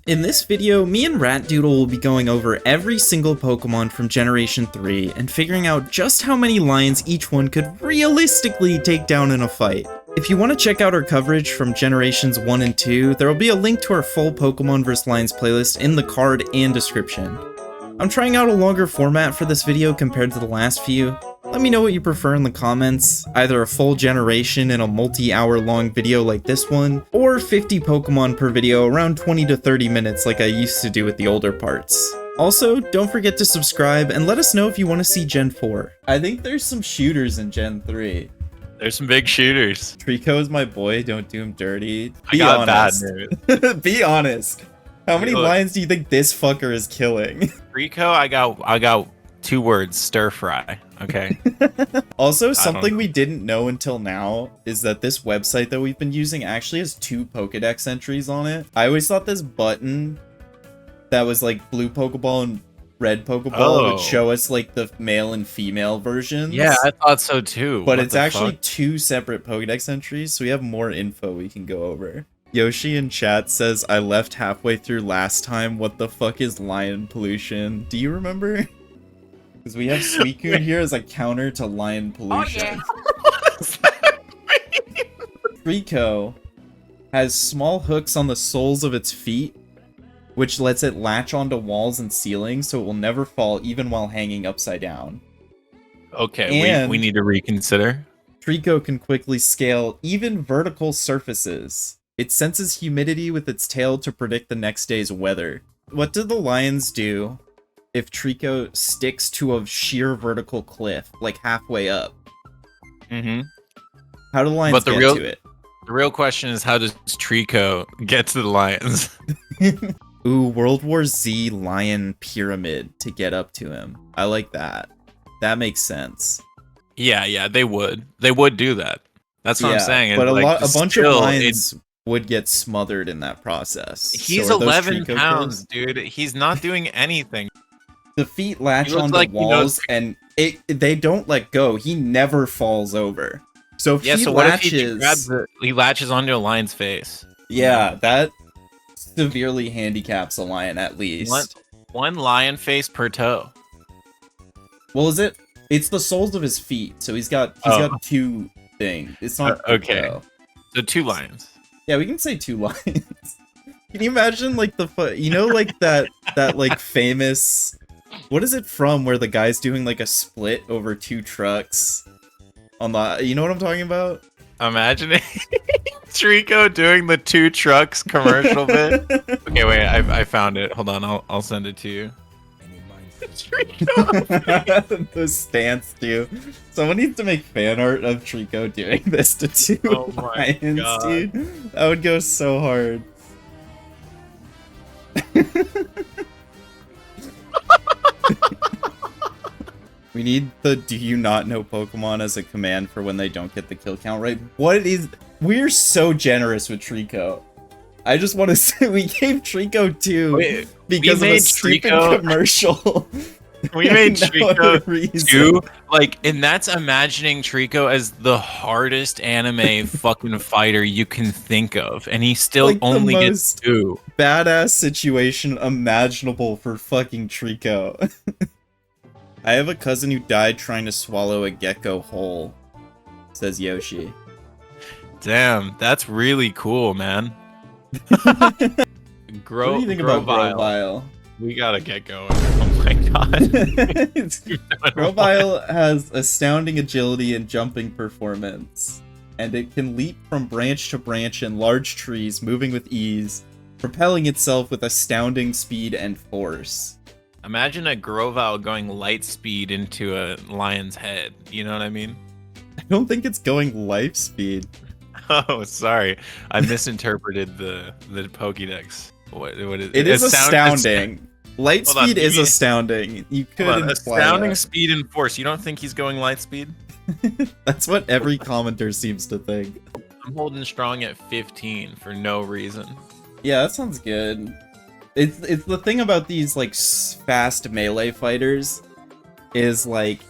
In this video, me and RatDoodle will be going over every single Pokemon from Generation 3 and figuring out just how many lions each one could realistically take down in a fight. If you want to check out our coverage from Generations 1 and 2, there will be a link to our full Pokemon vs. Lions playlist in the card and description. I'm trying out a longer format for this video compared to the last few. Let me know what you prefer in the comments, either a full generation in a multi-hour long video like this one, or 50 Pokemon per video around 20 to 30 minutes like I used to do with the older parts. Also, don't forget to subscribe and let us know if you want to see Gen 4. I think there's some shooters in Gen 3. There's some big shooters. Treecko is my boy, don't do him dirty. Be honest. Bad news. Be honest. How many lions do you think this fucker is killing? Treecko, I got 2 words, stir fry. Okay. Also, something we didn't know until now is that this website that we've been using actually has 2 Pokedex entries on it. I always thought this button that was like blue Pokeball and red Pokeball would show us like the male and female versions. Yeah, I thought so too. But it's actually 2 separate Pokedex entries, so we have more info we can go over. Yoshi in chat says, I left halfway through last time. What the fuck is lion pollution? Do you remember? Because we have Suicune here as a counter to lion pollution. Treecko has small hooks on the soles of its feet, which lets it latch onto walls and ceilings so it will never fall even while hanging upside down. Okay, we need to reconsider. Treecko can quickly scale even vertical surfaces. It senses humidity with its tail to predict the next day's weather. What do the lions do if Treecko sticks to a sheer vertical cliff, like halfway up? How do the lions get to it? The real question is, how does Treecko get to the lions? Ooh, World War Z lion pyramid to get up to him. I like that. That makes sense. Yeah, they would. They would do that. That's what I'm saying. But a bunch of lions would get smothered in that process. He's 11 pounds, dude. He's not doing anything. The feet latch onto walls, and they don't let go. He never falls over. So if he latches onto a lion's face. Yeah, that severely handicaps a lion at least. One lion face per toe. Well, is it? It's the soles of his feet, so he's got 2 things. It's not okay. Toe. So 2 lions. Yeah, we can say 2 lions. Can you imagine like like that like famous, what is it from, where the guy's doing like a split over 2 trucks on the, you know what I'm talking about? Imagining Treecko doing the 2 trucks commercial bit. Okay, wait, I found it. Hold on, I'll send it to you. Treecko. The stance too. Someone needs to make fan art of Treecko doing this to 2 lions, dude. That would go so hard. We need the do you not know Pokemon as a command for when they don't get the kill count right. We're so generous with Treecko. I just want to say we gave Treecko 2 because of a stupid commercial. We made Treecko 2, and that's imagining Treecko as the hardest anime fucking fighter you can think of, and he still only gets 2. Badass situation imaginable for fucking Treecko. I have a cousin who died trying to swallow a gecko whole, says Yoshi. Damn, that's really cool, man. What do you think about Grovyle? We gotta get going. Oh my god. Grovyle has astounding agility and jumping performance, and it can leap from branch to branch in large trees, moving with ease, propelling itself with astounding speed and force. Imagine a Grovyle going light speed into a lion's head. You know what I mean? I don't think it's going life speed. Oh, sorry. I misinterpreted the Pokédex. What is it? It is astounding. Light speed is astounding. You could astounding speed and force. You don't think he's going light speed? That's what every commenter seems to think. I'm holding strong at 15 for no reason. Yeah, that sounds good. It's the thing about these like fast melee fighters is like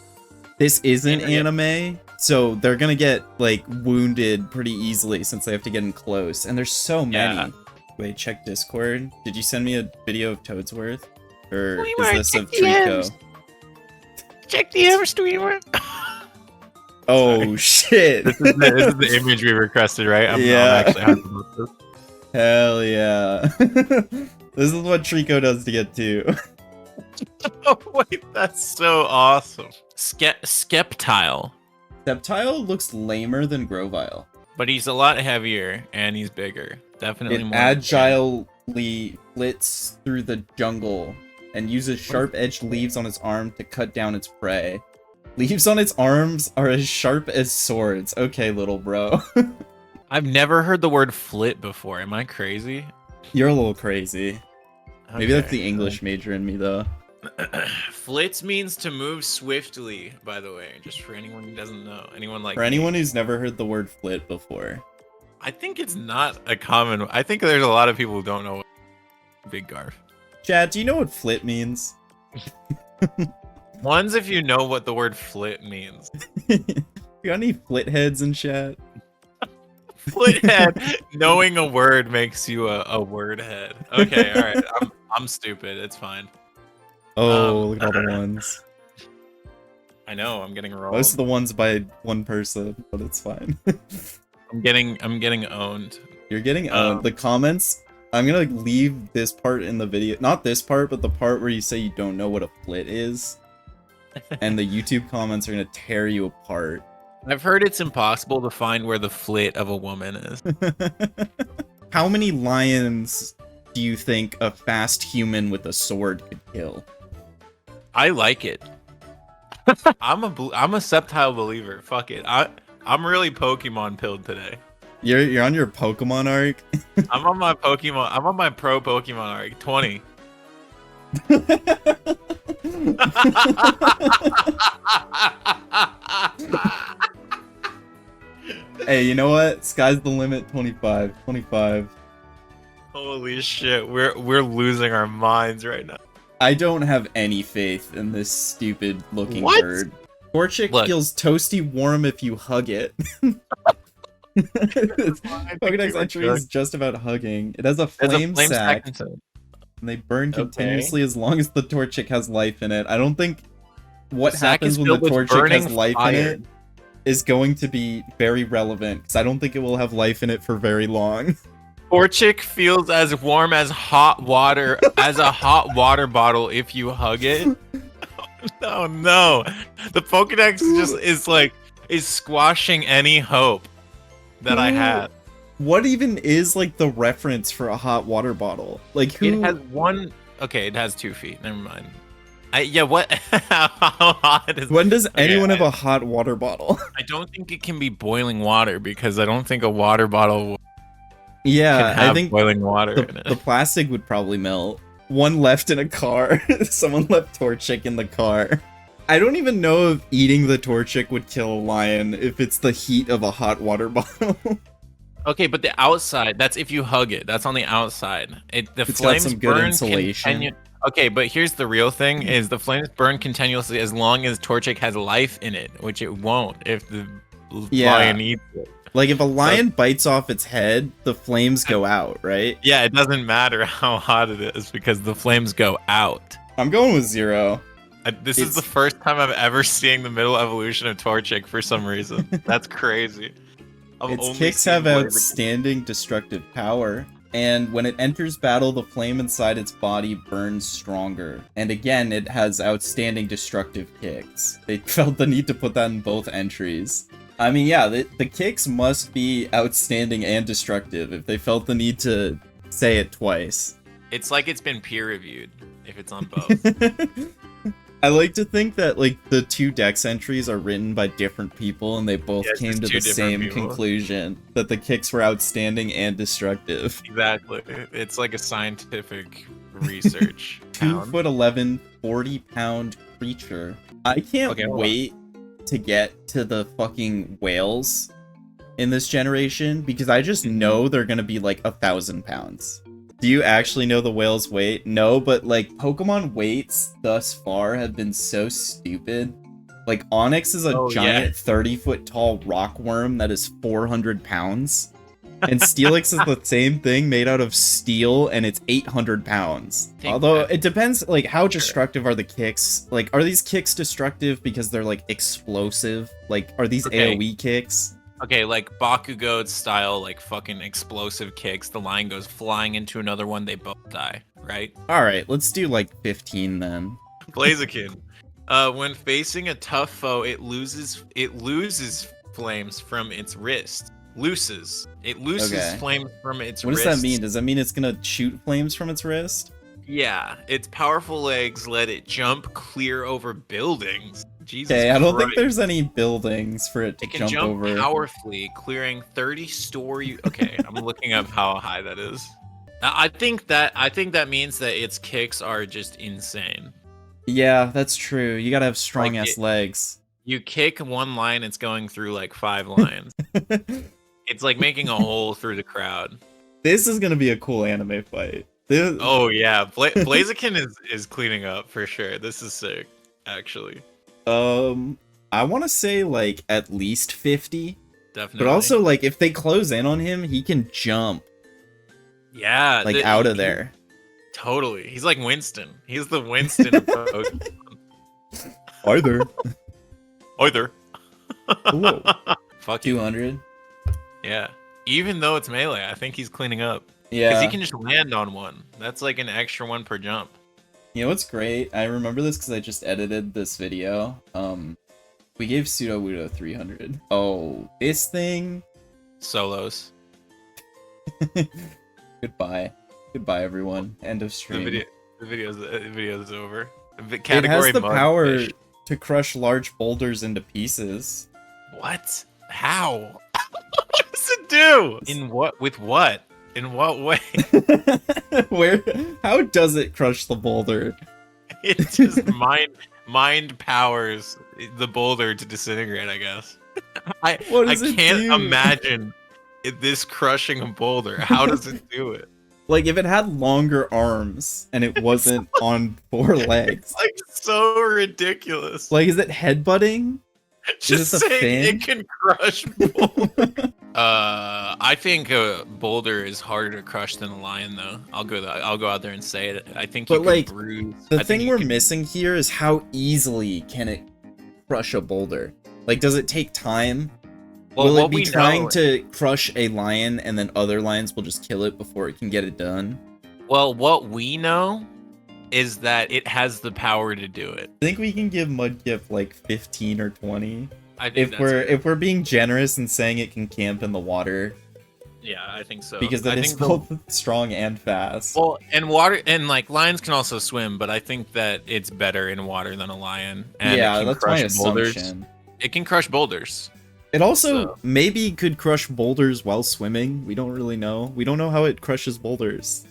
this isn't anime, so they're gonna get like wounded pretty easily since they have to get in close, and there's so many. Wait, check Discord. Did you send me a video of Toadsworth? Or Streamer, is this of check DMs. Treecko? Check the ever streamer. Oh, shit. This is the image we requested, right? I'm actually happy about this. Hell yeah. This is what Treecko does to get 2. Oh, wait, that's so awesome. Sceptile. Sceptile looks lamer than Grovyle. But he's a lot heavier and he's bigger. Definitely It more. agilely flits through the jungle and uses sharp-edged leaves on its arm to cut down its prey. Leaves on its arms are as sharp as swords. Okay, little bro. I've never heard the word flit before. Am I crazy? You're a little crazy. Okay. Maybe that's the English major in me, though. Flits means to move swiftly, by the way, just for anyone who doesn't know. For anyone who's never heard the word flit before. I think it's not a common. I think there's a lot of people who don't know what Big Garf. Chad, do you know what flit means? One's if you know what the word flit means. You got any flit heads in chat? Flit head. Knowing a word makes you a word head. Okay, all right. I'm stupid. It's fine. Oh, look at all the ones. I know. I'm getting rolled. Most of the ones by one person, but it's fine. I'm getting owned. You're getting owned. The comments. I'm gonna leave this part in the video. Not this part, but the part where you say you don't know what a flit is. And the YouTube comments are gonna tear you apart. I've heard it's impossible to find where the flit of a woman is. How many lions do you think a fast human with a sword could kill? I like it. I'm a Sceptile believer. Fuck it. I'm really Pokemon pilled today. You're on your Pokemon arc? I'm on my Pokemon. I'm on my pro Pokemon arc. 20. Hey, you know what? Sky's the limit. 25. 25. Holy shit. We're losing our minds right now. I don't have any faith in this stupid looking bird. Torchic feels toasty warm if you hug it. Pokédex entry is just about hugging. It has a flame sack. And they burn continuously as long as the Torchic has life in it. I don't think what happens when the Torchic has life in it is going to be very relevant, because I don't think it will have life in it for very long. Torchic feels as warm as hot water, as a hot water bottle if you hug it. Oh no. The Pokédex is squashing any hope that I had. What even is like the reference for a hot water bottle? Like who? It has one. Okay, it has 2 feet. Never mind. Yeah. What? How hot is? When does anyone have a hot water bottle? I don't think it can be boiling water, because I don't think a water bottle. Yeah, I think boiling water in it. The plastic would probably melt. One left in a car. Someone left Torchic in the car. I don't even know if eating the Torchic would kill a lion if it's the heat of a hot water bottle. Okay, but the outside, that's if you hug it. That's on the outside. The flames got some good burn insulation. Okay, but here's the real thing, is the flames burn continuously as long as Torchic has life in it, which it won't if the lion eats it. Like, if a lion bites off its head, the flames go out, right? Yeah, it doesn't matter how hot it is, because the flames go out. I'm going with 0. This is the first time I've ever seen the middle evolution of Torchic for some reason. That's crazy. Its kicks have outstanding destructive power, and when it enters battle, the flame inside its body burns stronger. And again, it has outstanding destructive kicks. They felt the need to put that in both entries. I mean, yeah, the kicks must be outstanding and destructive if they felt the need to say it twice. It's like it's been peer-reviewed, if it's on both. I like to think that, like, the 2 dex entries are written by different people, and they both came to the same conclusion, that the kicks were outstanding and destructive. Exactly. It's like a scientific research. 2'11", 40-pound creature. I can't wait to get to the fucking whales in this generation, because I just know they're gonna be like 1,000 pounds. Do you actually know the whale's weight? No, but like Pokemon weights thus far have been so stupid. Like Onix is a giant 30-foot tall rockworm that is 400 pounds. And Steelix is the same thing, made out of steel, and it's 800 pounds. Although it depends, like, how destructive are the kicks? Like, are these kicks destructive because they're like explosive? Like, are these AoE kicks? Okay, like Bakugo style, like fucking explosive kicks. The line goes flying into another one, they both die, right? Alright, let's do like 15 then. Blaziken. When facing a tough foe, it loses flames from its wrist. It loses flames from its wrist. What does that mean? Does that mean it's gonna shoot flames from its wrist? Yeah, its powerful legs let it jump clear over buildings. Jesus Okay, I don't think Christ. there's any buildings for it to It can jump over. powerfully, clearing 30-story. Okay, I'm looking up how high that is. I think that means that its kicks are just insane. Yeah, that's true. You gotta have strong ass legs. You kick one line, it's going through like 5 lines. It's like making a hole through the crowd. This is gonna be a cool anime fight. Oh yeah, Blaziken is cleaning up for sure. This is sick, actually. I want to say like at least 50. Definitely. But also, like, if they close in on him, he can jump. Yeah, like out of there. Totally. He's like Winston. He's the Winston of Pokemon. Hi there. Hi there. Whoa. Fuck 200. Yeah. Even though it's melee, I think he's cleaning up. Yeah. Because he can just land on one. That's like an extra one per jump. You know what's great? I remember this because I just edited this video. We gave Sudowoodo 300. Oh, this thing. Solos. Goodbye. Goodbye, everyone. End of stream. The video's over. It has the power to crush large boulders into pieces. What? How? What does it do? In what? With what? In what way? Where? How does it crush the boulder? It just mind powers the boulder to disintegrate, I guess. I can't imagine this crushing a boulder. How does it do it? Like, if it had longer arms and it wasn't on 4 legs. It's like so ridiculous. Like, is it headbutting? Just saying it can crush boulder. I think a boulder is harder to crush than a lion, though. I'll go out there and say it. I think you can bruise. The thing we're missing here is how easily can it crush a boulder? Like, does it take time? Well, will it be trying to crush a lion and then other lions will just kill it before it can get it done? Well, what we know is that it has the power to do it. I think we can give Mudkip like 15 or 20. If we're being generous and saying it can camp in the water. Yeah, I think so. Because it is both strong and fast. Well, and water and like lions can also swim, but I think that it's better in water than a lion. And yeah, it can that's crush my assumption. It can crush boulders. It also maybe could crush boulders while swimming. We don't really know. We don't know how it crushes boulders.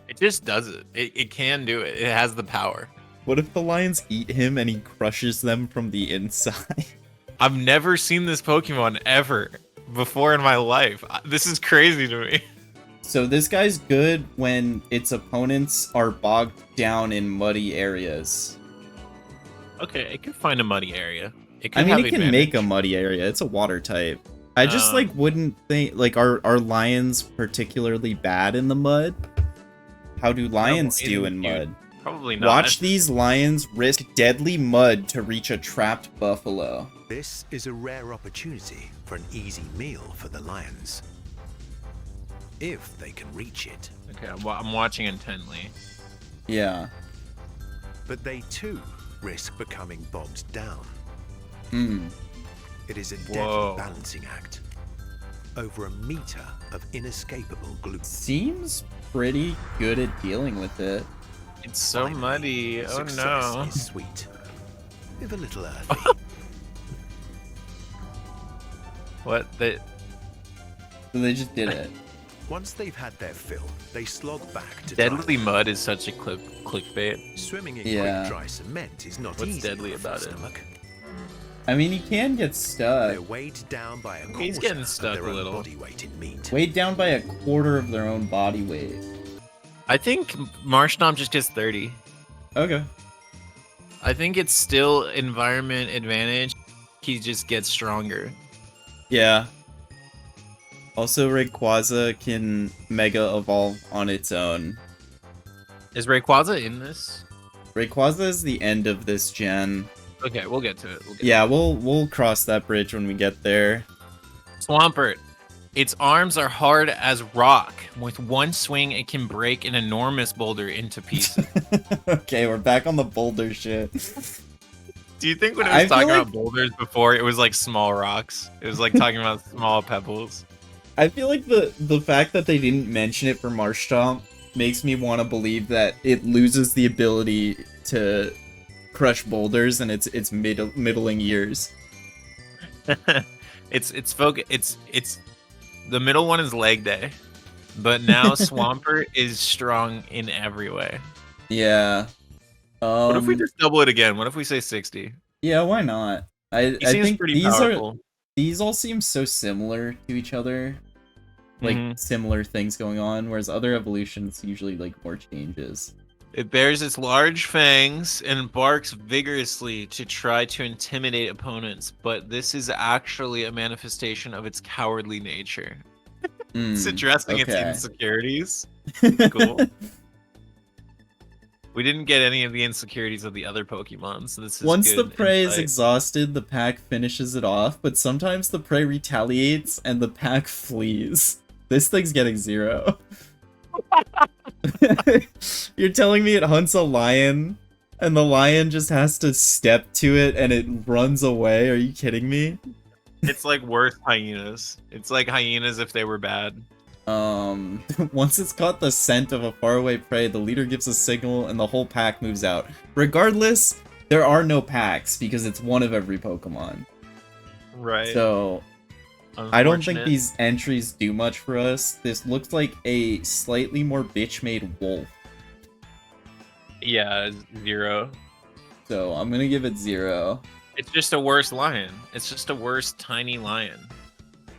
It just does it. It can do it. It has the power. What if the lions eat him and he crushes them from the inside? I've never seen this Pokemon ever before in my life. This is crazy to me. So this guy's good when its opponents are bogged down in muddy areas. Okay, it can find a muddy area. It can make a muddy area. It's a water type. I just like wouldn't think like are lions particularly bad in the mud? How do lions do in mud? Probably not. Watch these lions risk deadly mud to reach a trapped buffalo. This is a rare opportunity for an easy meal for the lions. If they can reach it. Okay, I'm watching intently. Yeah. But they too risk becoming bogged down. It is a deadly balancing act. Over 1 meter of inescapable glue. Seems pretty good at dealing with it. It's so muddy. Oh no. Is sweet, if a little earthy. What? So they just did it. Once they've had their fill, they slog back to deadly mud is such a clickbait. Swimming in quick dry cement is not easy. What's deadly about it? Stomach. I mean, he can get stuck. They're weighed down by a quarter He's getting stuck of their a little. own body weight in meat. Weighed down by 1/4 of their own body weight. I think Marshtomp just gets 30. Okay. I think it's still environment advantage. He just gets stronger. Yeah. Also, Rayquaza can Mega Evolve on its own. Is Rayquaza in this? Rayquaza is the end of this gen. Okay, we'll get to it. We'll cross that bridge when we get there. Swampert. Its arms are hard as rock. With one swing, it can break an enormous boulder into pieces. Okay, we're back on the boulder shit. Do you think when it was talking about boulders before, it was like small rocks? It was like talking about small pebbles. I feel like the fact that they didn't mention it for Marshtomp makes me want to believe that it loses the ability to crush boulders in its middling years. It's the middle one is leg day, but now Swampert is strong in every way. Yeah. What if we just double it again? What if we say 60? Yeah, why not? I think pretty powerful. These all seem so similar to each other. Like, similar things going on, whereas other evolutions usually, like, more changes. It bears its large fangs and barks vigorously to try to intimidate opponents, but this is actually a manifestation of its cowardly nature. It's addressing its insecurities. Cool. We didn't get any of the insecurities of the other Pokemon, so this is Once good the prey insight. is exhausted, the pack finishes it off, but sometimes the prey retaliates and the pack flees. This thing's getting 0. You're telling me it hunts a lion, and the lion just has to step to it and it runs away? Are you kidding me? It's like worse hyenas. It's like hyenas if they were bad. Once it's caught the scent of a faraway prey, the leader gives a signal and the whole pack moves out. Regardless, there are no packs because it's one of every Pokemon. Right. So, I don't think these entries do much for us. This looks like a slightly more bitch-made wolf. Yeah, 0. So, I'm gonna give it 0. It's just a worse lion. It's just a worse tiny lion.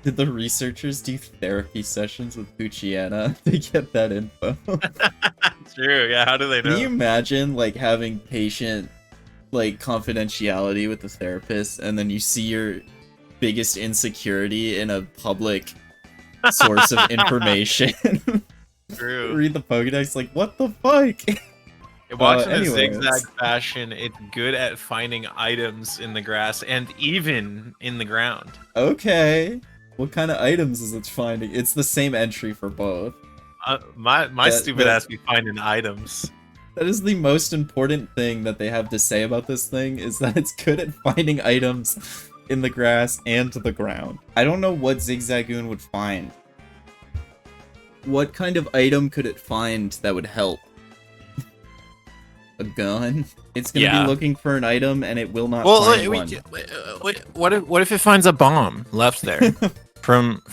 Did the researchers do therapy sessions with Poochyena to get that info? True, yeah, how do they know? Can you imagine, like, having patient, like, confidentiality with the therapist, and then you see your biggest insecurity in a public source of information? True. Read the Pokédex, like, what the fuck? Watching a zigzag fashion, it's good at finding items in the grass and even in the ground. Okay. What kind of items is it finding? It's the same entry for both. My stupid ass be finding items. That is the most important thing that they have to say about this thing, is that it's good at finding items in the grass and the ground. I don't know what Zigzagoon would find. What kind of item could it find that would help? A gun? It's gonna be looking for an item and it will not find one. What if it finds a bomb left there from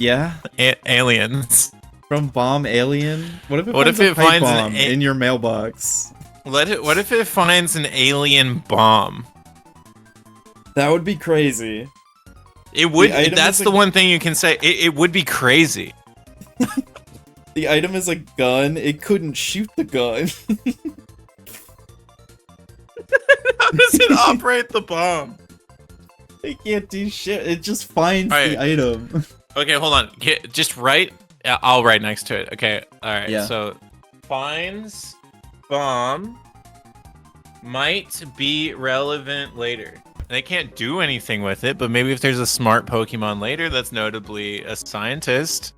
aliens? From Bomb Alien? What if it finds a bomb in your mailbox? What if it finds an alien bomb? That would be crazy. It would. That's the one thing you can say. It would be crazy. The item is a gun. It couldn't shoot the gun. How does it operate the bomb? It can't do shit. It just finds the item. Okay, hold on. Just write. I'll write next to it. Okay. All right. Yeah. So, finds bomb might be relevant later. They can't do anything with it, but maybe if there's a smart Pokemon later that's notably a scientist.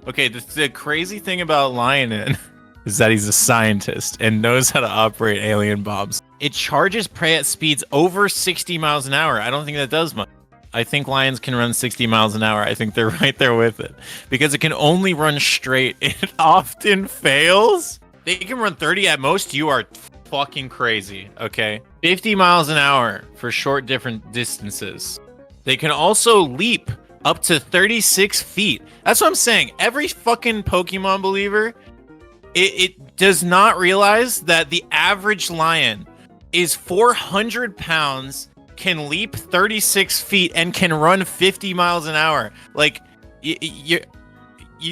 Okay, the crazy thing about Lionin is that he's a scientist and knows how to operate alien bombs. It charges prey at speeds over 60 miles an hour. I don't think that does much. I think lions can run 60 miles an hour. I think they're right there with it. Because it can only run straight. It often fails. They can run 30 at most. You are fucking crazy, okay? 50 miles an hour for short different distances. They can also leap up to 36 feet. That's what I'm saying. Every fucking Pokemon believer, it does not realize that the average lion is 400 pounds, can leap 36 feet, and can run 50 miles an hour. Like, you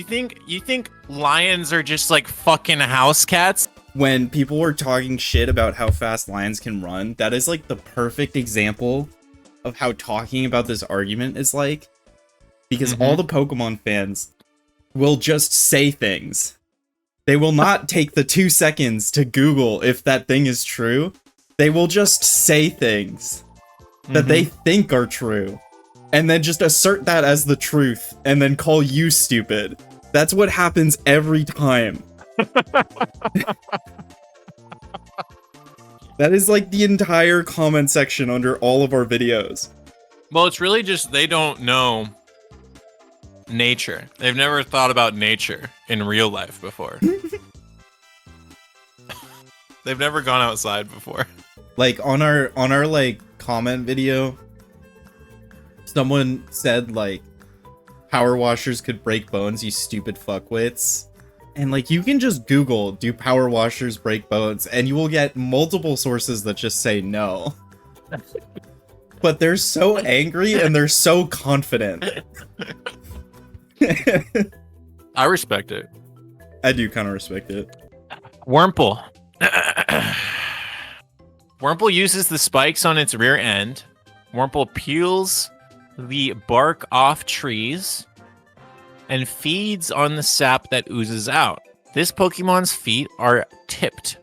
think lions are just like fucking house cats? When people were talking shit about how fast lions can run, that is like the perfect example of how talking about this argument is like, because Mm-hmm. all the Pokemon fans will just say things. They will not take the 2 seconds to Google if that thing is true. They will just say things that they think are true, and then just assert that as the truth, and then call you stupid. That's what happens every time. That is like the entire comment section under all of our videos. Well, it's really just they don't know nature. They've never thought about nature in real life before. They've never gone outside before. Like on our like comment video, someone said like power washers could break bones, you stupid fuckwits. And like you can just Google, do power washers break bones? And you will get multiple sources that just say no. But they're so angry and they're so confident. I respect it. I do kind of respect it. Wurmple. Wurmple uses the spikes on its rear end. Wurmple peels the bark off trees and feeds on the sap that oozes out. This Pokemon's feet are tipped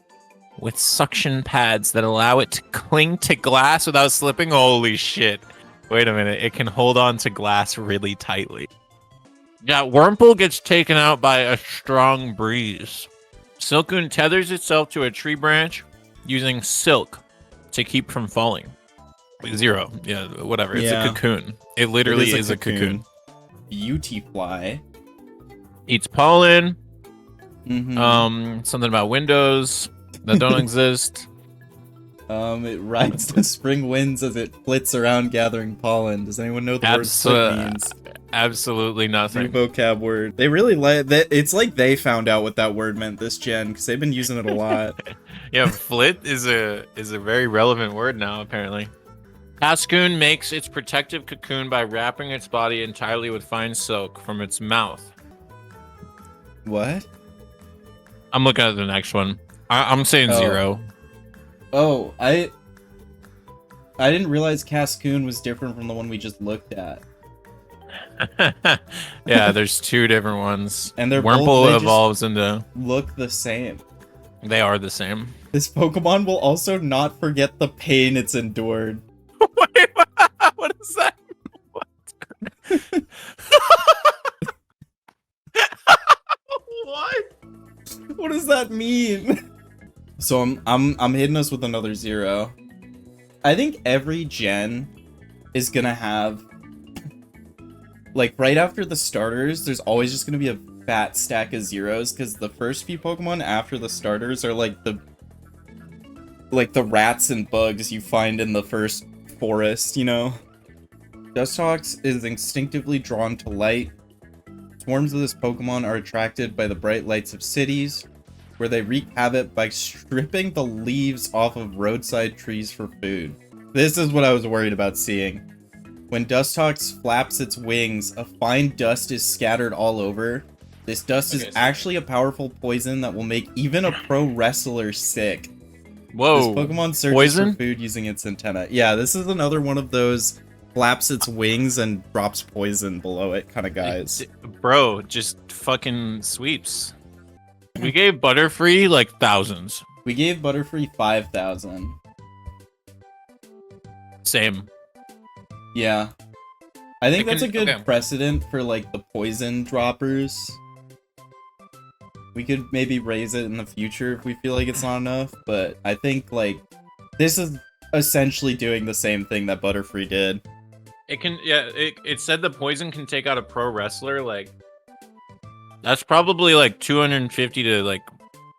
with suction pads that allow it to cling to glass without slipping. Holy shit. Wait a minute. It can hold on to glass really tightly. Yeah, Wurmple gets taken out by a strong breeze. Silcoon tethers itself to a tree branch using silk to keep from falling. 0. Yeah, whatever. It's a cocoon. It literally is a cocoon. Beautifly. Eats pollen. Mm-hmm. Something about windows that don't exist. It rides the spring winds as it flits around gathering pollen. Does anyone know the word flit means? Absolutely nothing. New vocab word. They really it's like they found out what that word meant this gen, because they've been using it a lot. Yeah, flit is a very relevant word now, apparently. Cascoon makes its protective cocoon by wrapping its body entirely with fine silk from its mouth. What? I'm looking at the next one. I'm saying 0. Oh, I didn't realize Cascoon was different from the one we just looked at. Yeah, there's 2 different ones. And they're Wurmple evolves into... look the same. They are the same. This Pokemon will also not forget the pain it's endured. Wait, what is that? What? What? What does that mean? So I'm hitting us with another 0. I think every gen is gonna have, like, right after the starters, there's always just gonna be a fat stack of 0s, because the first few Pokemon after the starters are like the rats and bugs you find in the first forest, you know? Dustox is instinctively drawn to light. Swarms of this Pokemon are attracted by the bright lights of cities, where they wreak havoc by stripping the leaves off of roadside trees for food. This is what I was worried about seeing. When Dustox flaps its wings, a fine dust is scattered all over. This dust is actually a powerful poison that will make even a pro wrestler sick. Whoa. This Pokemon searches for food using its antenna. Yeah, this is another one of those flaps its wings and drops poison below it kind of guys. Bro, just fucking sweeps. We gave Butterfree like thousands. We gave Butterfree 5,000. Same. Yeah. I think that's a good precedent for like the poison droppers. We could maybe raise it in the future if we feel like it's not enough, but I think like this is essentially doing the same thing that Butterfree did. It can, yeah, it said the poison can take out a pro wrestler, like that's probably like 250 to like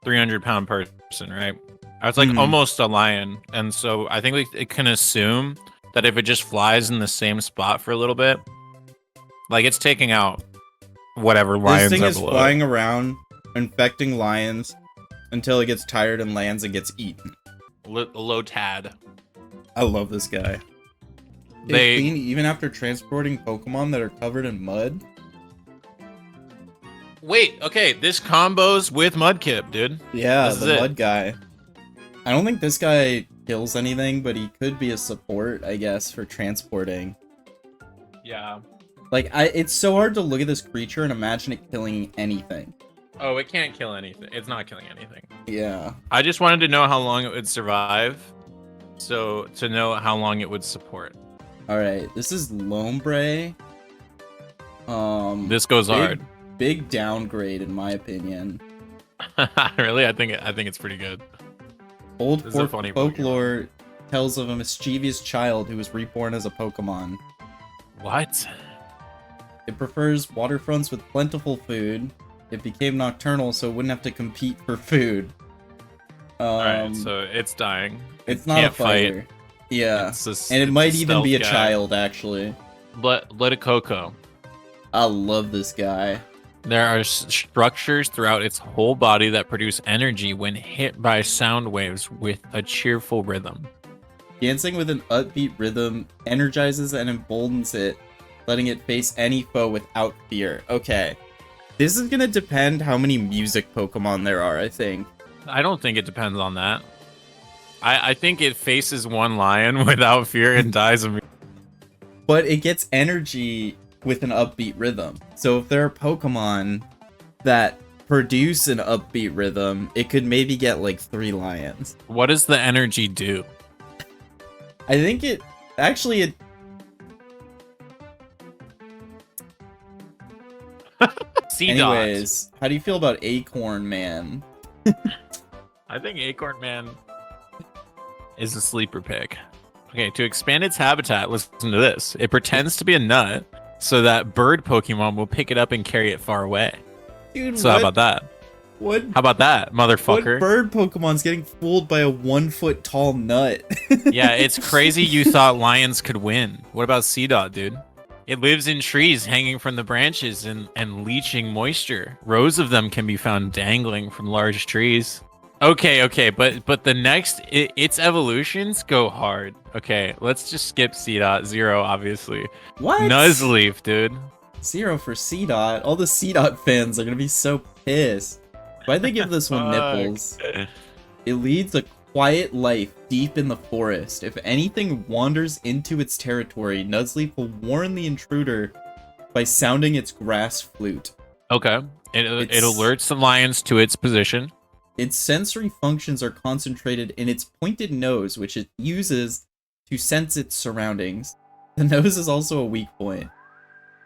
300-pound person, right? It's like almost a lion, and so I think it can assume that if it just flies in the same spot for a little bit, like it's taking out whatever lions. This thing is flying around, infecting lions until it gets tired and lands and gets eaten. Low Tad. I love this guy. Even after transporting Pokemon that are covered in mud. Wait, okay, this combos with Mudkip, dude. Yeah, the mud guy. I don't think this guy kills anything, but he could be a support, I guess, for transporting. Yeah. Like, it's so hard to look at this creature and imagine it killing anything. Oh, it can't kill anything. It's not killing anything. Yeah. I just wanted to know how long it would survive, so to know how long it would support. All right, this is Lombre. This goes hard. Big downgrade, in my opinion. Really? I think it's pretty good. Old This is a funny folklore tells of a mischievous child who was reborn as a Pokemon. What? It prefers waterfronts with plentiful food. It became nocturnal, so it wouldn't have to compete for food. Alright, so it's dying. It's not a can't fight. fighter. Yeah, It's and it might even be a stealth guy. child, actually. Let it Coco. I love this guy. There are structures throughout its whole body that produce energy when hit by sound waves with a cheerful rhythm. Dancing with an upbeat rhythm energizes and emboldens it, letting it face any foe without fear. Okay. This is gonna depend how many music Pokemon there are, I think. I don't think it depends on that. I think it faces one lion without fear and dies immediately. But it gets energy with an upbeat rhythm. So if there are Pokemon that produce an upbeat rhythm, it could maybe get like 3 lions. What does the energy do? I think it actually Seedot. Anyways, how do you feel about Acorn Man? I think Acorn Man is a sleeper pick. Okay, to expand its habitat, listen to this. It pretends to be a nut so that bird Pokemon will pick it up and carry it far away. Dude, So how about that? What? How about that, What motherfucker? bird Pokemon's getting fooled by a 1 foot tall nut? Yeah, it's crazy you thought lions could win. What about Seedot, dude? It lives in trees hanging from the branches and leaching moisture. Rows of them can be found dangling from large trees. Okay, but the next, its evolutions go hard. Okay, let's just skip Seedot. 0, obviously. What? Nuzleaf, dude. 0 for Seedot. All the Seedot fans are gonna be so pissed. Why'd they give this one Fuck. nipples? It leads a quiet life deep in the forest. If anything wanders into its territory, Nuzleaf will warn the intruder by sounding its grass flute. Okay, it alerts the lions to its position. Its sensory functions are concentrated in its pointed nose, which it uses to sense its surroundings. The nose is also a weak point.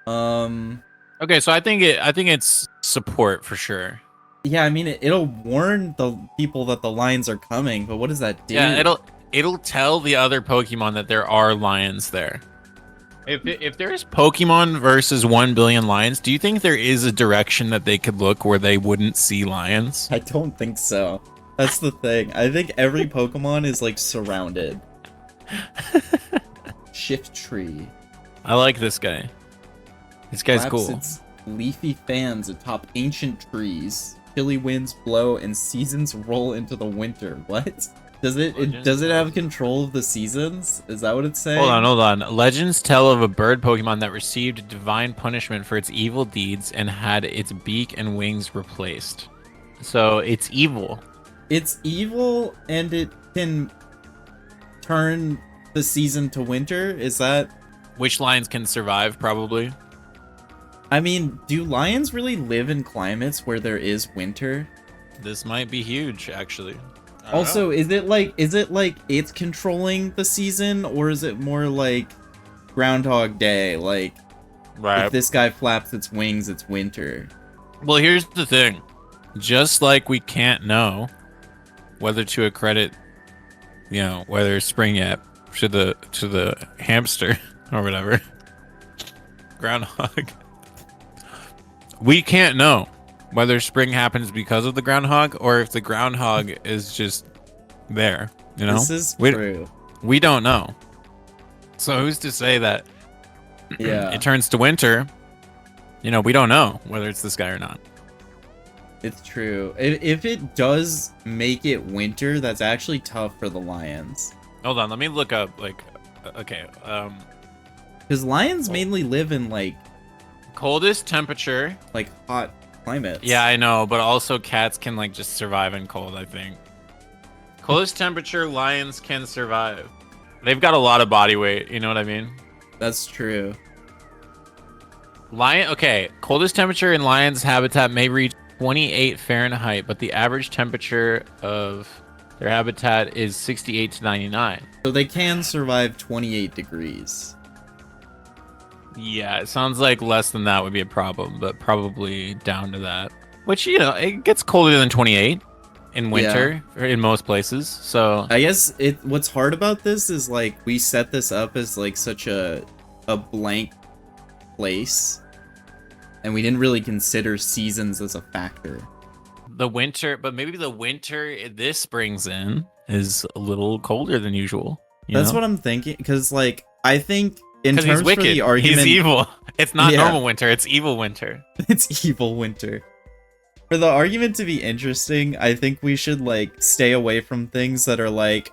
Okay, so I think it's support for sure. Yeah, I mean, it'll warn the people that the lions are coming, but what does that do? Yeah, it'll tell the other Pokemon that there are lions there. If there's Pokemon versus 1 billion lions, do you think there is a direction that they could look where they wouldn't see lions? I don't think so. That's the thing. I think every Pokemon is, like, surrounded. Shiftry. I like this guy. This guy's Claps cool. its leafy fans atop ancient trees. Chilly winds blow and seasons roll into the winter. What? Does it have control of the seasons? Is that what it's saying? Hold on. Legends tell of a bird Pokemon that received divine punishment for its evil deeds and had its beak and wings replaced. So it's evil. It's evil and it can turn the season to winter? Is that... Which lions can survive, probably. I mean, do lions really live in climates where there is winter? This might be huge, actually. Also, is it like it's controlling the season, or is it more like Groundhog Day? Like, Right. if this guy flaps its wings, it's winter. Well, here's the thing. Just like we can't know whether to accredit, whether it's spring yet to the hamster or whatever. Groundhog. We can't know whether spring happens because of the groundhog or if the groundhog is just there, This is true. We don't know. So who's to say that Yeah, it turns to winter? We don't know whether it's this guy or not. it's true. If it does make it winter, that's actually tough for the lions. Hold on, let me look up, okay, Because lions mainly live in like coldest temperature. hot climates. Yeah, I know, but also cats can just survive in cold, I think. Coldest temperature, lions can survive. They've got a lot of body weight, you know what I mean? That's true. Okay, coldest temperature in lion's habitat may reach 28 Fahrenheit, but the average temperature of their habitat is 68 to 99. So they can survive 28 degrees. Yeah, it sounds like less than that would be a problem, but probably down to that. Which, you know, it gets colder than 28 in winter in most places. So I guess what's hard about this is like we set this up as like such a blank place, and we didn't really consider seasons as a factor. the winter, but maybe the winter this brings in is a little colder than usual. That's what I'm thinking, because like I think in terms he's wicked. for the argument, He's evil. It's not normal winter. It's evil winter. It's evil winter. For the argument to be interesting, I think we should like stay away from things that are like,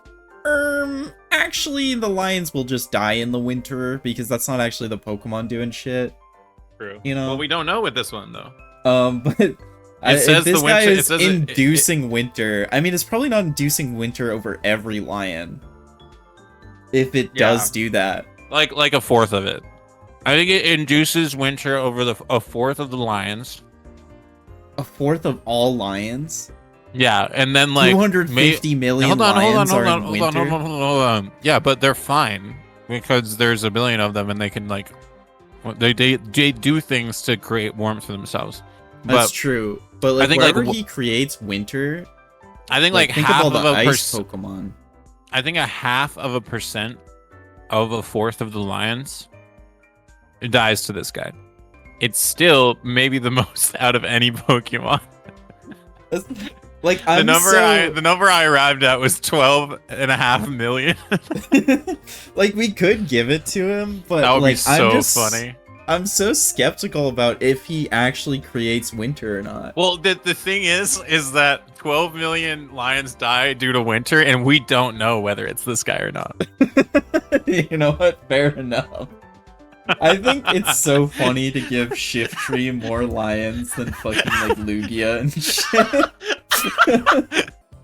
actually the lions will just die in the winter, because that's not actually the Pokemon doing shit. True. You know. Well, we don't know with this one though. But it says this the guy winter is inducing winter. I mean, it's probably not inducing winter over every lion. If it does do that, like a fourth of it, I think it induces winter over a fourth of the lions. A fourth of all lions. Yeah, and then like 250 million lions are in winter. Hold on. Yeah, but they're fine because there's a billion of them, and they can like they do things to create warmth for themselves. That's true. But like, I think wherever like he creates winter, I think like think half of all the of a ice Pokemon. I think 0.5% of a fourth of the lions dies to this guy. It's still maybe the most out of any Pokemon. Like the number I arrived at was 12.5 million. Like we could give it to him, but that would like, be so funny. I'm so skeptical about if he actually creates winter or not. Well, the thing is that 12 million lions die due to winter, and we don't know whether it's this guy or not. You know what? Fair enough. I think it's so funny to give Shiftry more lions than fucking like Lugia and shit.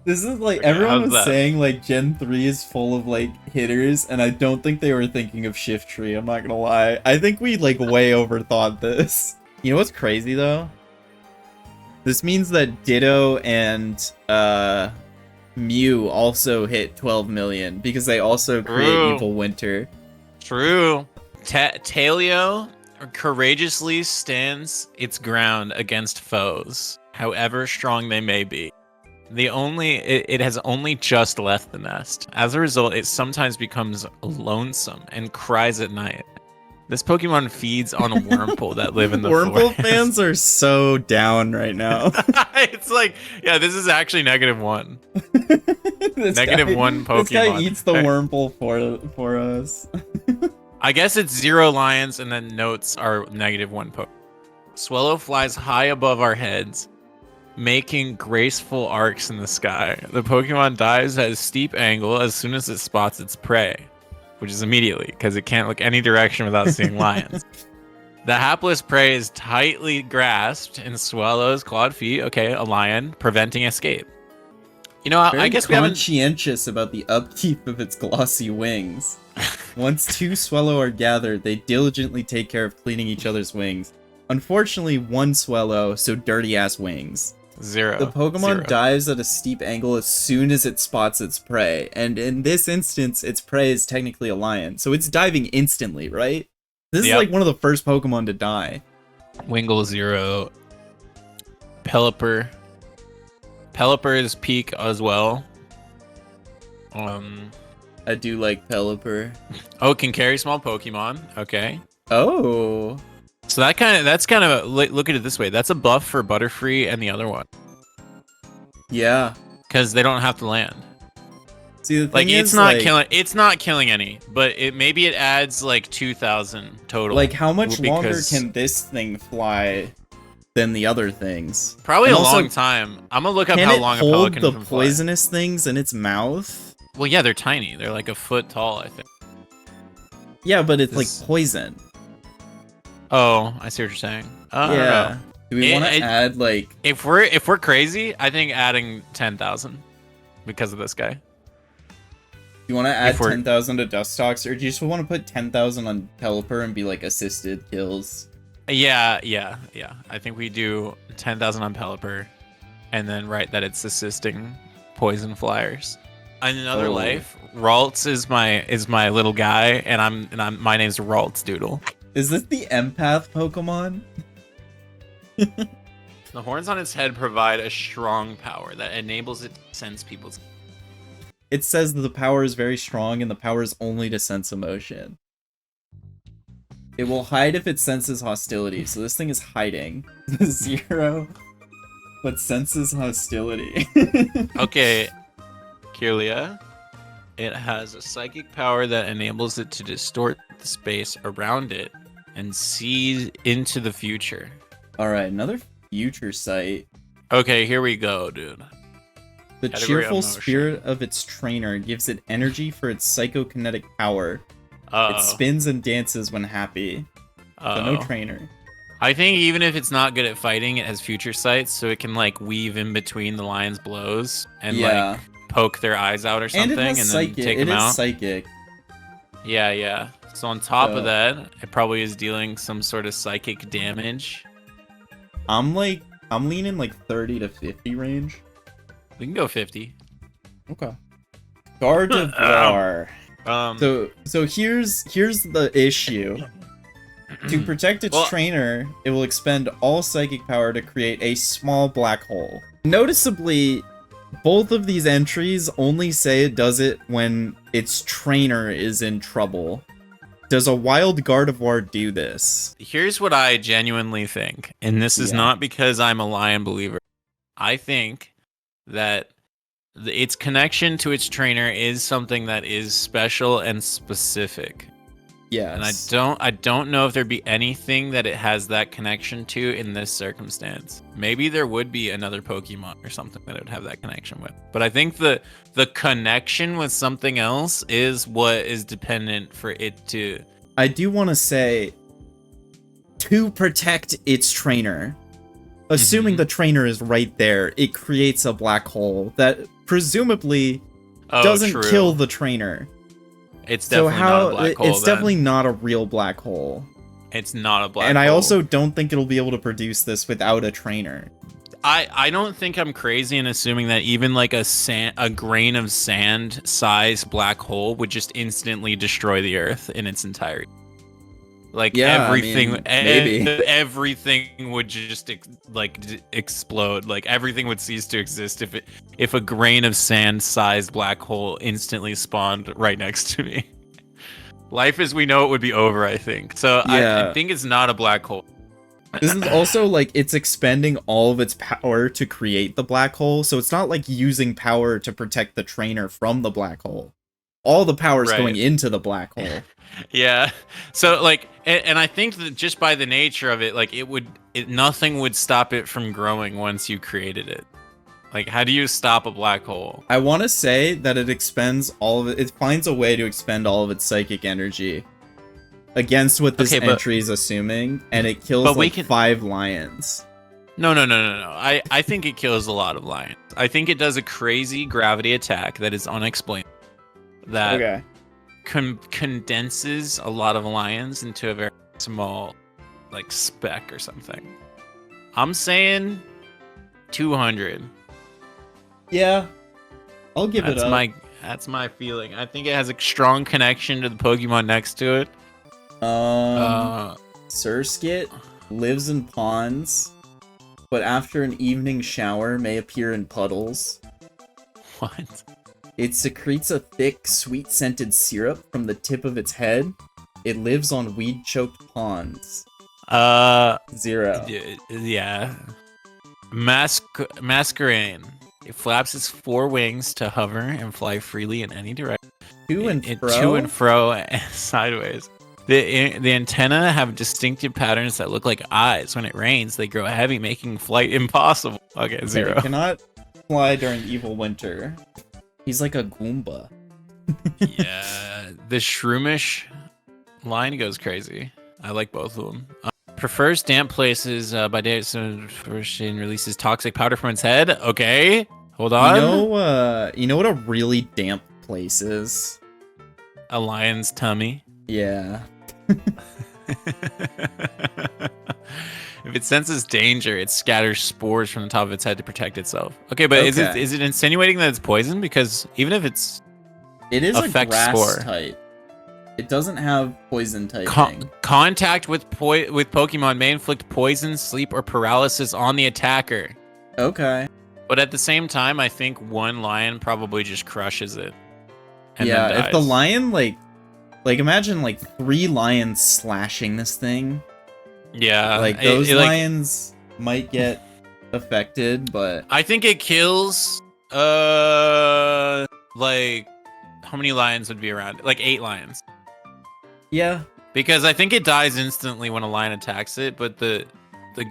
This is like, everyone was saying like Gen 3 is full of like hitters, and I don't think they were thinking of Shiftry, I'm not gonna lie. I think we like way overthought this. You know what's crazy though? This means that Ditto and Mew also hit 12 million, because they also create evil winter. True. Talio courageously stands its ground against foes, however strong they may be. It has only just left the nest. As a result, it sometimes becomes lonesome and cries at night. This Pokemon feeds on Wurmple that live in the Wurmple forest. fans are so down right now. It's like, yeah, this is actually -1. -1 Pokemon. This guy eats the Wurmple for us. I guess it's 0 lions, and then notes are -1 Pokemon. Swellow flies high above our heads, making graceful arcs in the sky. The Pokemon dives at a steep angle as soon as it spots its prey, which is immediately, because it can't look any direction without seeing lions. The hapless prey is tightly grasped in Swellow's clawed feet. Okay, a lion, preventing escape. You know, I guess we haven't... conscientious about the upkeep of its glossy wings. Once 2 Swellow are gathered, they diligently take care of cleaning each other's wings. Unfortunately, 1 Swellow, so dirty-ass wings. 0. The Pokemon 0. dives at a steep angle as soon as it spots its prey, and in this instance, its prey is technically a lion, so it's diving instantly, right? This is like one of the first Pokemon to die. Wingull 0. Pelipper. Pelipper is peak as well. I do like Pelipper. Oh, can carry small Pokemon. Okay. Oh. So that's kind of look at it this way. That's a buff for Butterfree and the other one. Yeah. Because they don't have to land. See, the thing like is, it's not killing any, but maybe it adds like 2,000 total. Like, how much longer can this thing fly than the other things? Probably a long time. I'm gonna look up how long a pelican can fly. Hold the poisonous things in its mouth? Well, yeah, they're tiny. They're like a foot tall, I think. Yeah, but it's like poison. Oh, I see what you're saying. Yeah. Do we want to add like? If we're crazy, I think adding 10,000 because of this guy. You want to add If we're- 10,000 to Dustox, or do you just want to put 10,000 on Pelipper and be like assisted kills? Yeah. I think we do 10,000 on Pelipper, and then write that it's assisting poison flyers. In another life, Ralts is my little guy, and my name's Ralts Doodle. Is this the empath Pokemon? The horns on its head provide a strong power that enables it to sense people's. It says that the power is very strong and the power is only to sense emotion. It will hide if it senses hostility, so this thing is hiding. 0, but senses hostility. Okay, Kirlia. It has a psychic power that enables it to distort the space around it and see into the future. Alright, another future sight. Okay, here we go, dude. The Category cheerful emotion. spirit of its trainer gives it energy for its psychokinetic power. Uh-oh. It spins and dances when happy. So no trainer. I think even if it's not good at fighting, it has future sights, so it can like weave in between the lion's blows and like poke their eyes out or something, and, then psychic. take them It is out. psychic. Yeah. So on top of that, it probably is dealing some sort of psychic damage. I'm leaning like 30 to 50 range. We can go 50. Okay. Gardevoir. So here's the issue. To protect its trainer, it will expend all psychic power to create a small black hole. Noticeably, both of these entries only say it does it when its trainer is in trouble. Does a wild Gardevoir do this? Here's what I genuinely think, and this is not because I'm a lion believer. I think that its connection to its trainer is something that is special and specific. Yes. And I don't know if there'd be anything that it has that connection to in this circumstance. Maybe there would be another Pokemon or something that it would have that connection with. But I think the connection with something else is what is dependent for it to... I do want to say, to protect its trainer, assuming the trainer is right there, it creates a black hole that presumably doesn't kill the trainer. It's definitely not a black hole. It's definitely not a real black hole. It's not a black hole. And I also don't think it'll be able to produce this without a trainer. I don't think I'm crazy in assuming that even like a grain of sand size black hole would just instantly destroy the Earth in its entirety. Like everything, maybe everything would just explode. Like everything would cease to exist if a grain of sand sized black hole instantly spawned right next to me. Life as we know it would be over, I think. So I think it's not a black hole. This is also like it's expending all of its power to create the black hole, so it's not like using power to protect the trainer from the black hole. All the power is going into the black hole. Yeah. So like, and I think that just by the nature of it, like nothing would stop it from growing once you created it. Like, how do you stop a black hole? I want to say that it expends all of it. It finds a way to expend all of its psychic energy against what this entry is assuming, and it kills like 5 lions. No. I think it kills a lot of lions. I think it does a crazy gravity attack that is unexplained. That condenses a lot of lions into a very small, like, speck or something. I'm saying 200. Yeah, I'll give it up. That's my feeling. I think it has a strong connection to the Pokemon next to it. Surskit lives in ponds, but after an evening shower may appear in puddles. What? It secretes a thick, sweet-scented syrup from the tip of its head. It lives on weed-choked ponds. 0. Yeah. Masquerain. It flaps its 4 wings to hover and fly freely in any direction. To and fro and sideways. The antennae have distinctive patterns that look like eyes. When it rains, they grow heavy, making flight impossible. Okay, 0. It cannot fly during evil winter. He's like a Goomba. Yeah, the Shroomish line goes crazy. I like both of them. Prefers damp places by day, so first and releases toxic powder from its head. Okay. Hold on. You know what a really damp place is? A lion's tummy. Yeah. If it senses danger, it scatters spores from the top of its head to protect itself. Okay, but is it insinuating that it's poison? Because even if it is a grass spore type. It doesn't have poison typing. Contact with Pokemon may inflict poison, sleep, or paralysis on the attacker. Okay. But at the same time, I think one lion probably just crushes it. And yeah, then dies. if the lion like imagine like 3 lions slashing this thing. Yeah, like those lions might get affected, but I think it kills like how many lions would be around? Like 8 lions. Yeah, because I think it dies instantly when a lion attacks it, but the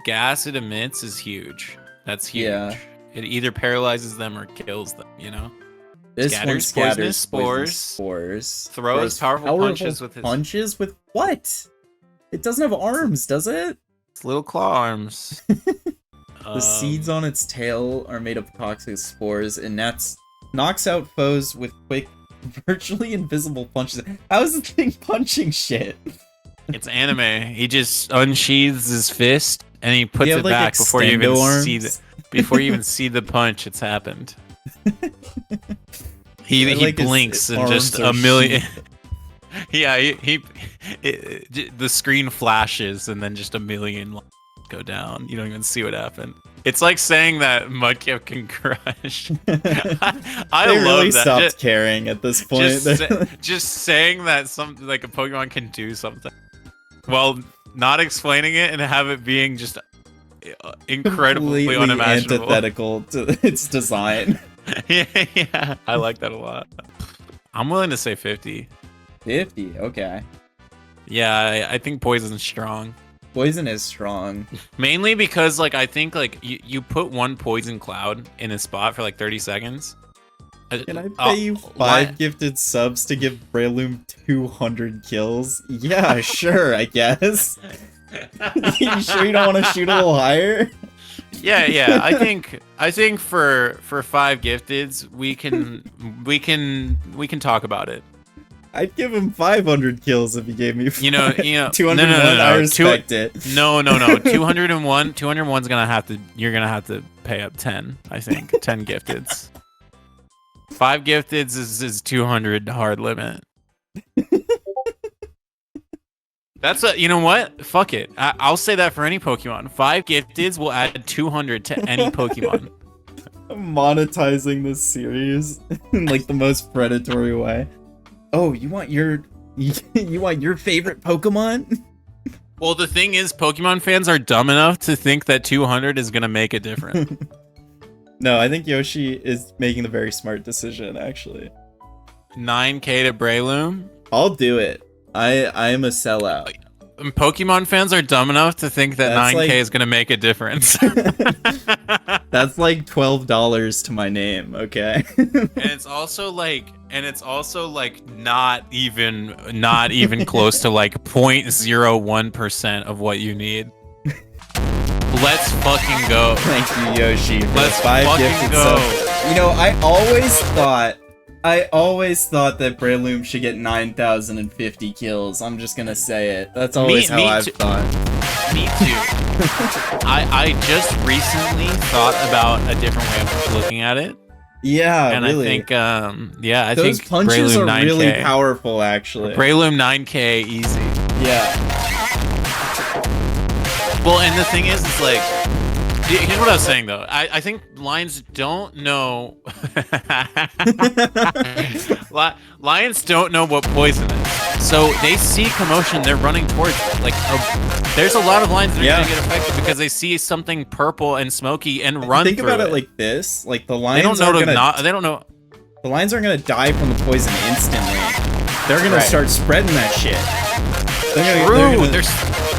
gas it emits is huge. That's huge. Yeah. It either paralyzes them or kills them, you know? This scatters poisonous spores. Throws powerful punches with his punches with what? It doesn't have arms, does it? It's little claw arms. The seeds on its tail are made of toxic spores, and knocks out foes with quick, virtually invisible punches. How is the thing punching shit? It's anime. He just unsheathes his fist and he puts it like back before you even arms? see the punch. It's happened. He blinks and just a million. Yeah, the screen flashes and then just a million go down. You don't even see what happened. It's like saying that Mudkip can crush. I they love really that. Stopped caring at this point. Just saying that something like a Pokemon can do something, while not explaining it and have it being just incredibly unimaginable. Antithetical to its design. Yeah, I like that a lot. I'm willing to say 50. 50, okay. Yeah, I think poison's strong. Poison is strong. Mainly because, like, I think, like, you put one poison cloud in a spot for, like, 30 seconds. Can I pay you 5 gifted subs to give Breloom 200 kills? Yeah, sure, I guess. You sure you don't want to shoot a little higher? Yeah. I think for 5 gifteds, we can talk about it. I'd give him 500 kills if he gave me 201. No. I respect it. No. 201. 201's you're gonna have to pay up 10. I think 10 gifteds. 5 gifteds is 200 hard limit. That's you know what? Fuck it. I'll say that for any Pokemon. 5 gifteds will add 200 to any Pokemon. I'm monetizing this series in like the most predatory way. Oh, you want your favorite Pokemon? Well, the thing is, Pokemon fans are dumb enough to think that 200 is gonna make it different. No, I think Yoshi is making the very smart decision, actually. 9K to Breloom? I'll do it. I am a sellout. Pokemon fans are dumb enough to think that 9K is gonna make a difference. That's like $12 to my name, okay? And it's also like not even close to like 0.01% of what you need. Let's fucking go. Thank you, Yoshi. Let's 5 fucking go. You know, I always thought that Breloom should get 9,050 kills. I'm just gonna say it. That's always how I've thought. Me too. I just recently thought about a different way of looking at it. Yeah, and really. I think those punches Breloom are 9K. really powerful, actually. Breloom 9K easy. Yeah. Well, and the thing is, it's like, here's what I was saying though. I think lions don't know. Lions don't know what poison is, so they see commotion, they're running towards it. Like, there's a lot of lions that are gonna get affected because they see something purple and smoky and run. Think through about it like this: like the lions. They don't know. The lions aren't gonna die from the poison instantly. They're gonna start spreading that shit.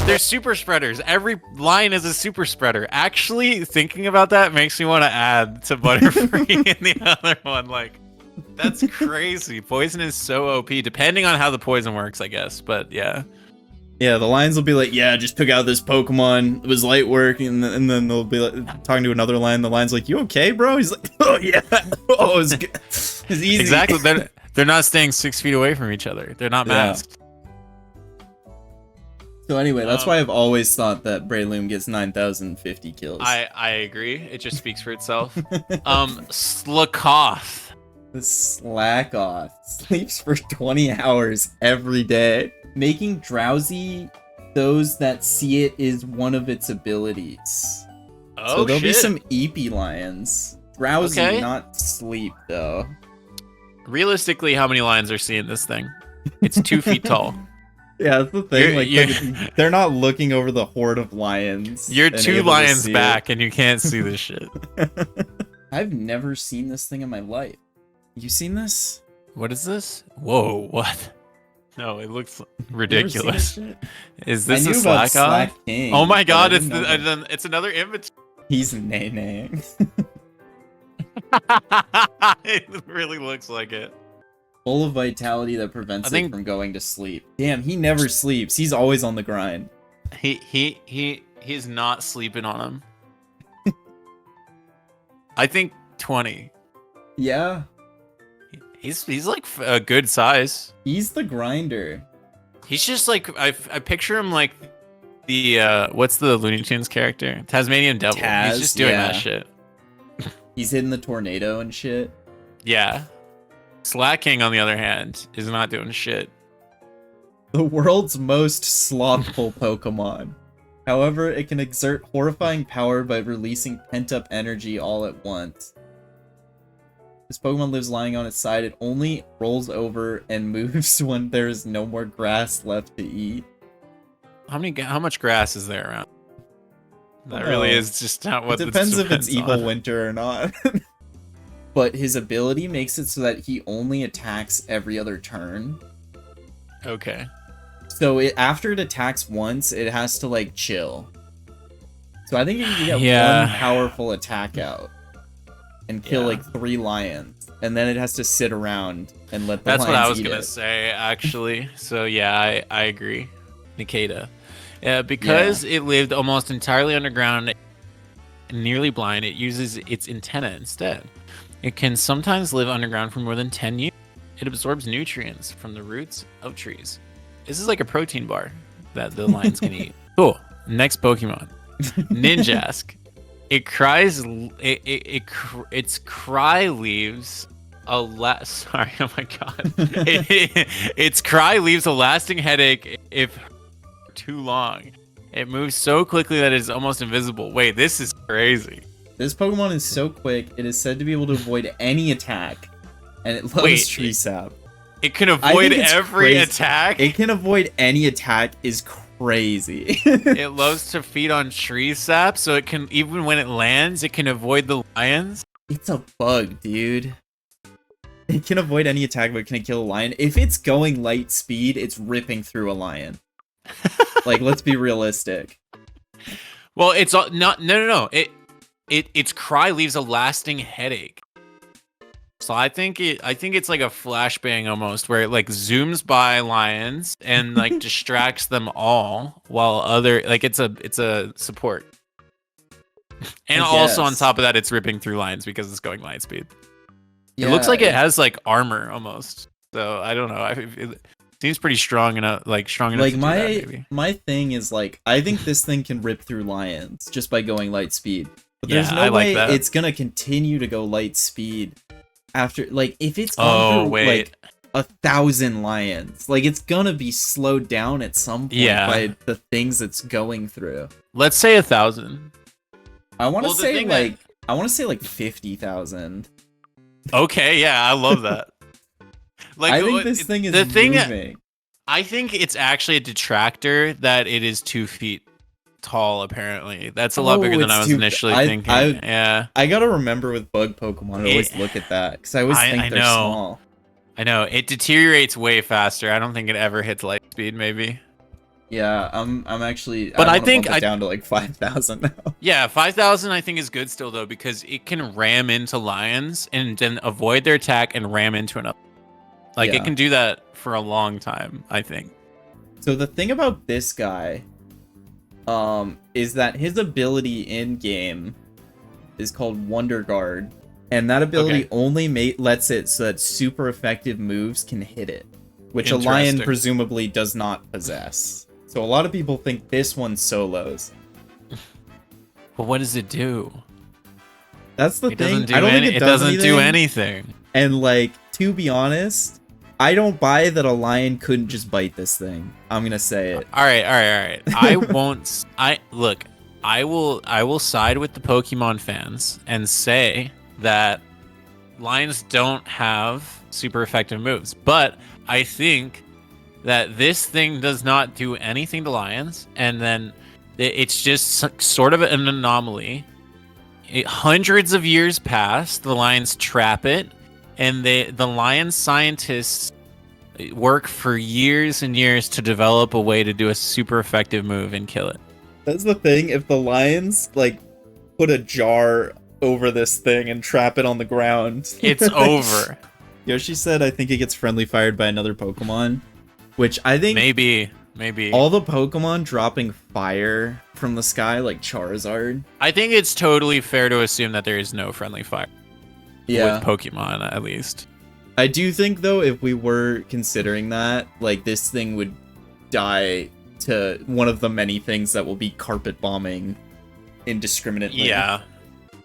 They're super spreaders. Every lion is a super spreader. Actually, thinking about that makes me want to add to Butterfree in the other one. Like, that's crazy. Poison is so OP, depending on how the poison works, I guess. But yeah. Yeah, the lions will be like, yeah, just took out this Pokemon. It was light work, and then they'll be like, talking to another lion. The lion's like, you okay, bro? He's like, oh yeah, oh, it was good. It's easy. Exactly. They're not staying 6 feet away from each other. They're not masked. So anyway, that's why I've always thought that Breloom gets 9,050 kills. I agree. It just speaks for itself. Slakoth. The Slakoth sleeps for 20 hours every day, making drowsy those that see it is one of its abilities. Oh, so there'll be shit. some Eepee lions. Drowsy, Okay. not sleep, though. Realistically, how many lions are seeing this thing? It's 2 feet tall. Yeah, that's the thing. You're- They're not looking over the horde of lions. You're and 2 able to lions see back, and you can't see this shit. it. I've never seen this thing in my life. You seen this? What is this? Whoa, what? No, it looks You ever seen ridiculous. this shit? Is I this a knew about Slakoth? Slaking, Oh my but god, I it's didn't know that it's another image. he's nay-naying. It really looks like it. Full of vitality that prevents I think- it from going to sleep. Damn, he never sleeps. He's always on the grind. He's not sleeping on him. I think 20. Yeah, He's like a good size. he's the grinder. He's just like I picture him like the what's the Looney Tunes character? Tasmanian Devil. Taz, He's just doing yeah. that shit. He's hitting the tornado and shit. Yeah. Slaking, on the other hand, is not doing shit. The world's most slothful Pokemon. However, it can exert horrifying power by releasing pent-up energy all at once. This Pokemon lives lying on its side. It only rolls over and moves when there is no more grass left to eat. How much grass is there around? That really is just not what It depends if it's depends evil on. winter or not. But his ability makes it so that he only attacks every other turn. Okay. So after it attacks once, it has to like chill. So I think you can get Yeah. one powerful attack out and kill Yeah. like 3 lions, and then it has to sit around and let the That's lions what I was eat gonna it. say, actually. So yeah, I agree. Nincada. Because it lived almost entirely underground and nearly blind, it uses its antenna instead. It can sometimes live underground for more than 10 years. It absorbs nutrients from the roots of trees. This is like a protein bar that the lions can eat. Cool. Next Pokemon. Ninjask. It cries. Its cry leaves a sorry. Oh my god. Its cry leaves a lasting headache if too long. It moves so quickly that it is almost invisible. Wait, this is crazy. This Pokemon is so quick, it is said to be able to avoid any attack, and it loves Wait, Tree Sap. It can avoid it's every crazy. attack. It can avoid any attack is crazy. It loves to feed on tree sap, so it can, even when it lands, it can avoid the lions. It's a bug, dude. It can avoid any attack, but can it kill a lion? If it's going light speed, it's ripping through a lion. Like, let's be realistic. Well, it's not. No. Its cry leaves a lasting headache. So I think it's like a flashbang almost, where it like zooms by lions and like distracts them all, while other like it's a support. And I also on guess. top of that, it's ripping through lions because it's going light speed. Yeah, It looks like it has like armor almost. So I don't know. It seems pretty strong enough, strong enough. like to do that, maybe. my thing is like I think this thing can rip through lions just by going light speed. But there's Yeah, no I like way that. it's gonna continue to go light speed after like if it's gone through wait. like 1,000 lions. Like it's gonna be slowed down at some point Yeah. by the things it's going through. Let's say 1,000. I want to Well, the say thing like I want to say like 50,000. Okay, yeah, I love that. Like I think this thing is the thing. moving. I think it's actually a detractor that it is 2 feet tall. Apparently, that's a lot Oh, bigger than it's I was 2 initially I- thinking. I- Yeah, I gotta remember with bug Pokemon, I always look at that because I always think I they're know. small. I know it deteriorates way faster. I don't think it ever hits light speed. Maybe. Yeah, I'm actually. But I wanna think bump it down to like 5,000 now. Yeah, 5,000 I think is good still though, because it can ram into lions and then avoid their attack and ram into another. Like Yeah. it can do that for a long time, I think. So the thing about this guy, is that his ability in game is called Wonder Guard, and that ability only lets it so that super effective moves can hit it, which a lion presumably does not possess. So a lot of people think this one solos. But what does it do? That's the thing. I don't think it doesn't do anything. And like, to be honest, I don't buy that a lion couldn't just bite this thing. I'm gonna say it. All right. I won't. I will side with the Pokemon fans and say that lions don't have super effective moves, but I think that this thing does not do anything to lions, and then it's just sort of an anomaly. Hundreds of years pass, the lions trap it, and the lion scientists work for years and years to develop a way to do a super effective move and kill it. That's the thing. If the lions like put a jar over this thing and trap it on the ground, it's over. Yoshi said, I think it gets friendly fired by another Pokemon, which I think maybe all the Pokemon dropping fire from the sky, like Charizard. I think it's totally fair to assume that there is no friendly fire. Yeah. With Pokemon, at least. I do think, though, if we were considering that, like, this thing would die to one of the many things that will be carpet bombing indiscriminately. Yeah.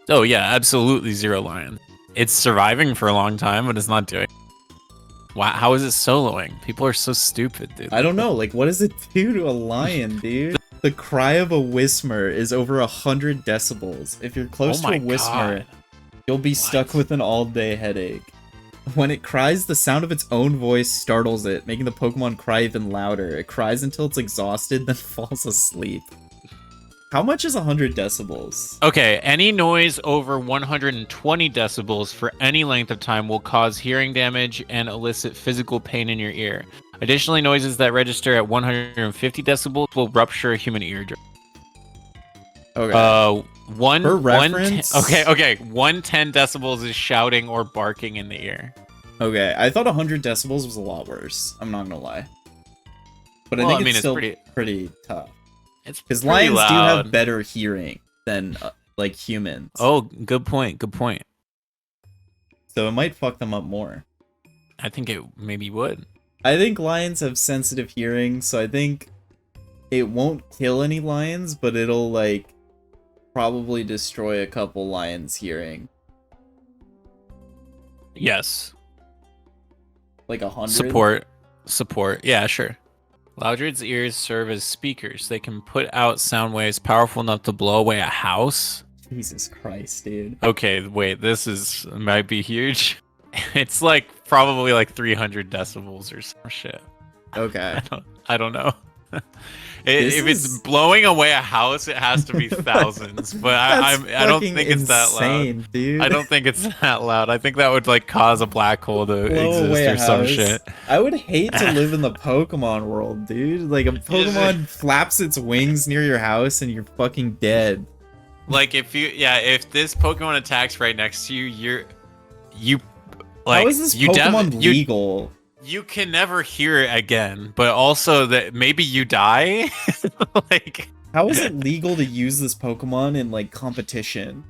Oh, yeah, absolutely zero lion. It's surviving for a long time, but it's not doing. Wow, how is it soloing? People are so stupid, dude. I don't know. Like, what does it do to a lion, dude? The cry of a Whismur is over 100 decibels. If you're close to a Whismur, you'll be stuck with an all-day headache. When it cries, the sound of its own voice startles it, making the Pokemon cry even louder. It cries until it's exhausted, then falls asleep. How much is 100 decibels? Okay, any noise over 120 decibels for any length of time will cause hearing damage and elicit physical pain in your ear. Additionally, noises that register at 150 decibels will rupture a human eardrum. Okay. For reference? 110 decibels is shouting or barking in the ear. Okay, I thought 100 decibels was a lot worse. I'm not gonna lie. But I think it's still pretty tough. Because lions do have better hearing than like humans. Oh, good point. Good point. So it might fuck them up more. I think it maybe would. I think lions have sensitive hearing, so I think it won't kill any lions, but it'll like probably destroy a couple lions' hearing. Yes. Like 100? Support. Yeah, sure. Loudred's ears serve as speakers. They can put out sound waves powerful enough to blow away a house. Jesus Christ, dude. Okay, wait, this might be huge. It's like probably like 300 decibels or some shit. Okay. I don't know. If it's blowing away a house, it has to be thousands. But I don't think it's that loud. Dude. I don't think it's that loud. I think that would like cause a black hole to exist or some shit. I would hate to live in the Pokemon world, dude. Like a Pokemon flaps its wings near your house and you're fucking dead. Like if this Pokemon attacks right next to you, you like how is this Pokemon legal? You can never hear it again, but also that maybe you die. Like, how is it legal to use this Pokemon in like competition?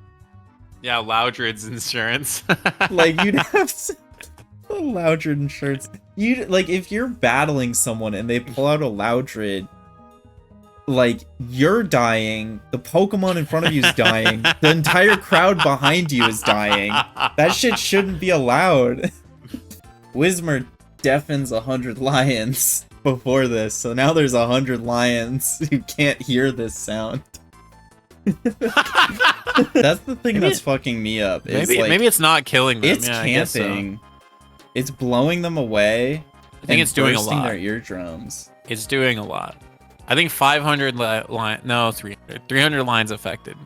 Yeah, Loudred's insurance. Like you'd have to Loudred insurance. You like if you're battling someone and they pull out a Loudred, like you're dying, the Pokemon in front of you is dying, the entire crowd behind you is dying. That shit shouldn't be allowed. Whismur deafens 100 lions before this, so now there's 100 lions who can't hear this sound. That's the thing that's fucking me up. Maybe it's not killing them. It's camping. So. It's blowing them away. I think it's doing a lot. Their eardrums. It's doing a lot. I think 500 300 lines affected.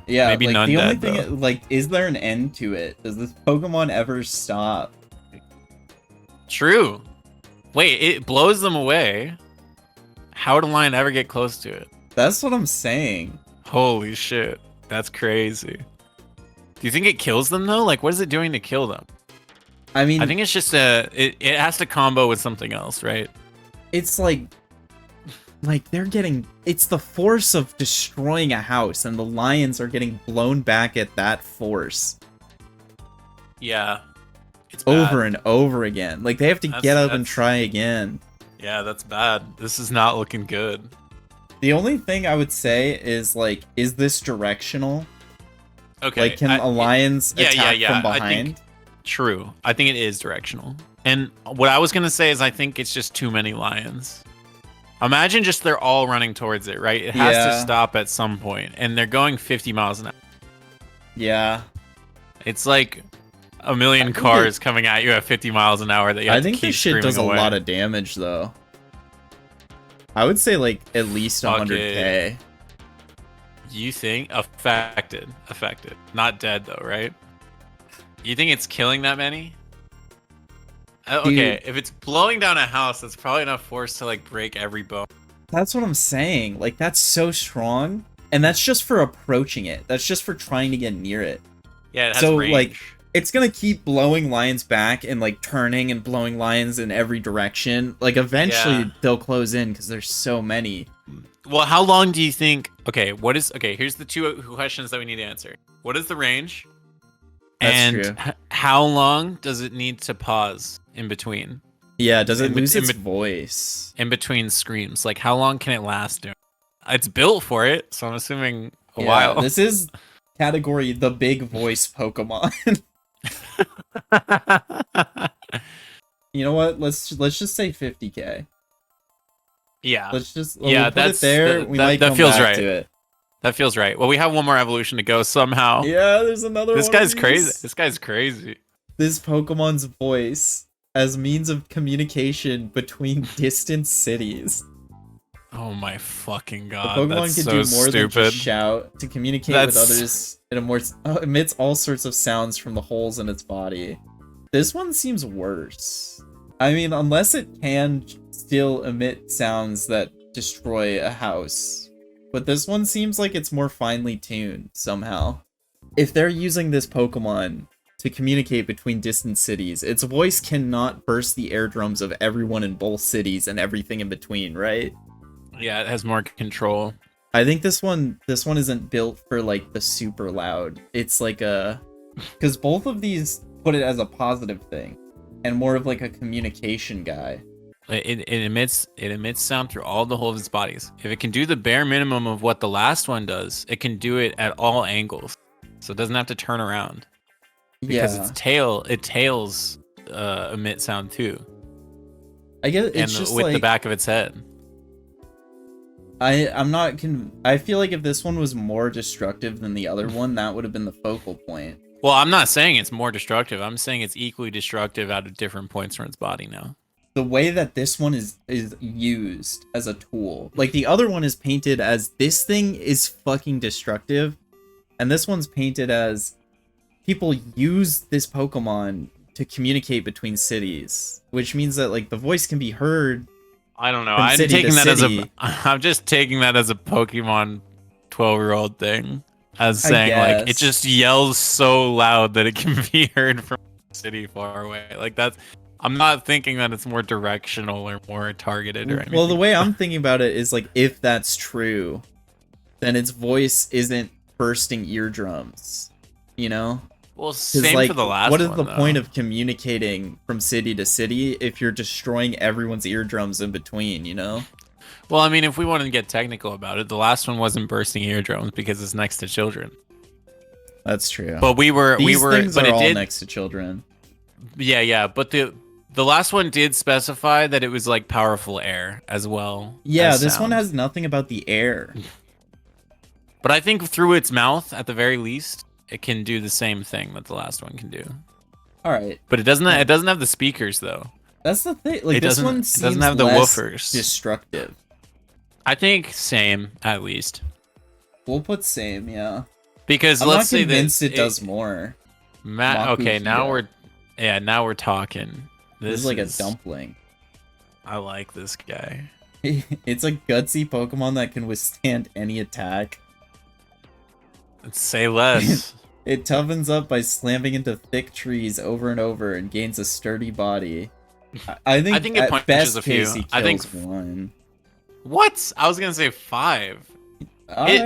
Yeah, maybe like, none the only dead, thing, though. Like, is there an end to it? Does this Pokemon ever stop? True. Wait, it blows them away. How would a lion ever get close to it? That's what I'm saying. Holy shit. That's crazy. Do you think it kills them, though? Like, what is it doing to kill them? I mean... I think it's just it has to combo with something else, right? It's like... like, they're getting... It's the force of destroying a house, and the lions are getting blown back at that force. Yeah. It's over bad. and over again. Like, they have to get up and try again. Yeah, that's bad. This is not looking good. The only thing I would say is, like, is this directional? Okay. Like, can a lions attack from behind? I think, true. I think it is directional. And what I was going to say is I think it's just too many lions. Imagine just they're all running towards it, right? It has to stop at some point, and they're going 50 miles an hour. Yeah. It's like a million cars coming at you at 50 miles an hour that you have to keep this shit does away. A lot of damage, though. I would say, like, at least 100k. You think? Affected. Not dead, though, right? You think it's killing that many? Okay, if it's blowing down a house, that's probably enough force to, like, break every bone. That's what I'm saying. Like, that's so strong. And that's just for approaching it. That's just for trying to get near it. Yeah, it has range. Like, it's gonna keep blowing lions back and, like, turning and blowing lions in every direction. Like, eventually they'll close in because there's so many. Well, how long do you think... Okay, here's the two questions that we need to answer. What is the range? That's true. How long does it need to pause in between? Yeah, does it lose its voice? In between screams. Like, how long can it last? It's built for it, so I'm assuming a while. This is category the big voice Pokemon. You know what? Let's just say 50k. Yeah. Let's just put it there. We might come feels back right. to it. That feels right. Well, we have one more evolution to go somehow. Yeah, there's another one. This guy's crazy. This guy's crazy. This Pokemon's voice as means of communication between distant cities. Oh my fucking god. The Pokemon that's can so do more than just shout to communicate with others. It emits all sorts of sounds from the holes in its body. This one seems worse. I mean, unless it can still emit sounds that destroy a house. But this one seems like it's more finely tuned somehow. If they're using this Pokemon to communicate between distant cities, its voice cannot burst the eardrums of everyone in both cities and everything in between, right? Yeah, it has more control. I think this one isn't built for, like, the super loud. It's like because both of these put it as a positive thing and more of like a communication guy. It emits sound through all the whole of its bodies. If it can do the bare minimum of what the last one does, it can do it at all angles. So it doesn't have to turn around. Because its tails emit sound too. I guess it's just with like, the back of its head. I feel like if this one was more destructive than the other one, that would have been the focal point. Well, I'm not saying it's more destructive. I'm saying it's equally destructive at different points from its body now. The way that this one is used as a tool, like the other one is painted as this thing is fucking destructive, and this one's painted as people use this Pokemon to communicate between cities, which means that, like, the voice can be heard. I don't know. I'm just taking that as a Pokemon 12-year-old thing, as saying like it just yells so loud that it can be heard from a city far away. Like that's. I'm not thinking that it's more directional or more targeted or anything. Well, the way I'm thinking about it is, like, if that's true, then its voice isn't bursting eardrums, you know? Well, same for the last one, what is the point of communicating from city to city if you're destroying everyone's eardrums in between, you know? Well, I mean, if we want to get technical about it, the last one wasn't bursting eardrums because it's next to children. That's true. But These things are all next to children. Yeah, but the last one did specify that it was like powerful air as well. Yeah, this one has nothing about the air. But I think through its mouth, at the very least, it can do the same thing that the last one can do. All right. But it doesn't have the speakers though. That's the thing. Like, this one seems doesn't have the less woofers. Destructive. I think same, at least. We'll put same, yeah. Because I'm let's not say convinced it does more. Okay, now we're talking. This is like a dumpling. I like this guy. It's a gutsy Pokemon that can withstand any attack. Let's say less. It toughens up by slamming into thick trees over and over and gains a sturdy body. I think it at punches best a few. case he kills one. What? I was gonna say 5.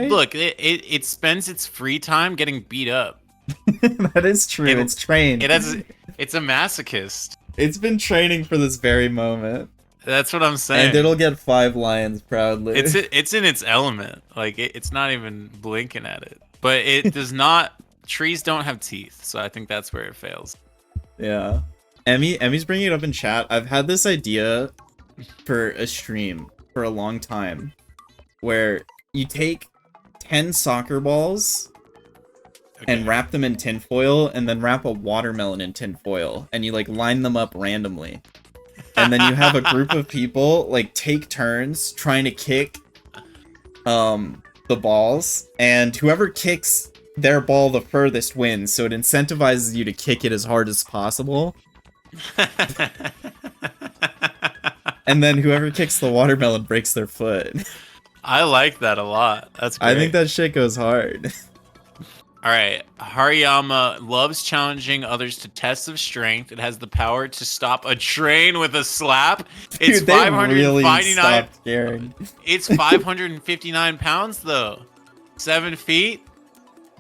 Look, it spends its free time getting beat up. That is true. It's trained. It's a masochist. It's been training for this very moment. That's what I'm saying. And it'll get 5 lions proudly. It's in its element. Like it's not even blinking at it. But it does not. Trees don't have teeth, so I think that's where it fails. Yeah. Emmy's bringing it up in chat. I've had this idea for a stream for a long time, where you take 10 soccer balls and wrap them in tinfoil, and then wrap a watermelon in tinfoil, and you like line them up randomly. And then you have a group of people like take turns trying to kick the balls, and whoever kicks their ball the furthest wins, so it incentivizes you to kick it as hard as possible. And then whoever kicks the watermelon breaks their foot. I like that a lot. That's great. I think that shit goes hard. Alright, Hariyama loves challenging others to tests of strength. It has the power to stop a train with a slap. It's Dude, they 559. really stopped caring. It's 559 pounds though. 7 feet.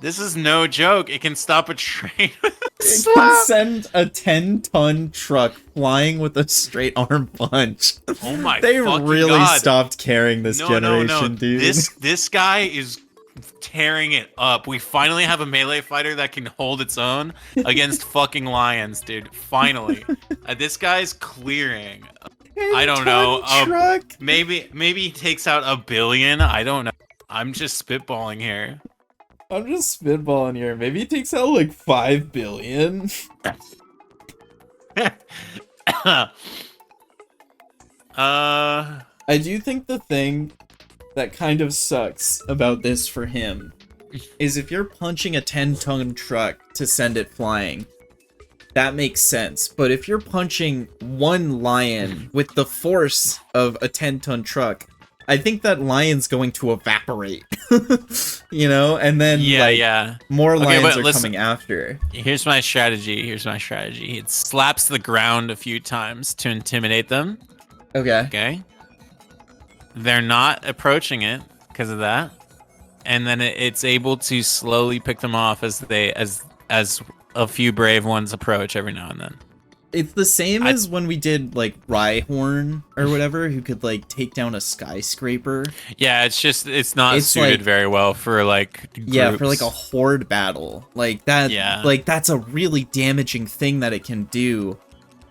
This is no joke. It can stop a train with a slap. It can send a 10-ton truck flying with a straight arm punch. Oh my They fucking really God. stopped caring this generation, dude. This guy is tearing it up. We finally have a melee fighter that can hold its own against fucking lions, dude. Finally. This guy's clearing. I don't know. Truck. Maybe he takes out 1 billion. I don't know. I'm just spitballing here. I'm just spitballing here. Maybe it takes out like 5 billion. I do think the thing that kind of sucks about this for him is if you're punching a 10-ton truck to send it flying, that makes sense. But if you're punching one lion with the force of a 10-ton truck, I think that lion's going to evaporate. You know? And then more lions are coming after. Here's my strategy. It slaps the ground a few times to intimidate them. Okay. They're not approaching it because of that, and then it's able to slowly pick them off as a few brave ones approach every now and then. It's the same as when we did like Rhyhorn or whatever, who could like take down a skyscraper. Yeah, it's not suited like, very well for like groups. Yeah, for like a horde battle like that. Yeah, like that's a really damaging thing that it can do,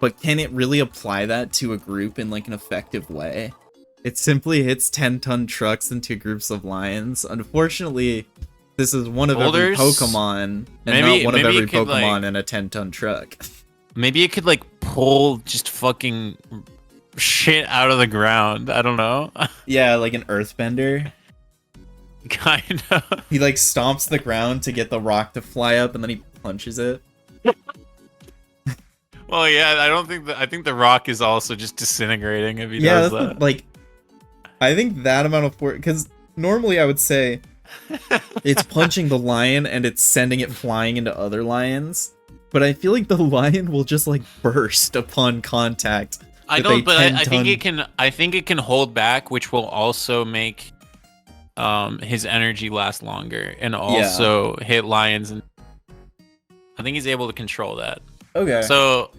but can it really apply that to a group in like an effective way? It simply hits 10-ton trucks into groups of lions. Unfortunately, this is one of every Pokemon, and not one of every Pokemon in a 10-ton truck. Maybe it could like pull just fucking shit out of the ground. I don't know. Yeah, like an earthbender. Kind of. He like stomps the ground to get the rock to fly up, and then he punches it. Well, yeah, I think the rock is also just disintegrating if he does that. Like, I think that amount of force, because normally I would say it's punching the lion and it's sending it flying into other lions, but I feel like the lion will just like burst upon contact. I know, but I think it can hold back, which will also make his energy last longer and also hit lions, and I think he's able to control that. Okay. So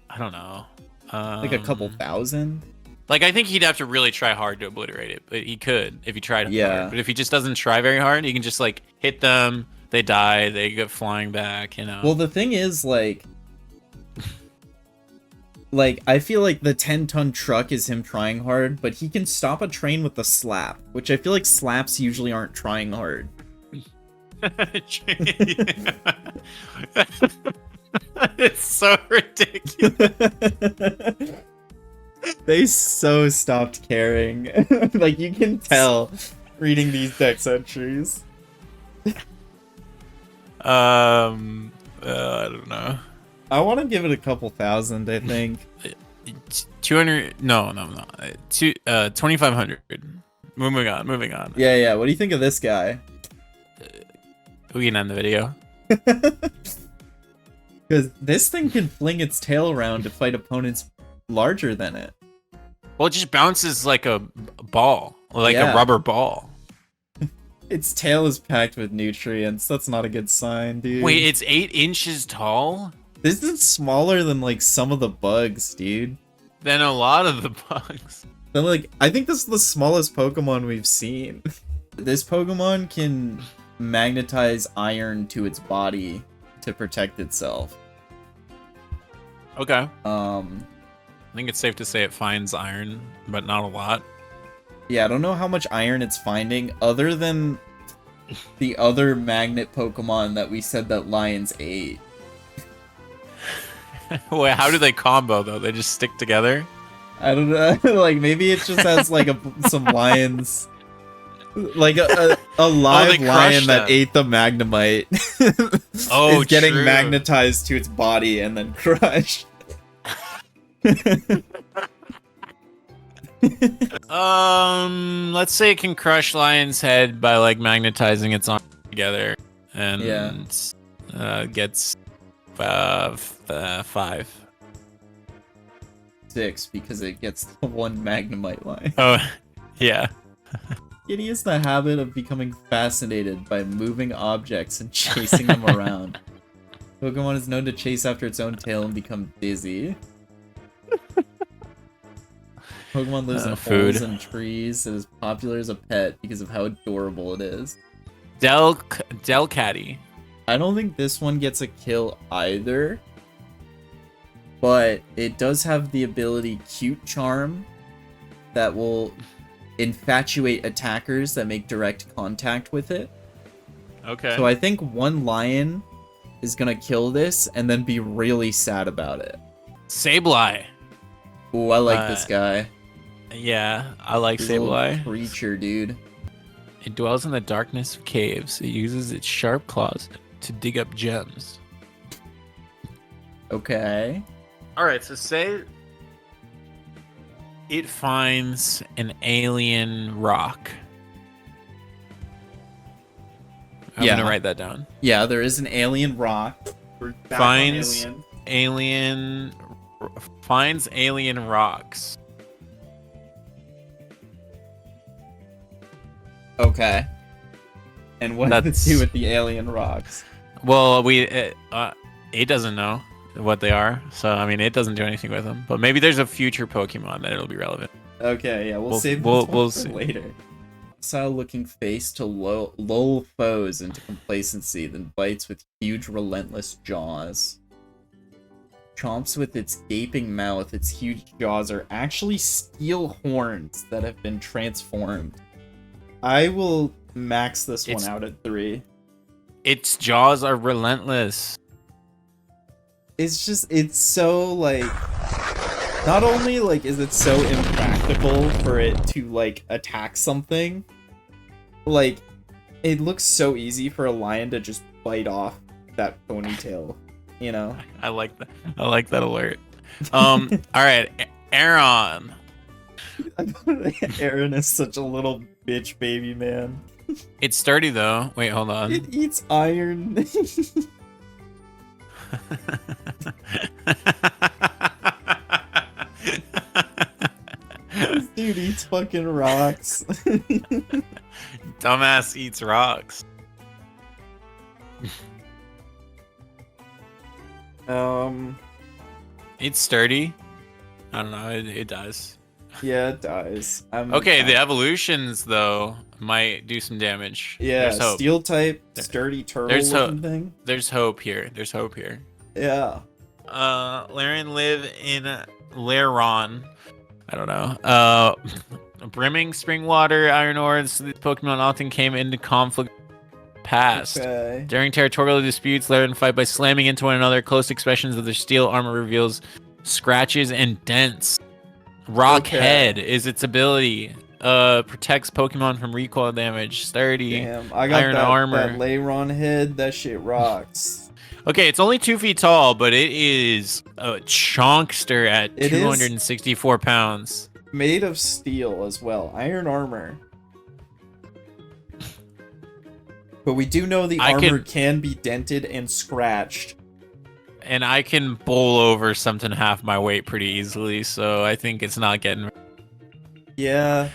I don't know. Like a couple thousand? Like, I think he'd have to really try hard to obliterate it, but he could if he tried hard. But if he just doesn't try very hard, he can just, like, hit them, they die, they get flying back, you know? Well, the thing is, like, I feel like the 10-ton truck is him trying hard, but he can stop a train with a slap, which I feel like slaps usually aren't trying hard. It's so ridiculous. They so stopped caring. Like, you can tell reading these dex entries. I don't know. I want to give it a couple thousand, I think. 200, no. 2,500. Moving on. Yeah, what do you think of this guy? We can end the video. Because this thing can fling its tail around to fight opponents larger than it. Well, it just bounces like a ball, like a rubber ball. Its tail is packed with nutrients. That's not a good sign, dude. Wait, it's 8 inches tall? This is smaller than like some of the bugs, dude. Than a lot of the bugs. But like, I think this is the smallest Pokemon we've seen. This Pokemon can magnetize iron to its body to protect itself. Okay. I think it's safe to say it finds iron, but not a lot. Yeah, I don't know how much iron it's finding, other than the other magnet Pokemon that we said that lions ate. Wait, how do they combo, though? They just stick together? I don't know. Like, maybe it just has, like, some lions... Like, a live lion that ate the Magnemite is getting magnetized to its body and then crushed. Let's say it can crush Lion's head by like magnetizing its arms together, and gets 5. 6 because it gets the one Magnemite line. Oh, yeah. Kitty has the habit of becoming fascinated by moving objects and chasing them around. Pokemon is known to chase after its own tail and become dizzy. Pokemon lives in holes and trees. It is popular as a pet because of how adorable it is. Delcatty. I don't think this one gets a kill either, but it does have the ability Cute Charm that will infatuate attackers that make direct contact with it. Okay. So I think one lion is gonna kill this and then be really sad about it. Sableye. Ooh, I like this guy. Yeah, I like Sableye. Creature, dude. It dwells in the darkness of caves. It uses its sharp claws to dig up gems. Okay. Alright, so say it finds an alien rock. I'm gonna write that down. Yeah, there is an alien rock. Finds alien rocks. Okay. And what does it do with the alien rocks? Well, it doesn't know what they are, so I mean, it doesn't do anything with them. But maybe there's a future Pokemon that it'll be relevant. Okay, yeah, we'll save this one for later. Style-looking face to lull foes into complacency, then bites with huge, relentless jaws. Chomps with its gaping mouth. Its huge jaws are actually steel horns that have been transformed. I will max this one out at 3. Its jaws are relentless. It's so, like... Not only, like, is it so impractical for it to, like, attack something, like, it looks so easy for a lion to just bite off that ponytail, you know? I like that. I like that alert. Alright, Aron. Aron is such a little bitch baby, man. It's sturdy, though. Wait, hold on. It eats iron. This dude eats fucking rocks. Dumbass eats rocks. It's sturdy. I don't know. It does. Yeah, it dies. Okay, the evolutions though might do some damage. Yeah, steel type, sturdy turtle thing. There's hope here. There's hope here. Yeah. Laren live in Laron. I don't know. Brimming spring water, iron ores. These Pokemon often came into conflict past. Okay. During territorial disputes, Laren fight by slamming into one another. Close expressions of their steel armor reveals scratches and dents. Rock Head is its ability. Protects Pokemon from recoil damage. Sturdy. Damn, I got iron armor. That Lairon head. That shit rocks. Okay, it's only 2 feet tall, but it is a chonkster at 264 pounds. Made of steel as well. Iron armor. But we do know the armor can be dented and scratched. And I can bowl over something half my weight pretty easily, so I think it's not getting... Yeah.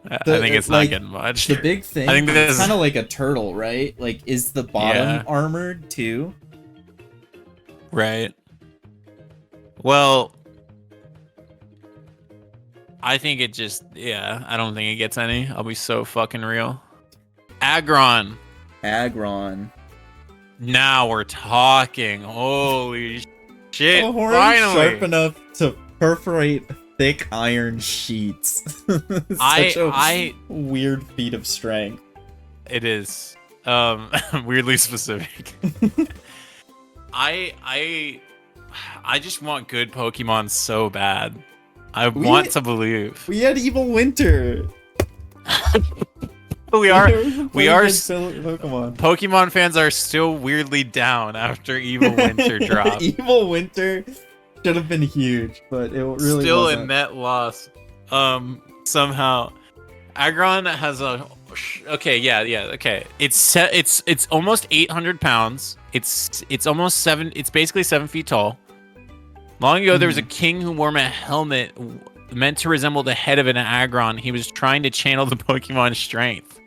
I think it's not getting much. The big thing, I think it's kind of like a turtle, right? Like, is the bottom armored too? Right. Well, I think it just, I don't think it gets any. I'll be so fucking real. Aggron. Now we're talking. Holy shit. A horn finally. sharp enough to perforate thick iron sheets. Such a weird feat of strength. It is. Weirdly specific. I just want good Pokemon so bad. I want to believe. We had Evil Winter. we are Pokemon. Pokemon fans are still weirdly down after Evil Winter dropped. Evil Winter should have been huge, but it really still wasn't. a net loss. Somehow Aggron has a okay. It's almost 800 pounds. It's almost 7. It's basically 7 feet tall. Long ago, there was a king who wore a helmet meant to resemble the head of an Aggron. He was trying to channel the Pokemon's strength.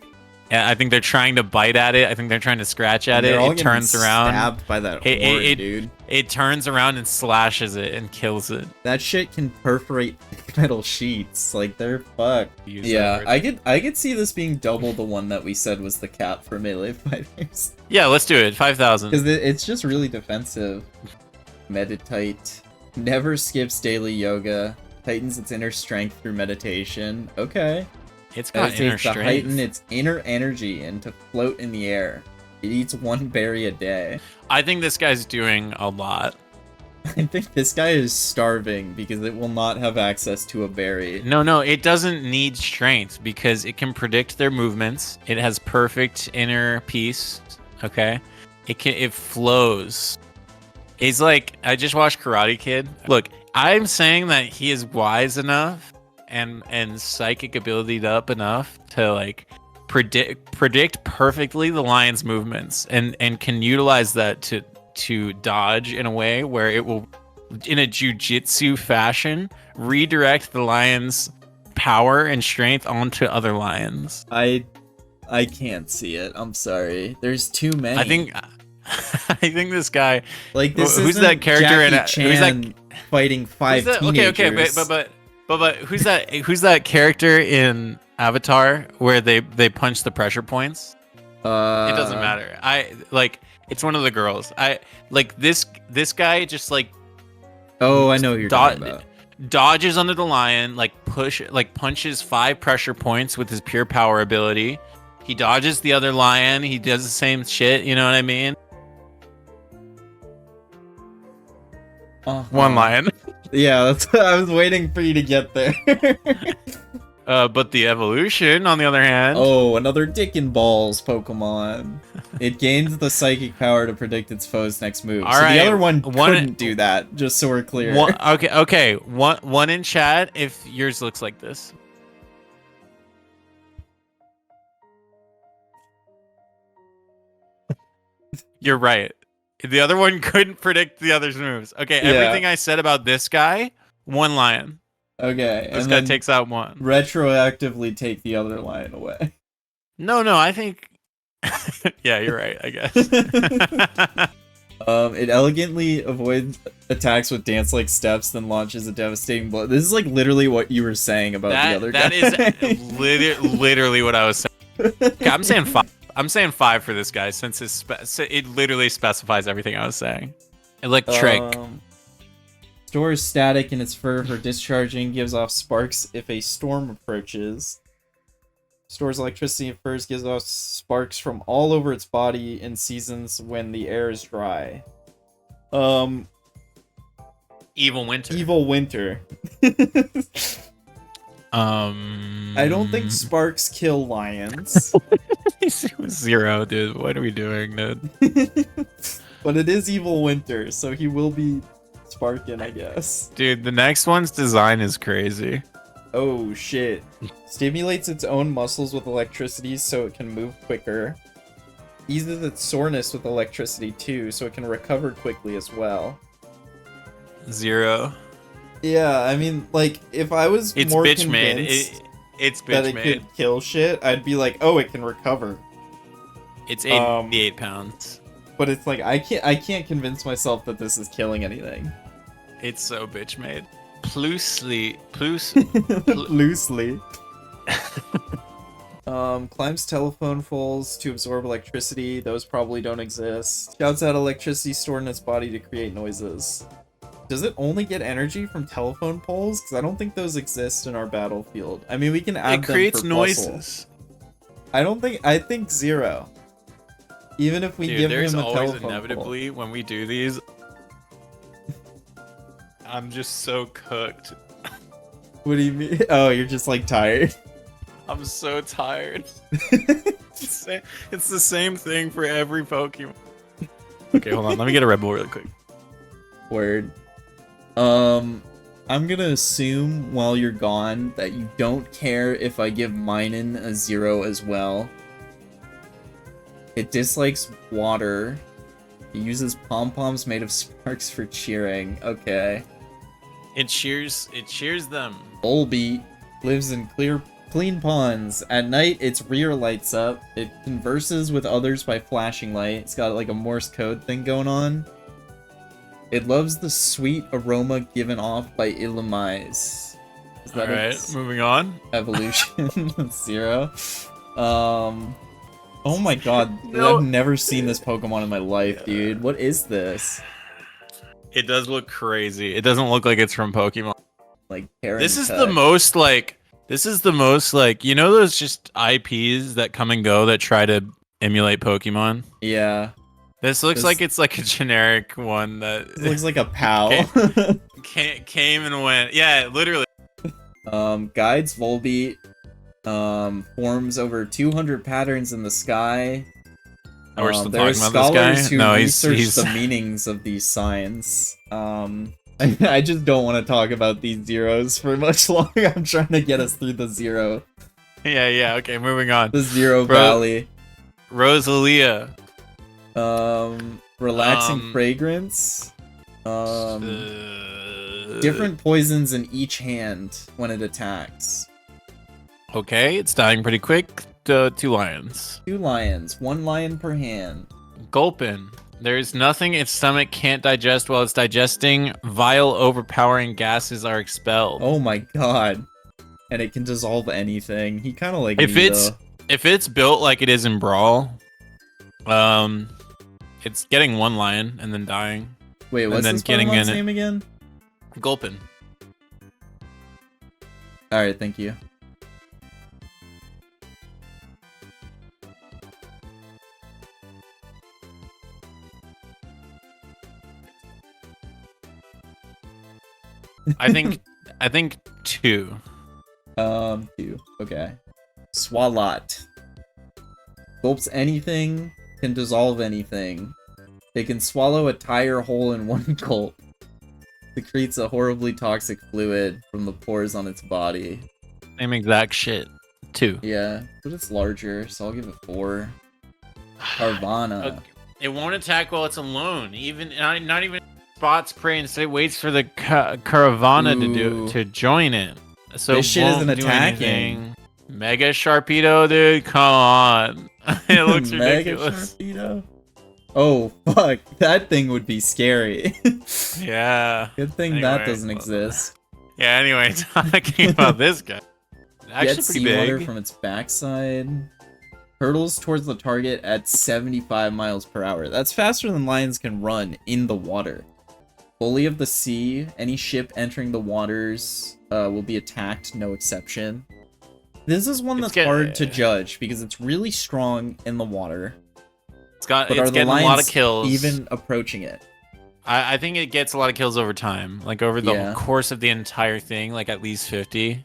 I think they're trying to bite at it. I think they're trying to scratch at it. It turns around. Stabbed by that horn, dude. It turns around and slashes it and kills it. That shit can perforate metal sheets. Like, they're fucked. Yeah, I could see this being double the one that we said was the cap for melee fighters. Yeah, let's do it. 5,000. Because it's just really defensive. Meditite. Never skips daily yoga. Tightens its inner strength through meditation. Okay. It's got inner strength. To heighten its inner energy and to float in the air. It eats 1 berry a day. I think this guy's doing a lot. I think this guy is starving because it will not have access to a berry. No, it doesn't need strength because it can predict their movements. It has perfect inner peace. Okay, it flows. He's like, I just watched Karate Kid. Look, I'm saying that he is wise enough and psychic ability up enough to like predict perfectly the lion's movements and can utilize that to dodge in a way where it will, in a jujitsu fashion, redirect the lion's power and strength onto other lions. I can't see it. I'm sorry. There's too many. I think this guy, like, this who's that character Jackie in Chan who's that fighting 5 teenagers. Okay, but who's that character in Avatar where they punch the pressure points? It doesn't matter. It's one of the girls. I like this guy just like, oh, I know who you're talking about. Dodges under the lion, punches 5 pressure points with his pure power ability. He dodges the other lion. He does the same shit. You know what I mean? One lion. Yeah, I was waiting for you to get there. But the evolution, on the other hand. Oh, another Dick and Balls Pokemon. It gains the psychic power to predict its foe's next move. All so right, the other one couldn't do that, just so we're clear. Okay. One in chat if yours looks like this. You're right. The other one couldn't predict the other's moves. Okay, everything I said about this guy, 1 lion. Okay, this guy takes out 1. Retroactively take the other lion away. No, I think... yeah, you're right, I guess. It elegantly avoids attacks with dance-like steps, then launches a devastating blow. This is like literally what you were saying about the other guy. That is literally what I was saying. Okay, I'm saying 5. I'm saying 5 for this guy since it literally specifies everything I was saying. Electric. Stores static in its fur for discharging, gives off sparks if a storm approaches. Stores electricity in furs, gives off sparks from all over its body in seasons when the air is dry. Evil Winter. Evil Winter. I don't think sparks kill lions. 0, dude. What are we doing, dude? But it is Evil Winter, so he will be sparking, I guess. Dude, the next one's design is crazy. Oh, shit. Stimulates its own muscles with electricity so it can move quicker. Eases its soreness with electricity too, so it can recover quickly as well. 0. Yeah, I mean, like, if I was it's more bitch convinced... made. It's that bitch it made. could kill shit, I'd be like, oh, it can recover. It's 88 pounds. But it's like I can't convince myself that this is killing anything. It's so bitch made. Loosely. Loosely. Climbs telephone poles to absorb electricity. Those probably don't exist. Shouts out electricity stored in its body to create noises. Does it only get energy from telephone poles? Because I don't think those exist in our battlefield. I mean, we can add them for creates puzzle. noises. I think 0. Even if we Dude, give there's him a always telephone inevitably when we do these. I'm just so cooked. pole. What do you mean? Oh, you're just like tired. I'm so tired. It's the same thing for every Pokemon. Okay, hold on. Let me get a Red Bull really quick. Word. I'm gonna assume while you're gone that you don't care if I give Minun a 0 as well. It dislikes water. It uses pom-poms made of sparks for cheering. Okay. It cheers them. Volbeat lives in clean ponds. At night, its rear lights up. It converses with others by flashing light. It's got like a Morse code thing going on. It loves the sweet aroma given off by Illumise. Is that Alright, moving on. evolution? 0. Oh my god, No. I've never seen this Pokemon in my life, dude. What is this? It does look crazy. It doesn't look like it's from Pokemon. Like, This is the most like, you know those just IPs that come and go that try to emulate Pokemon? Yeah. This looks like it's like a generic one that It looks like a POW. came and went. Yeah, literally. Guides Volbeat. Forms over 200 patterns in the sky. Oh, we're still there are talking about this scholars guy? who No, research he's the meanings of these signs. I just don't want to talk about these zeros for much longer. I'm trying to get us through the 0. Yeah, okay, moving on. The 0 Valley. Rosalia. Relaxing fragrance. Different poisons in each hand when it attacks. Okay, it's dying pretty quick. 2 lions. 2 lions, 1 lion per hand. Gulpin. There's nothing its stomach can't digest while it's digesting. Vile, overpowering gases are expelled. Oh my god. And it can dissolve anything. He kind of like If me, it's though. if it's built like it is in Brawl, it's getting 1 lion and then dying. Wait, what's then this getting Pokemon's in it. name again? Gulpin. Alright, thank you. I think 2. 2. Okay. Swalot. Gulps anything, can dissolve anything. They can swallow a tire whole in 1 gulp. Secretes a horribly toxic fluid from the pores on its body. Same exact shit. 2. Yeah, but it's larger, so I'll give it 4. Carvanha. Okay. It won't attack while it's alone. Even not even spots prey. Instead, it waits for the Carvanha to join it. So This shit won't isn't do attacking. anything. Mega Sharpedo, dude. Come on. It looks Mega ridiculous. Sharpedo? Oh, fuck. That thing would be scary. Yeah. Good thing Anyway, that doesn't exist. Yeah. Anyway, talking about this guy. Actually, Gets pretty seawater big. from its backside. Hurtles towards the target at 75 miles per hour. That's faster than lions can run in the water. Bully of the sea. Any ship entering the waters will be attacked, no exception. This is one that's hard to judge because it's really strong in the water. It's But are the getting a lot of lions kills. even approaching it? I think it gets a lot of kills over time, like over the Yeah. course of the entire thing, like at least 50.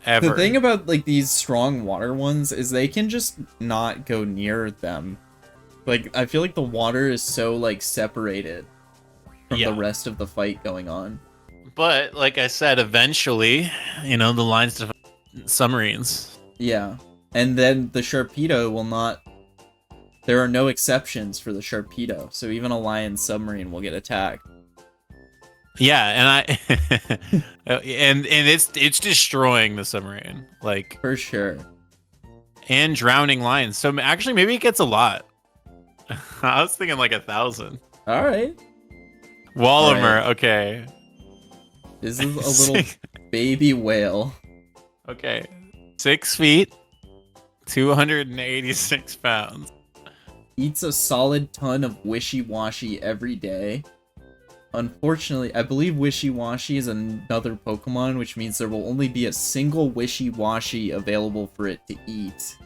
Ever. The thing about like these strong water ones is they can just not go near them. Like I feel like the water is so like separated from the rest of the fight going on. But like I said, eventually, the lines to submarines. Yeah. And then the Sharpedo will not... There are no exceptions for the Sharpedo, so even a lion submarine will get attacked. Yeah, and and it's destroying the submarine, like, For sure. and drowning lions. So actually, maybe it gets a lot. I was thinking like 1,000. All right. Wailmer, Right. okay. This is a little baby whale. Okay, 6 feet, 286 pounds. Eats a solid ton of wishy-washy every day. Unfortunately, I believe wishy-washy is another Pokemon, which means there will only be a single wishy-washy available for it to eat.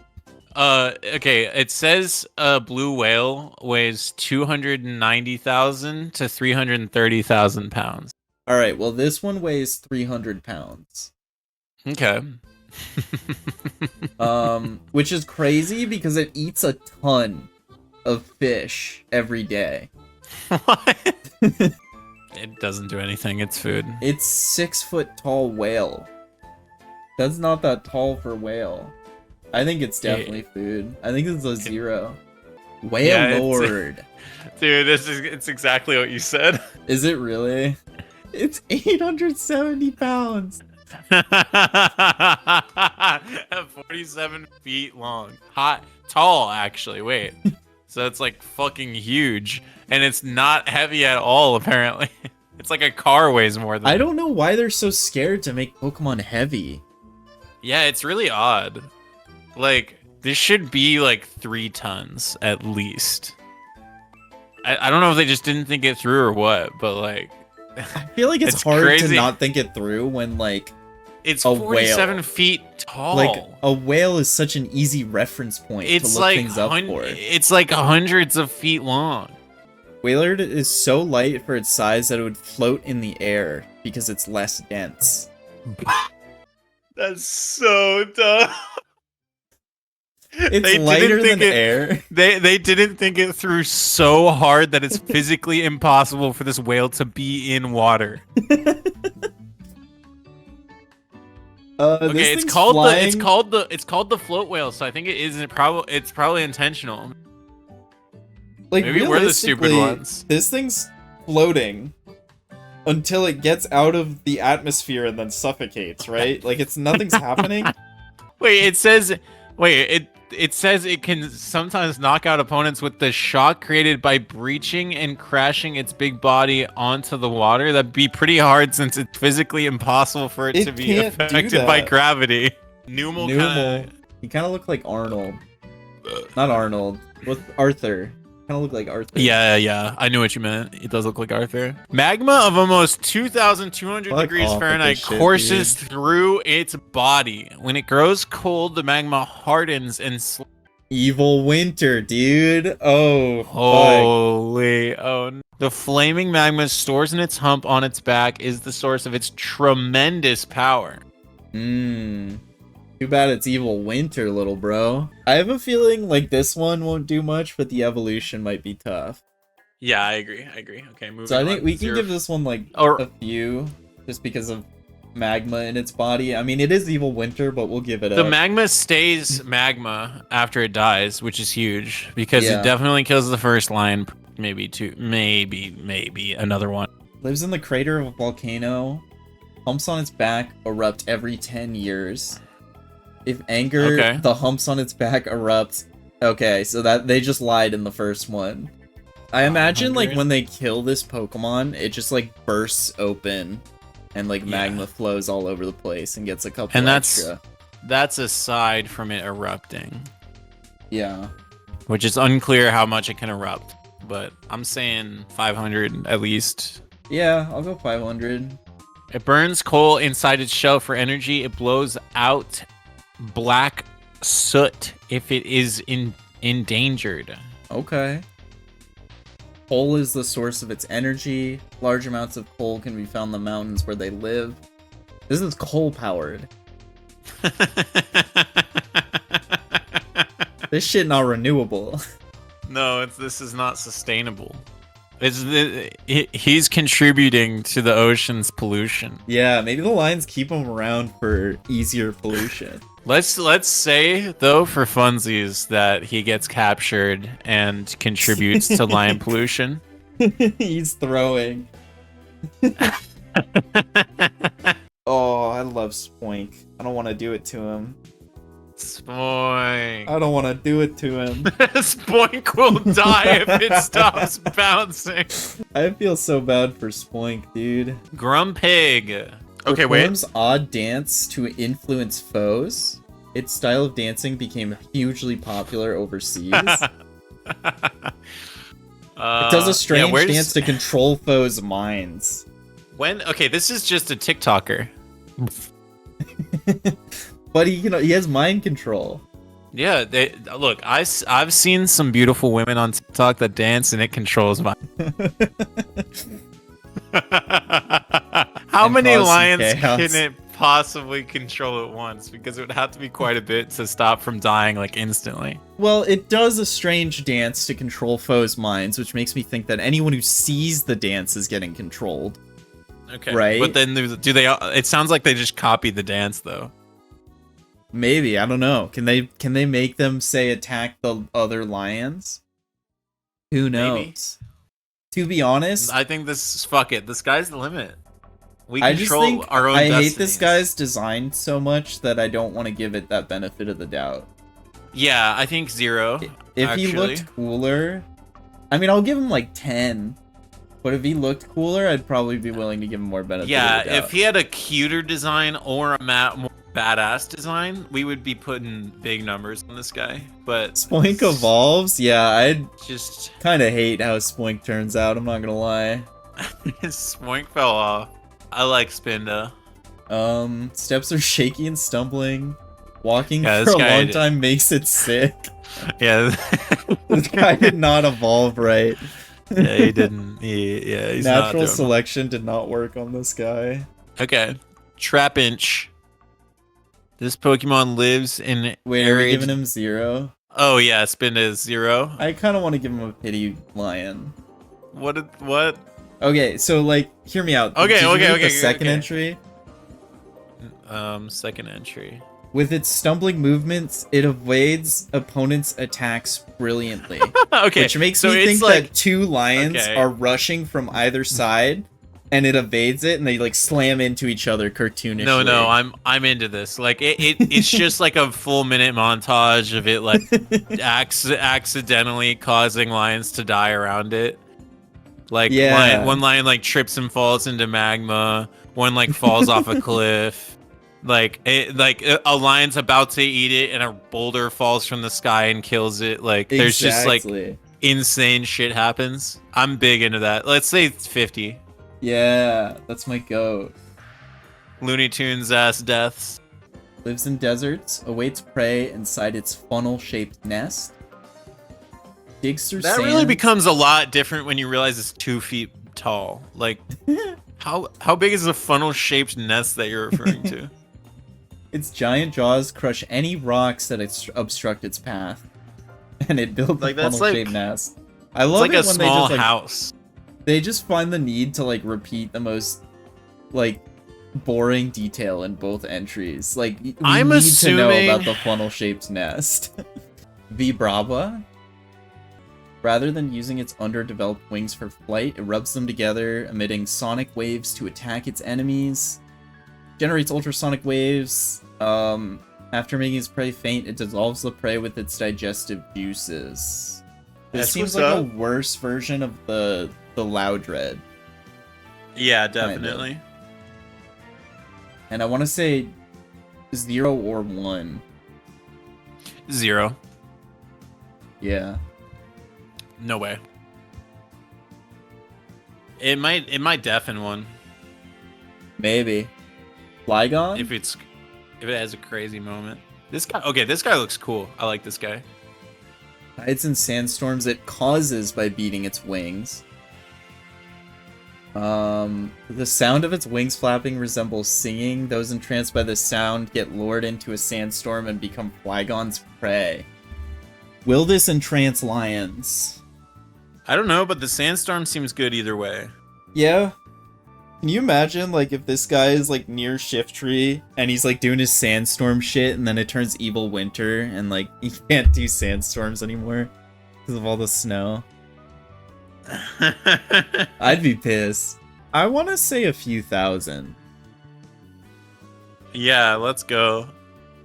Okay, it says a blue whale weighs 290,000 to 330,000 pounds. Alright, well this one weighs 300 pounds. Okay. Which is crazy because it eats a ton of fish every day. What? It doesn't do anything, it's food. It's 6 foot tall whale. That's not that tall for whale. I think it's definitely food. I think it's a 0. Wailord. Dude, it's exactly what you said. Is it really? It's 870 pounds. 47 feet long. Tall, actually. Wait. So it's like fucking huge. And it's not heavy at all, apparently. It's like a car weighs more than I don't know why they're so scared to make Pokemon heavy. Yeah, it's really odd. Like, this should be like 3 tons at least. I don't know if they just didn't think it through or what, but like... I feel like it's hard crazy. to not think it through when, like, It's a 47 whale. feet tall. Like, a whale is such an easy reference point to look things up for. It's like hundreds of feet long. Wailord is so light for its size that it would float in the air because it's less dense. That's so dumb. It's lighter than air. They didn't think it through so hard that it's physically impossible for this whale to be in water. Okay, it's called the float whale, so I think it's probably intentional. Like, maybe we're the stupid realistically, ones. This thing's floating until it gets out of the atmosphere and then suffocates, right? Like, nothing's happening. Wait, it says it can sometimes knock out opponents with the shock created by breaching and crashing its big body onto the water. That'd be pretty hard since it's physically impossible for it to be can't do affected by that. gravity. Numel. He kind of looked like Arnold. Not Arnold. With Arthur. Kind of looked like Arthur. Yeah, I knew what you meant. It does look like Arthur. Magma of almost 2,200 Fuck degrees off with Fahrenheit this shit, courses dude. through its body. When it grows cold, the magma hardens and Evil Winter, dude. Oh, fuck. holy, oh no. The flaming magma stores in its hump on its back is the source of its tremendous power. Too bad it's Evil Winter, little bro. I have a feeling like this one won't do much, but the evolution might be tough. Yeah, I agree. Okay, moving So I on. think we can give this one like Or- a few, just because of magma in its body. I mean, it is Evil Winter, but we'll give it The a... magma stays magma after it dies, which is huge because Yeah. it definitely kills the first lion, maybe two, maybe another one. Lives in the crater of a volcano. Humps on its back erupt every 10 years. If anger, Okay. the humps on its back erupt. Okay, so that they just lied in the first one. I imagine like hungry. when they kill this Pokemon, it just like bursts open and like magma flows all over the place and gets a couple And that's extra. aside from it erupting, Yeah. which is unclear how much it can erupt. But I'm saying 500 at least. Yeah, I'll go 500. It burns coal inside its shell for energy. It blows out black soot if it is endangered. Okay. Coal is the source of its energy. Large amounts of coal can be found in the mountains where they live. This is coal powered. This shit not renewable. No, this is not sustainable. He's contributing to the ocean's pollution. Yeah, maybe the lions keep them around for easier pollution. Let's say though, for funsies, that he gets captured and contributes to lion pollution. He's throwing. Oh, I love Spoink. I don't want to do it to him. Spoink. I don't want to do it to him. Spoink will die if it stops bouncing. I feel so bad for Spoink, dude. Grumpig. Okay, wait. Performs odd dance to influence foes. Its style of dancing became hugely popular overseas. It does a strange dance to control foes' minds. Okay, this is just a TikToker. But he has mind control. Yeah, look, I've seen some beautiful women on TikTok that dance and it controls my. How many lions can it possibly control at once? Because it would have to be quite a bit to stop from dying like instantly. Well, it does a strange dance to control foes' minds, which makes me think that anyone who sees the dance is getting controlled. Okay, right? But then do they? It sounds like they just copied the dance though. Maybe, I don't know. Can they make them say attack the other lions? Who knows? Maybe. To be honest, I think fuck it. The sky's the limit. We I just control think our own I destinies. hate this guy's design so much that I don't want to give it that benefit of the doubt. Yeah, I think 0. If he looked cooler, I mean, I'll give him like 10. But if he looked cooler, I'd probably be willing to give him more benefit of the doubt. Yeah, if he had a cuter design or a more badass design, we would be putting big numbers on this guy. But Spoink evolves, yeah, I'd just kind of hate how Spoink turns out, I'm not gonna lie. Spoink fell off. I like Spinda. Steps are shaky and stumbling. Walking Yeah, for a guy long time makes it sick. Yeah. This guy did not evolve right. Yeah, he didn't. He's Natural not selection did not work on this guy. Okay. Trapinch. This Pokemon lives in Wait, are we giving him 0? Oh yeah, Spinda is 0. I kind of want to give him a pity lion. What? Okay, so like, hear me out. Okay, Did you okay, read the okay. second entry? Second entry. With its stumbling movements, it evades opponents' attacks brilliantly. Okay, Which makes so me it's think like, that 2 lions are rushing from either side, and it evades it, and they like slam into each other cartoonishly. No, I'm into this. Like it's just like a full minute montage of it like accidentally causing lions to die around it. Like one lion like trips and falls into magma. One like falls off a cliff. Like a lion's about to eat it and a boulder falls from the sky and kills it. Like there's just like insane shit happens. I'm big into that. Let's say 50. Yeah, that's my goat. Looney Tunes ass deaths. Lives in deserts, awaits prey inside its funnel-shaped nest. Digs through That sand. really becomes a lot different when you realize it's 2 feet tall. Like, how big is the funnel-shaped nest that you're referring to? Its giant jaws crush any rocks that obstruct its path, and it builds a funnel-shaped nest. I love it's like it a when small house. They just find the need to like repeat the most like boring detail in both entries. Like we need to know about the funnel-shaped nest. Vibrava. Rather than using its underdeveloped wings for flight, it rubs them together, emitting sonic waves to attack its enemies. Generates ultrasonic waves. After making its prey faint, it dissolves the prey with its digestive juices. This seems like a worse version of the Loudred. Yeah, definitely. Kind of. And I want to say 0 or 1. 0. Yeah. No way. It might deafen one. Maybe. Flygon? If it has a crazy moment. This guy looks cool. I like this guy. Hides in sandstorms it causes by beating its wings. The sound of its wings flapping resembles singing. Those entranced by the sound get lured into a sandstorm and become Flygon's prey. Will this entrance lions? I don't know, but the sandstorm seems good either way. Yeah. Can you imagine, like, if this guy is, like, near Shiftry, and he's, like, doing his sandstorm shit, and then it turns evil winter, and, like, he can't do sandstorms anymore because of all the snow? I'd be pissed. I want to say a few thousand. Yeah, let's go.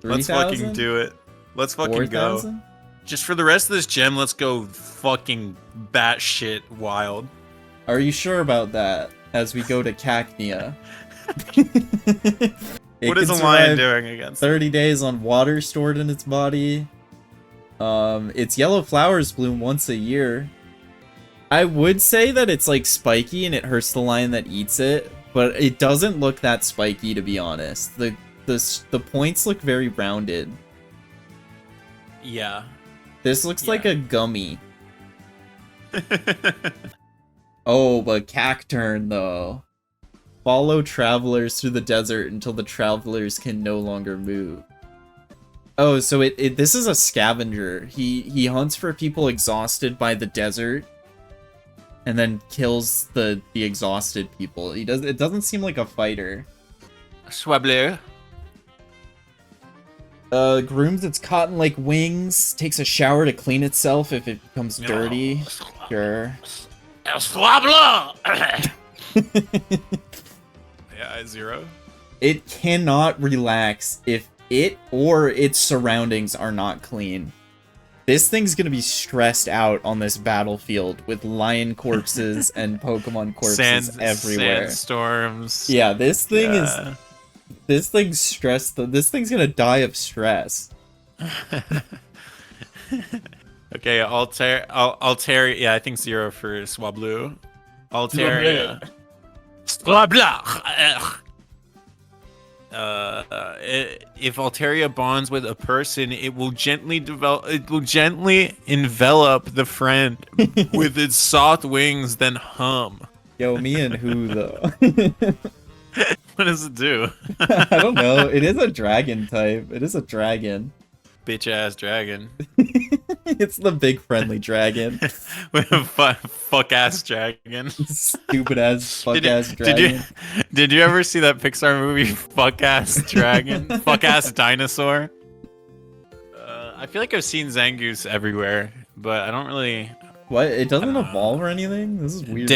3,000? Let's fucking do it. Let's fucking 4,000? go. Just for the rest of this gem, let's go fucking batshit wild. Are you sure about that? As we go to Cacnea. What is a lion doing against 30 days on water stored in its body. Its yellow flowers bloom once a year. I would say that it's like spiky and it hurts the lion that eats it, but it doesn't look that spiky, to be honest. The points look very rounded. Yeah. This looks like a gummy. Oh, but Cacturn though. Follow travelers through the desert until the travelers can no longer move. Oh, so this is a scavenger. He hunts for people exhausted by the desert, and then kills the exhausted people. It doesn't seem like a fighter. Swablu. Grooms its cotton-like wings. Takes a shower to clean itself if it becomes dirty. Sure. Swablu. Yeah, 0. It cannot relax if it or its surroundings are not clean. This thing's gonna be stressed out on this battlefield with lion corpses and Pokemon corpses everywhere. Sandstorms. Yeah, this thing's stressed. This thing's gonna die of stress. Okay, Altaria. Yeah, I think 0 for Swablu. Altaria. Swablu. If Altaria bonds with a person, it will gently envelop the friend with its soft wings, then hum. Yo, me and who though? What does it do? I don't know. It is a dragon type. It is a dragon. Bitch ass dragon. It's the big friendly dragon. With a fuck ass dragon. Stupid ass fuck ass dragon. Did you ever see that Pixar movie Fuck Ass Dragon? Fuck Ass Dinosaur? I feel like I've seen Zangoose everywhere, but I don't really. What? It doesn't evolve or anything? This is weird.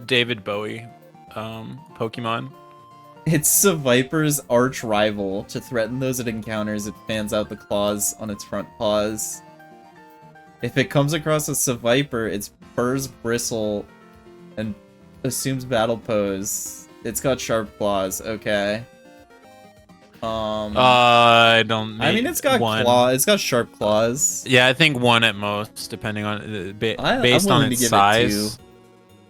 David Bowie, Pokemon. It's a Viper's arch rival. To threaten those it encounters, it fans out the claws on its front paws. If it comes across a Seviper, its furs bristle and assumes battle pose. It's got sharp claws. Okay. I don't. I mean, it's got claw. It's got sharp claws. Yeah, I think 1 at most, depending on based on its size.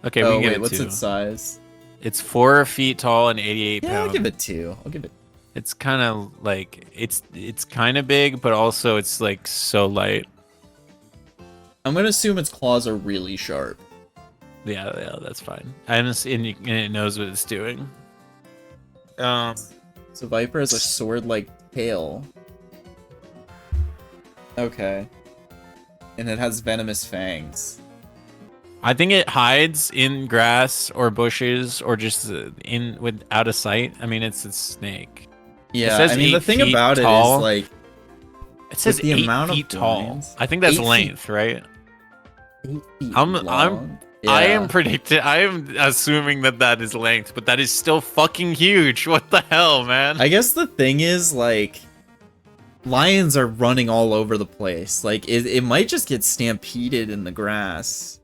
Okay, we can give it 2. What's its size? It's 4 feet tall and 88 pounds. I'll give it 2. I'll give it. It's kind of like it's kind of big, but also it's like so light. I'm gonna assume its claws are really sharp. Yeah, that's fine. And it knows what it's doing. So Viper has a sword-like tail. Okay. And it has venomous fangs. I think it hides in grass or bushes or just out of sight. I mean, it's a snake. Yeah, I mean, the thing about tall. it is, like, it says the 8 amount feet of tall. lines. I think that's 8 length, right? 8 feet I'm long. I Yeah. am assuming that is length, but that is still fucking huge. What the hell, man? I guess the thing is, like, lions are running all over the place. Like, it might just get stampeded in the grass.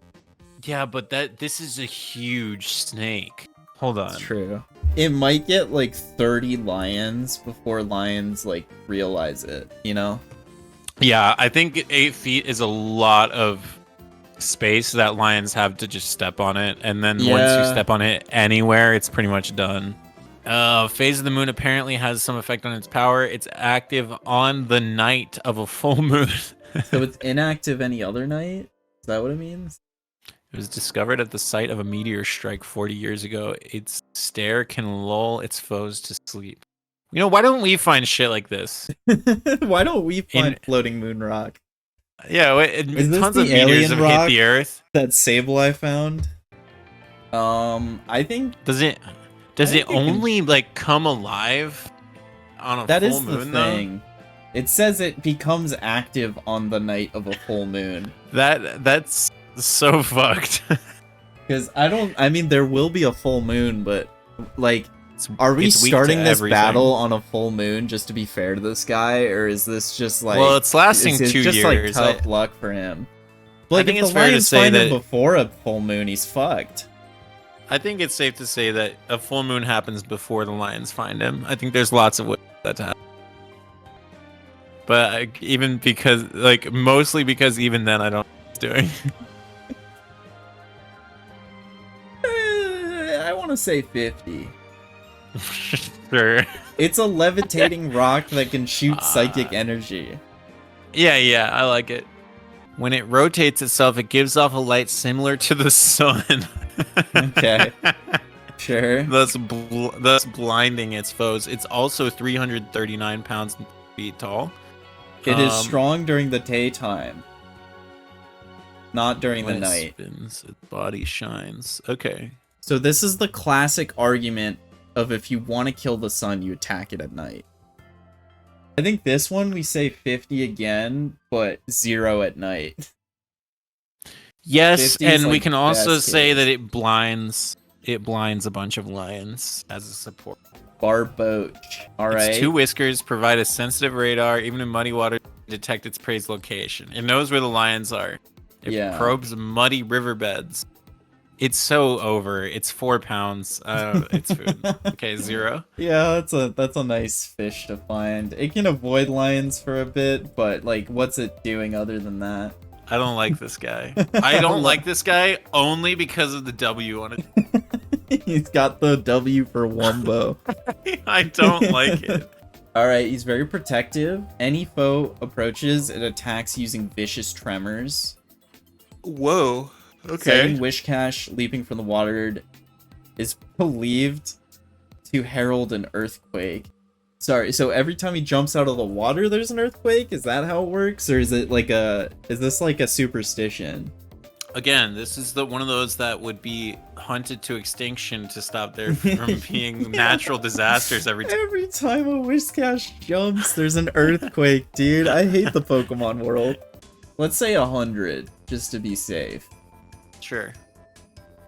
Yeah, but this is a huge snake. Hold on. That's true. It might get, like, 30 lions before lions, like, realize it, you know? Yeah, I think 8 feet is a lot of space that lions have to just step on it, and then once you step on it anywhere, it's pretty much done. Phase of the moon apparently has some effect on its power. It's active on the night of a full moon. So it's inactive any other night? Is that what it means? It was discovered at the site of a meteor strike 40 years ago. Its stare can lull its foes to sleep. You know, why don't we find shit like this? Why don't we find floating moon rock? Yeah, is this tons the of meteors have hit the Earth. That Sableye found? I think... Does it only, like, come alive on a full moon, though? That is the thing. It says it becomes active on the night of a full moon. That's so fucked. Because I mean, there will be a full moon, but, like, are we It's weak starting to this everything. battle on a full moon just to be fair to this guy, or is this just like... Well, it's lasting is 2 just years. like tough luck for him? But, like, think if it's the fair to Lions say find him that- before a full moon, he's fucked. I think it's safe to say that a full moon happens before the Lions find him. I think there's lots of ways for that to happen. But even because, like, mostly because even then I don't know what it's doing. I want to say 50. Sure. It's a levitating rock that can shoot psychic energy. Yeah, I like it. When it rotates itself, it gives off a light similar to the sun. Okay. Sure. thus blinding its foes. It's also 339 pounds and feet tall. It is strong during the daytime, not during the When it night. spins, its body shines. Okay. So this is the classic argument of if you want to kill the sun, you attack it at night. I think this one we say 50 again, but 0 at night. Yes, 50 is, and we like, can also best say case. that it blinds a bunch of lions as a support. Barboach. Alright. Its 2 whiskers provide a sensitive radar, even in muddy water, to detect its prey's location. It knows where the lions are. It Yeah. probes muddy riverbeds. It's so over. It's 4 pounds. It's food. Okay, 0. Yeah, that's a nice fish to find. It can avoid lions for a bit, but like, what's it doing other than that? I don't like this guy. I don't like this guy only because of the W on it. He's got the W for Wumbo. I don't like it. Alright, he's very protective. Any foe approaches, it attacks using vicious tremors. Whoa. Setting Wishcash, leaping from the water, is believed to herald an earthquake. Sorry, so every time he jumps out of the water, there's an earthquake? Is that how it works? Or is it like is this like a superstition? Again, this is one of those that would be hunted to extinction to stop there from being natural disasters every time. Every time a Wishcash jumps, there's an earthquake, dude. I hate the Pokemon world. Let's say 100, just to be safe. Sure.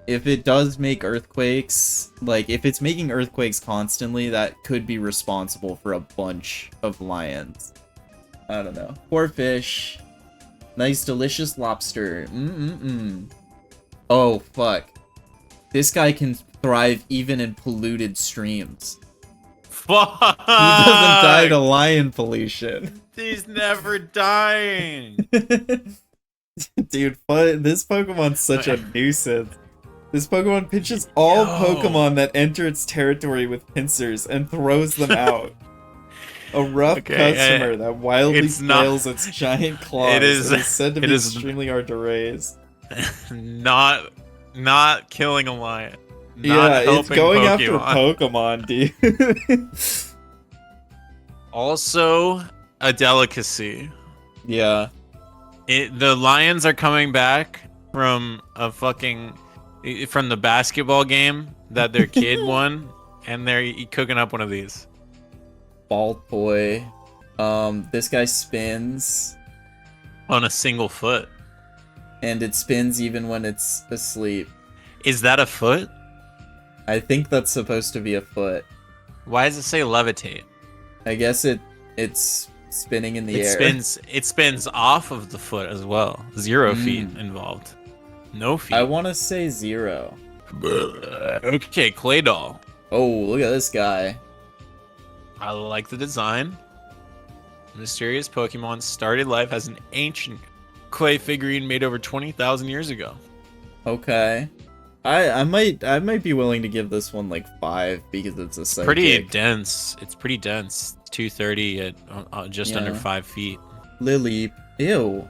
If it does make earthquakes, like, if it's making earthquakes constantly, that could be responsible for a bunch of lions. I don't know. Poor fish. Nice, delicious lobster. Oh, fuck. This guy can thrive even in polluted streams. Fuck! He doesn't die to lion pollution. He's never dying. Dude, this Pokemon's such a nuisance. This Pokemon pinches all Pokemon that enter its territory with pincers and throws them out. A rough customer that wildly flails its giant claws is said to be extremely hard to raise. Not killing a lion. Yeah, it's going Pokemon. after Pokemon, dude. Also, a delicacy. Yeah. The lions are coming back from from the basketball game that their kid won, and they're cooking up one of these. Bald boy. This guy spins. On a single foot. And it spins even when it's asleep. Is that a foot? I think that's supposed to be a foot. Why does it say levitate? I guess it's spinning in the air. It spins off of the foot as well. 0 feet involved. No feet. I want to say 0. Okay, Claydol. Oh, look at this guy. I like the design. Mysterious Pokemon started life as an ancient clay figurine made over 20,000 years ago. Okay. I might be willing to give this one like 5 because it's a psychic. Pretty dense. It's pretty dense. 230 at just under 5 feet. Lily. Ew.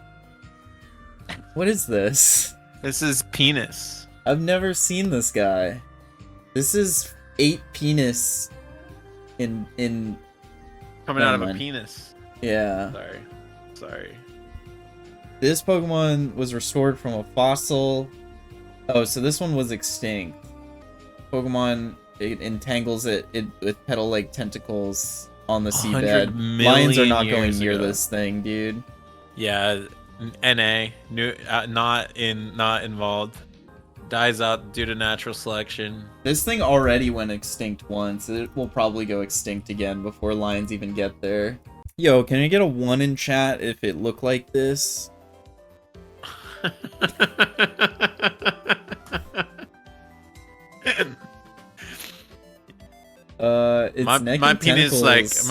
What is this? This is penis. I've never seen this guy. This is 8 penis in Coming out of a penis. Yeah. Sorry. This Pokemon was restored from a fossil. Oh, so this one was extinct. Pokemon, it entangles it with petal-like tentacles on the seabed. Lions are not going near this thing, dude. Yeah, NA, not involved. dies out due to natural selection. This thing already went extinct once. It will probably go extinct again before lions even get there. Yo, can I get a 1 in chat if it looked like this? It's neck my and penis tentacles.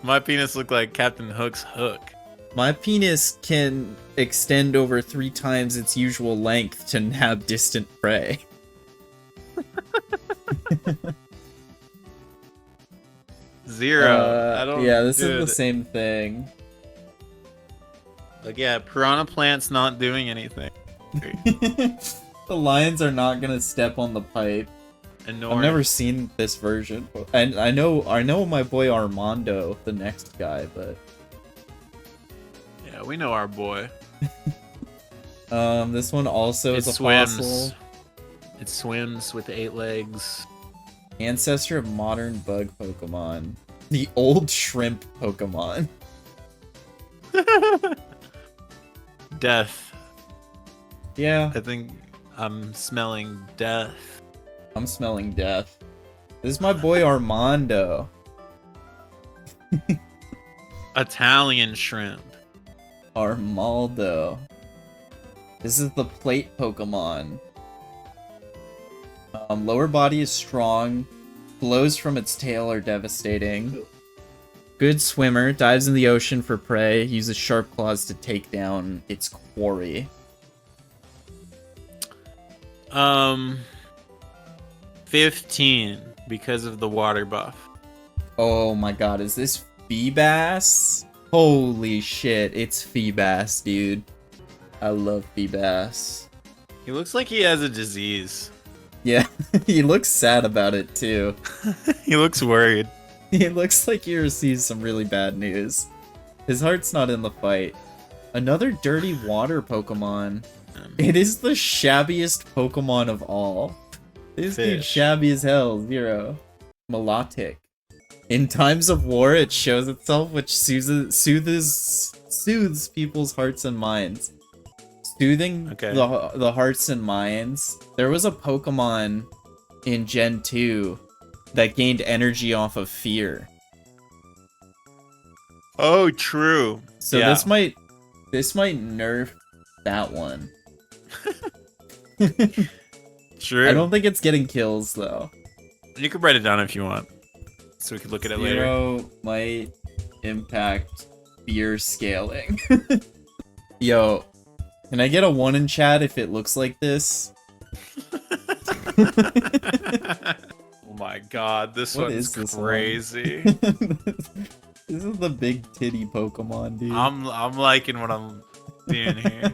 my penis looked like Captain Hook's hook. My penis can extend over 3 times its usual length to nab distant prey. Zero. I don't. Yeah, this dude. is the same thing. Like, yeah, piranha plant's not doing anything. The lions are not gonna step on the pipe. I've never seen this version, and I know my boy Armando, the next guy, but yeah, we know our boy. this one also is a fossil. It swims with 8 legs. Ancestor of modern bug Pokemon. The old shrimp Pokemon. Death. Yeah. I think I'm smelling death. I'm smelling death. This is my boy Armando. Italian shrimp. Armaldo. This is the plate Pokemon. Lower body is strong. Blows from its tail are devastating. Good swimmer. Dives in the ocean for prey. Uses sharp claws to take down its quarry. 15 because of the water buff. Oh my god, is this Feebas? Holy shit, it's Feebas, dude. I love Feebas. He looks like he has a disease. Yeah, he looks sad about it too. He looks worried. He looks like he received some really bad news. His heart's not in the fight. Another dirty water Pokemon. It is the shabbiest Pokemon of all. This dude's shabby as hell, Zero. Melodic. In times of war, it shows itself, which soothes people's hearts and minds. Soothing the hearts and minds. There was a Pokemon in Gen 2 that gained energy off of fear. Oh, true. So yeah. this might nerf that one. True. I don't think it's getting kills though. You could write it down if you want, so we could look at it later. Zero might impact fear scaling. Yo, can I get a 1 in chat if it looks like this? Oh my god, this one's crazy. This is the big titty Pokemon, dude. I'm liking what I'm seeing here.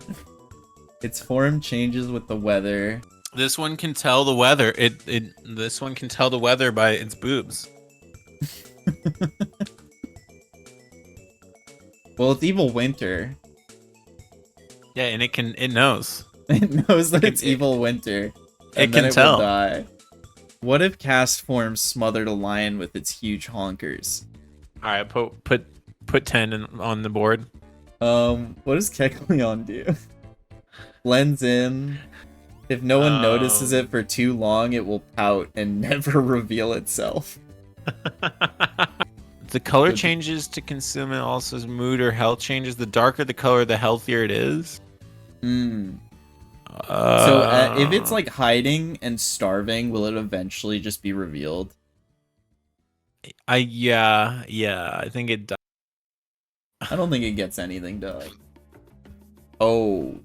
Its form changes with the weather. This one can tell the weather. This one can tell the weather by its boobs. Well, it's Evil Winter. Yeah, and it knows. It knows that it's Evil Winter. It can tell. Will die. What if Cast Form smothered a lion with its huge honkers? All right, put 10 on the board. What does Kecleon do? Blends in. If no one notices it for too long, it will pout and never reveal itself. The color changes to consume it. Also, as mood or health changes. The darker the color, the healthier it is. So if it's like hiding and starving, will it eventually just be revealed? Yeah, I think it does. I don't think it gets anything done. Oh,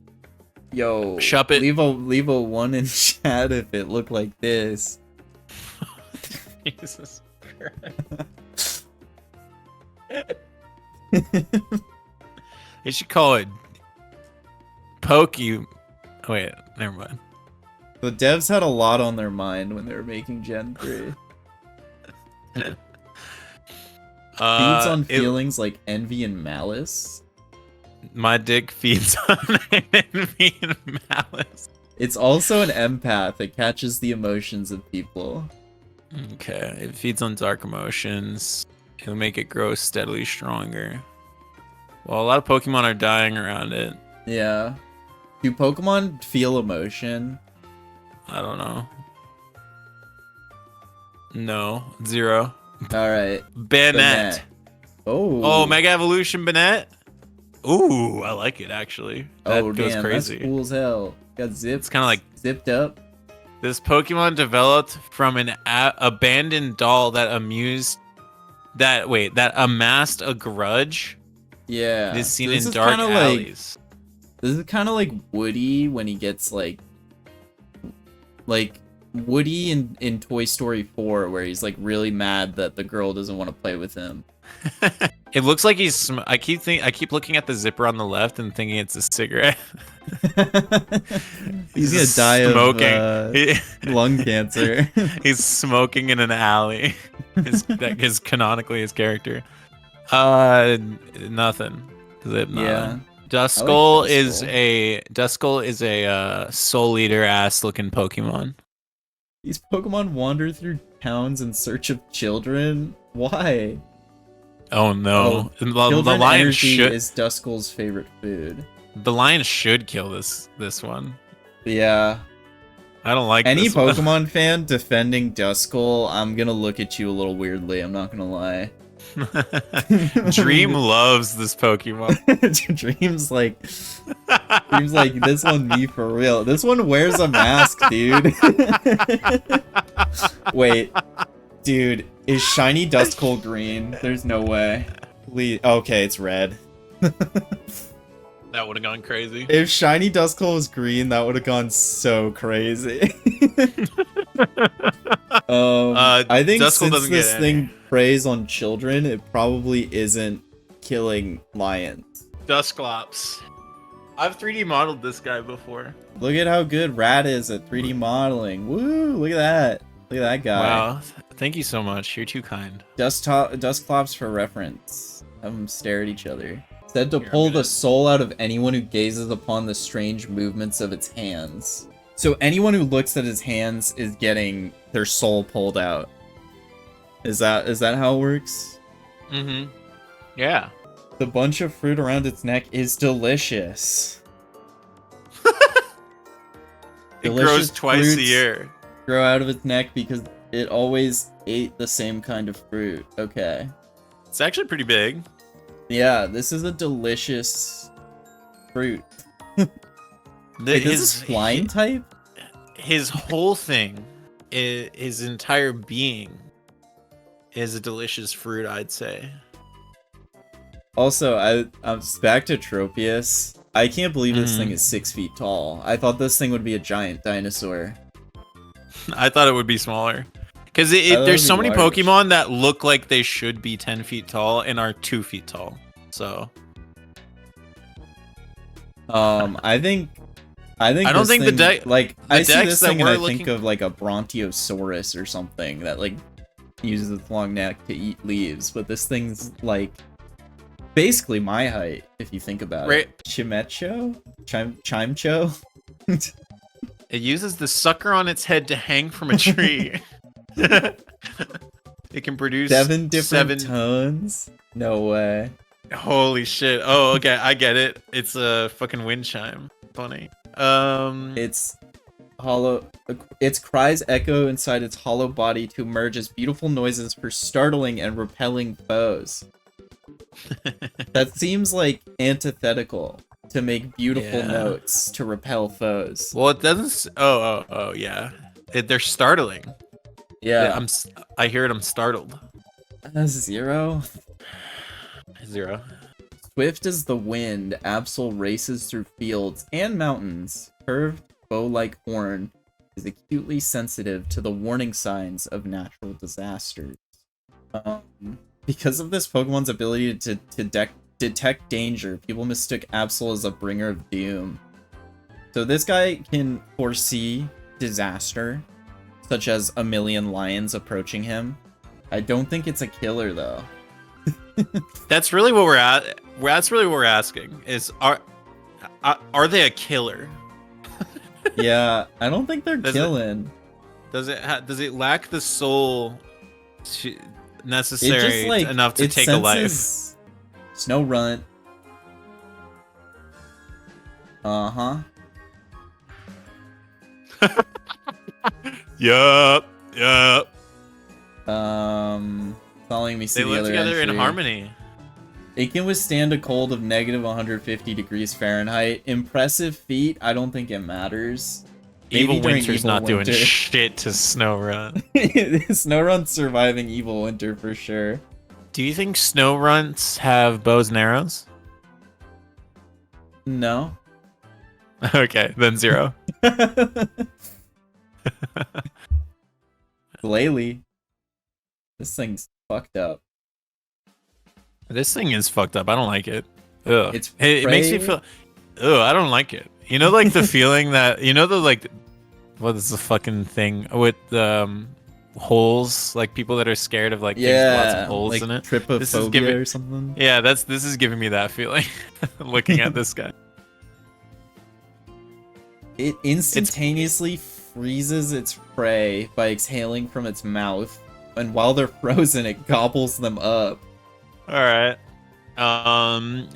yo, Shop it. Leave a 1 in chat if it looked like this. Jesus Christ. They should call it Wait, never mind. The devs had a lot on their mind when they were making Gen 3. Feeds on feelings like envy and malice. My dick feeds on envy and malice. It's also an empath. It catches the emotions of people. Okay, it feeds on dark emotions. It'll make it grow steadily stronger. Well, a lot of Pokemon are dying around it. Yeah. Do Pokemon feel emotion? I don't know. No, 0. All right. Banette. Oh. Oh, Mega Evolution Banette. Ooh, I like it actually. That goes crazy. That's cool as hell. Got zipped. It's kind of like zipped up. This Pokemon developed from an abandoned doll that amassed a grudge. Yeah. It is seen this in is dark kinda alleys. This is kind of like Woody when he gets like Woody in Toy Story 4, where he's like really mad that the girl doesn't want to play with him. It looks like he's. I keep looking at the zipper on the left and thinking it's a cigarette. He's gonna die of lung cancer. He's smoking in an alley. That is canonically his character. Nothing. Zip. Yeah. Duskull is a Soul Eater ass looking Pokemon. These Pokemon wander through towns in search of children. Why? Oh no! The lion should. Is Duskull's favorite food. The lion should kill this one. Yeah. I don't like any this one. Pokemon fan defending Duskull. I'm gonna look at you a little weirdly. I'm not gonna lie. Dream loves this Pokemon. Dream's like this one me for real. This one wears a mask, dude. Wait, dude, is shiny Duskull green? There's no way. Please. Okay, it's red. That would have gone crazy. If shiny Duskull was green, that would have gone so crazy. I think Duskull since this thing preys on children, it probably isn't killing lions. Dusclops. I've 3D modeled this guy before. Look at how good Rat is at 3D modeling. Woo! Look at that. Look at that guy. Wow. Thank you so much. You're too kind. Dusclops for reference. Have them stare at each other. Said to pull the soul out of anyone who gazes upon the strange movements of its hands. So anyone who looks at his hands is getting their soul pulled out. Is that how it works? Mm-hmm. Yeah. The bunch of fruit around its neck is delicious. It grows twice a year. Grow out of its neck because it always ate the same kind of fruit. Okay. It's actually pretty big. Yeah, this is a delicious fruit. Wait, this is flying type? His whole thing, his entire being, is a delicious fruit, I'd say. Also, I'm back to Tropius. I can't believe this thing is 6 feet tall. I thought this thing would be a giant dinosaur. I thought it would be smaller. Because there's so many Pokemon that look like they should be 10 feet tall and are 2 feet tall. So. I don't think the deck. Like, I see this thing and I think of like a Brontosaurus or something that like uses its long neck to eat leaves. But this thing's like basically my height if you think about it. Chimecho? Chimecho? It uses the sucker on its head to hang from a tree. It can produce 7 different tones? No way. Holy shit. Oh, okay, I get it. It's a fucking wind chime. Funny. Its cries echo inside its hollow body to emerge as beautiful noises for startling and repelling foes. That seems like antithetical. To make beautiful notes to repel foes. Well, it doesn't. Oh, yeah. They're startling. Yeah. I hear it. I'm startled. 0. Swift as the wind, Absol races through fields and mountains. Curved bow-like horn is acutely sensitive to the warning signs of natural disasters. Because of this Pokemon's ability to detect danger, people mistook Absol as a bringer of doom. So this guy can foresee disaster, such as a million lions approaching him. I don't think it's a killer though. That's really what we're at. That's really what we're asking. Is are they a killer? Yeah, I don't think they're killing. Does it lack the soul necessary enough to take a life? Snow Runt. Yup. It's not letting me see They the live other together in entry. harmony. It can withstand a cold of negative 150 degrees Fahrenheit. Impressive feat, I don't think it matters. Maybe Evil during Winter's Evil not doing Winter. shit to Snowrun. Snowrun's surviving Evil Winter for sure. Do you think Snowrunts have bows and arrows? No. Okay, then 0. Glalie. This thing's fucked up. This thing is fucked up. I don't like it. Ugh. It makes me feel. Ugh, I don't like it. You know, like the feeling that what is the fucking thing with holes? Like people that are scared of like things with lots of holes like in it. Trypophobia or something. Yeah, this is giving me that feeling. Looking at this guy. It instantaneously freezes its prey by exhaling from its mouth, and while they're frozen, it gobbles them up. All right.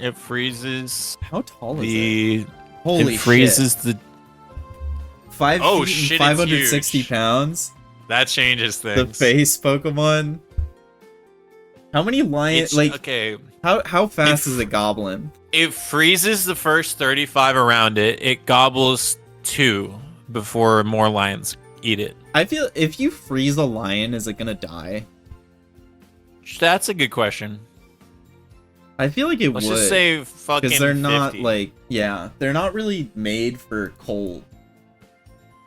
It freezes. How tall is it? Holy it freezes shit. the 5 Oh, feet shit, and it's 560 huge. pounds. That changes things. The face Pokemon. How many lions? Like, okay. How fast is it gobbling? It freezes the first 35 around it. It gobbles 2 before more lions eat it. I feel if you freeze a lion, is it gonna die? That's a good question. I feel like it Let's would. just say fucking because they're not 50. like, yeah, they're not really made for cold.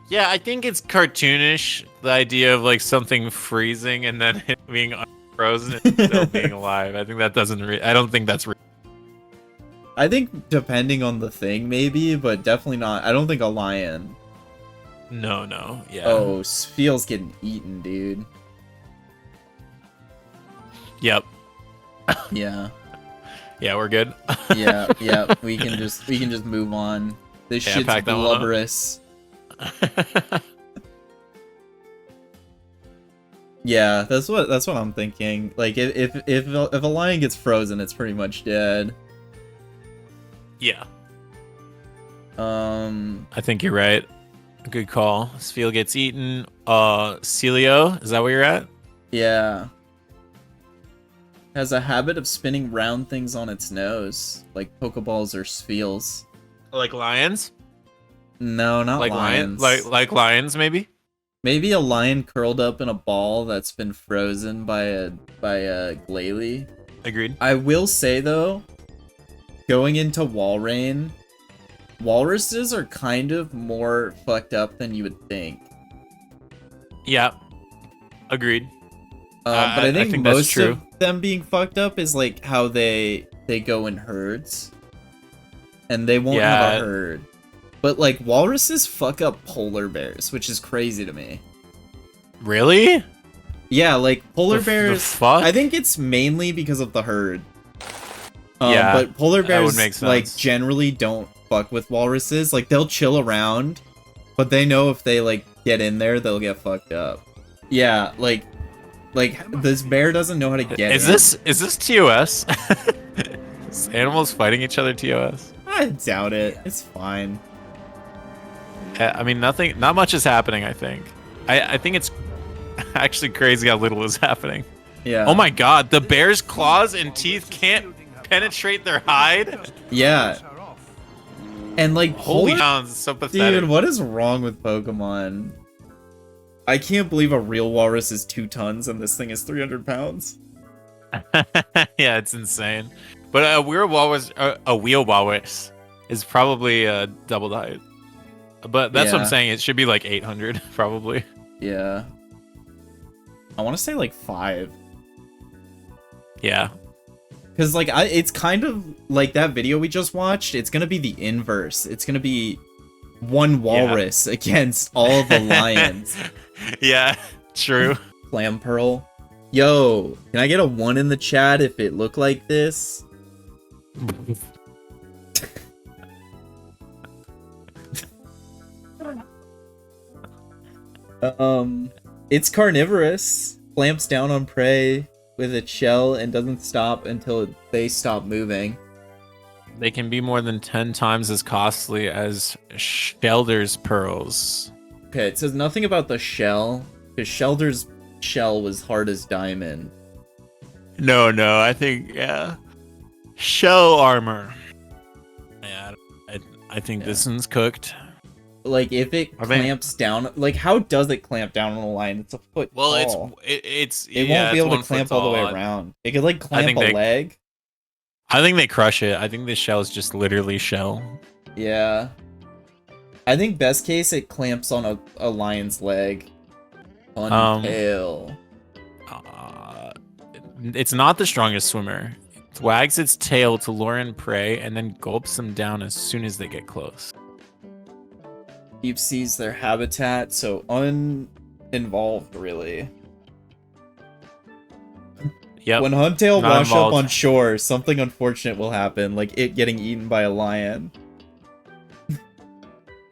Yeah, I think it's cartoonish, the idea of like something freezing and then it being unfrozen and still being alive. I think that doesn't. I don't think that's real. I think depending on the thing, maybe, but definitely not. I don't think a lion. No, yeah. Oh, Spheel's getting eaten, dude. Yep. Yeah. Yeah, we're good. yeah. We can just move on. This Yeah, shit's pack that one up. blubberous. Yeah, that's what I'm thinking. Like if a lion gets frozen, it's pretty much dead. Yeah. I think you're right. Good call. Spheal gets eaten. Celio, is that where you're at? Yeah. Has a habit of spinning round things on its nose, like Pokeballs or Spheals. Like lions? No, not Like lions. Like lions, maybe? Maybe a lion curled up in a ball that's been frozen by a Glalie. Agreed. I will say though, going into Walrein, walruses are kind of more fucked up than you would think. Yeah. Agreed. But I think that's most true. of them being fucked up is like how they go in herds, and they won't have a herd. But like walruses fuck up polar bears, which is crazy to me. Really? Yeah, like polar The bears. fuck? I think it's mainly because of the herd. Yeah, but polar that would bears make sense. like generally don't fuck with walruses. Like they'll chill around, but they know if they like get in there, they'll get fucked up. Yeah, like this bear doesn't know how to get in. Is this TOS? Is animals fighting each other TOS? I doubt it. It's fine. I mean, not much is happening, I think. I think it's actually crazy how little is happening. Yeah. Oh my god, the bear's claws and teeth can't penetrate their hide? Yeah. And like Holy polar- sounds so pathetic. Dude, what is wrong with Pokemon? I can't believe a real walrus is 2 tons and this thing is 300 pounds. Yeah, it's insane. But a wheel walrus is probably double the height. But that's what I'm Yeah. saying. It should be like 800, probably. Yeah. I want to say like 5. Yeah. Because like it's kind of like that video we just watched. It's gonna be the inverse. It's gonna be one walrus against all the lions. Yeah, true. Clamperl. Yo, can I get a 1 in the chat if it looked like this? It's carnivorous. Clamps down on prey with its shell and doesn't stop until they stop moving. They can be more than 10 times as costly as Shelder's pearls. Okay, it says nothing about the shell, because Shelter's shell was hard as diamond. No, I think, yeah. Shell armor. Yeah, I think this one's cooked. Like, if it clamps down, like, how does it clamp down on a line? It's a foot tall. It won't be able to clamp all the way around. It could, like, clamp a leg. I think they crush it. I think the shell is just literally shell. Yeah. I think best case, it clamps on a lion's leg. On tail. It's not the strongest swimmer. It wags its tail to lure in prey and then gulps them down as soon as they get close. Deep sea's their habitat, so uninvolved, really. Yep. When Huntail wash up involved. on shore, something unfortunate will happen, like it getting eaten by a lion.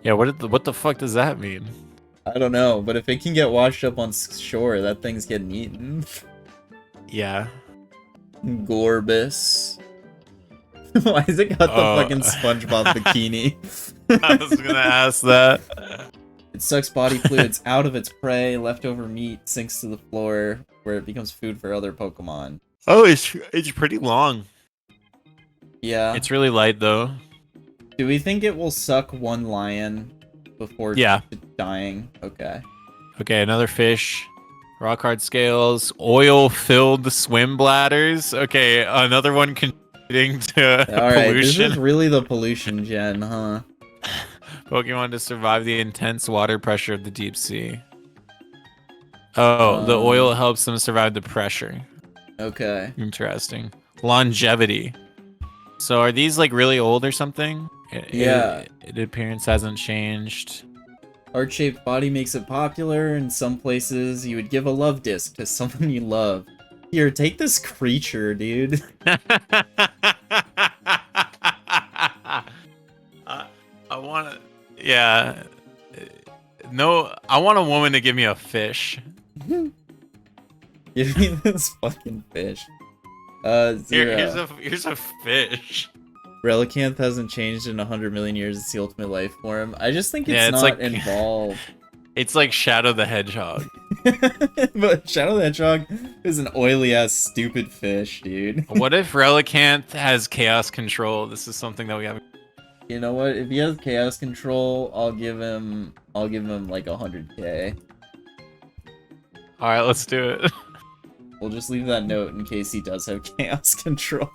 Yeah, what the fuck does that mean? I don't know, but if it can get washed up on shore, that thing's getting eaten. Yeah. Gorbis. Why has it got the fucking SpongeBob bikini? I was gonna ask that. It sucks body fluids out of its prey, leftover meat sinks to the floor, where it becomes food for other Pokemon. Oh, it's pretty long. Yeah. It's really light though. Do we think it will suck one lion before dying? Okay. Okay, another fish. Rock hard scales. Oil-filled swim bladders. Okay, another one contributing to Alright, this pollution. is really the pollution gen, huh? Pokemon to survive the intense water pressure of the deep sea. Oh, the oil helps them survive the pressure. Okay. Interesting. Longevity. So are these like really old or something? Yeah. The appearance hasn't changed. Heart-shaped body makes it popular. In some places, you would give a love disc to someone you love. Here, take this creature, dude. I want to... Yeah. No, I want a woman to give me a fish. Give me this fucking fish. Zero. Here's a fish. Relicanth hasn't changed in 100 million years. It's the ultimate life form. I just think it's not like, involved. It's like Shadow the Hedgehog. But Shadow the Hedgehog is an oily-ass stupid fish, dude. What if Relicanth has chaos control? This is something that we haven't... You know what? If he has chaos control, I'll give him like 100k. Alright, let's do it. We'll just leave that note in case he does have chaos control.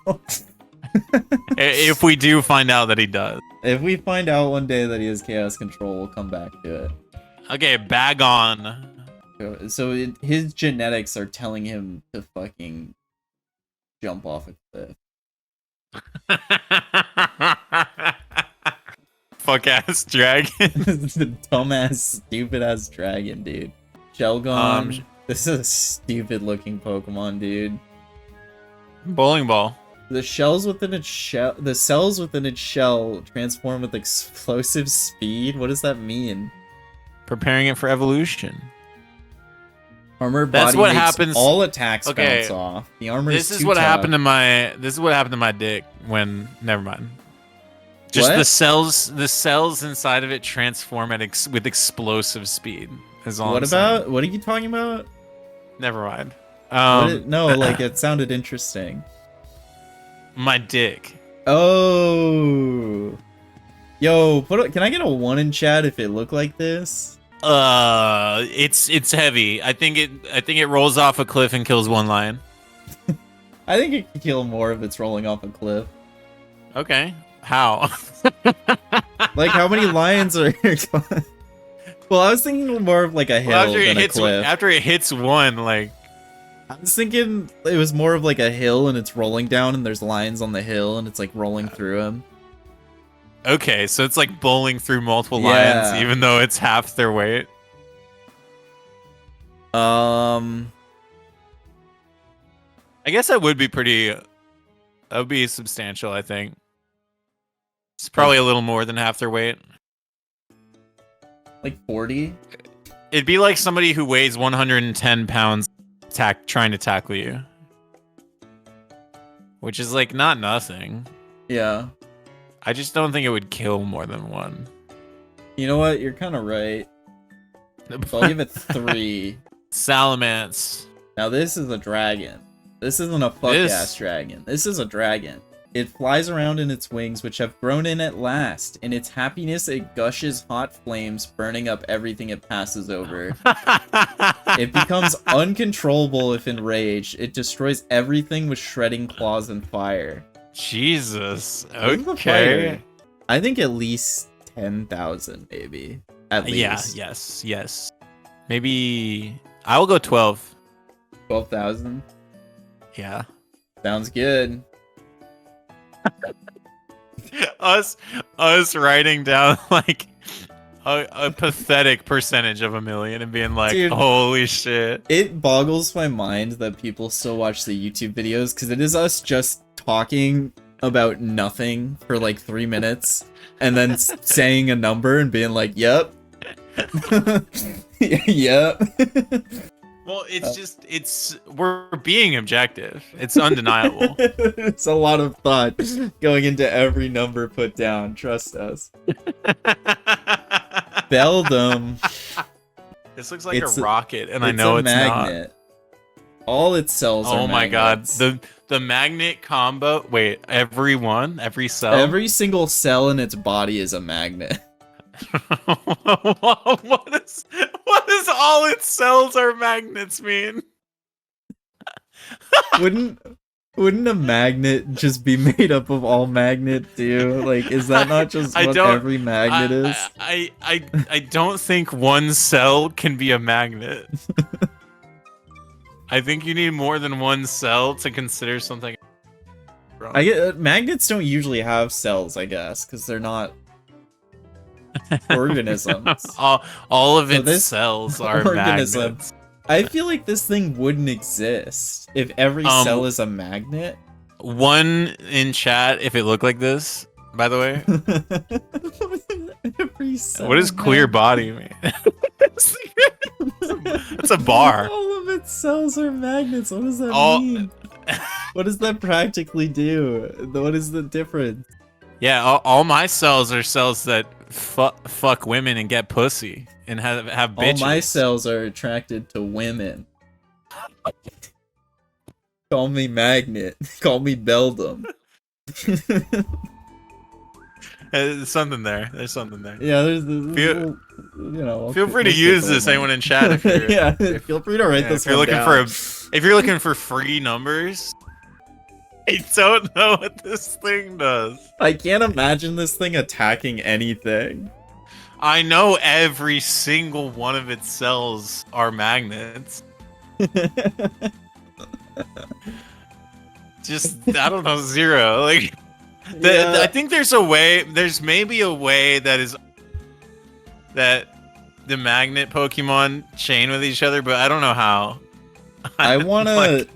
If we do find out that he does. If we find out one day that he has chaos control, we'll come back to it. Okay, bag on. So his genetics are telling him to fucking jump off a cliff. Fuck ass dragon. The dumbass, stupid ass dragon, dude. Shelgon. This is a stupid looking Pokemon, dude. Bowling ball. The cells within its shell transform with explosive speed. What does that mean? Preparing it for evolution. Armor That's body what makes happens. all attacks bounce off. The armor This is is what tough. happened to my. This is what happened to my dick when. Never mind. Just What? the cells inside of it transform with explosive speed. Is all. What I'm saying. about? What are you talking about? Never mind. No, like it sounded interesting. My dick. Oh. Yo, can I get a 1 in chat if it looked like this? It's heavy. I think it rolls off a cliff and kills one lion. I think it could kill more if it's rolling off a cliff. Okay. How? Like, how many lions are... Well, I was thinking more of like a hill than a cliff. After it hits one, like... I was thinking it was more of like a hill and it's rolling down and there's lions on the hill and it's like rolling through them. Okay, so it's like bowling through multiple lions, even though it's half their weight. I guess that would be pretty... That would be substantial, I think. It's probably a little more than half their weight. like 40. It'd be like somebody who weighs 110 pounds trying to tackle you. Which is like not nothing. Yeah. I just don't think it would kill more than one. You know what? You're kind of right. So I'll give it 3. Salamence. Now this is a dragon. This isn't a fuck-ass dragon. This is a dragon. It flies around in its wings, which have grown in at last. In its happiness, it gushes hot flames, burning up everything it passes over. It becomes uncontrollable if enraged. It destroys everything with shredding claws and fire. Jesus. This is a Okay. fighter. I think at least 10,000, maybe. At least. Yeah, yes. Maybe I will go 12. 12,000. Yeah. Sounds good. us writing down like a pathetic percentage of a million and being like, Dude, holy shit. It boggles my mind that people still watch the YouTube videos, because it is us just talking about nothing for like 3 minutes and then saying a number and being like, yep. Yep. Well, we're being objective. It's undeniable. It's a lot of thought going into every number put down. Trust us. Beldum. This looks like a rocket, and I know it's magnet. Not. All it sells are my magnets. god. The magnet combo. Wait, every cell? Every single cell in its body is a magnet. what does all its cells are magnets mean? Wouldn't a magnet just be made up of all magnets too? Like, is that not just what every magnet is? I don't think one cell can be a magnet. I think you need more than one cell to consider something. I get magnets don't usually have cells, I guess, because they're not organisms. all of its cells are magnets. I feel like this thing wouldn't exist if every cell is a magnet. One in chat, if it looked like this, by the way. Every cell what does clear body mean? That's a bar. All of its cells are magnets. What does that mean? What does that practically do? What is the difference? Yeah, all my cells are cells that fuck women and get pussy and have bitches. All my cells are attracted to women. Call me magnet. Call me Beldum. There's something there. There's something there. Yeah, there's little, feel free to use this. Anyone in chat, if you're, yeah, feel free to write this. If you're looking down. if you're looking for free numbers. I don't know what this thing does. I can't imagine this thing attacking anything. I know every single one of its cells are magnets. Just, I don't know, 0. Like, I think there's maybe a way that the magnet Pokemon chain with each other, but I don't know how. I wanna... Like,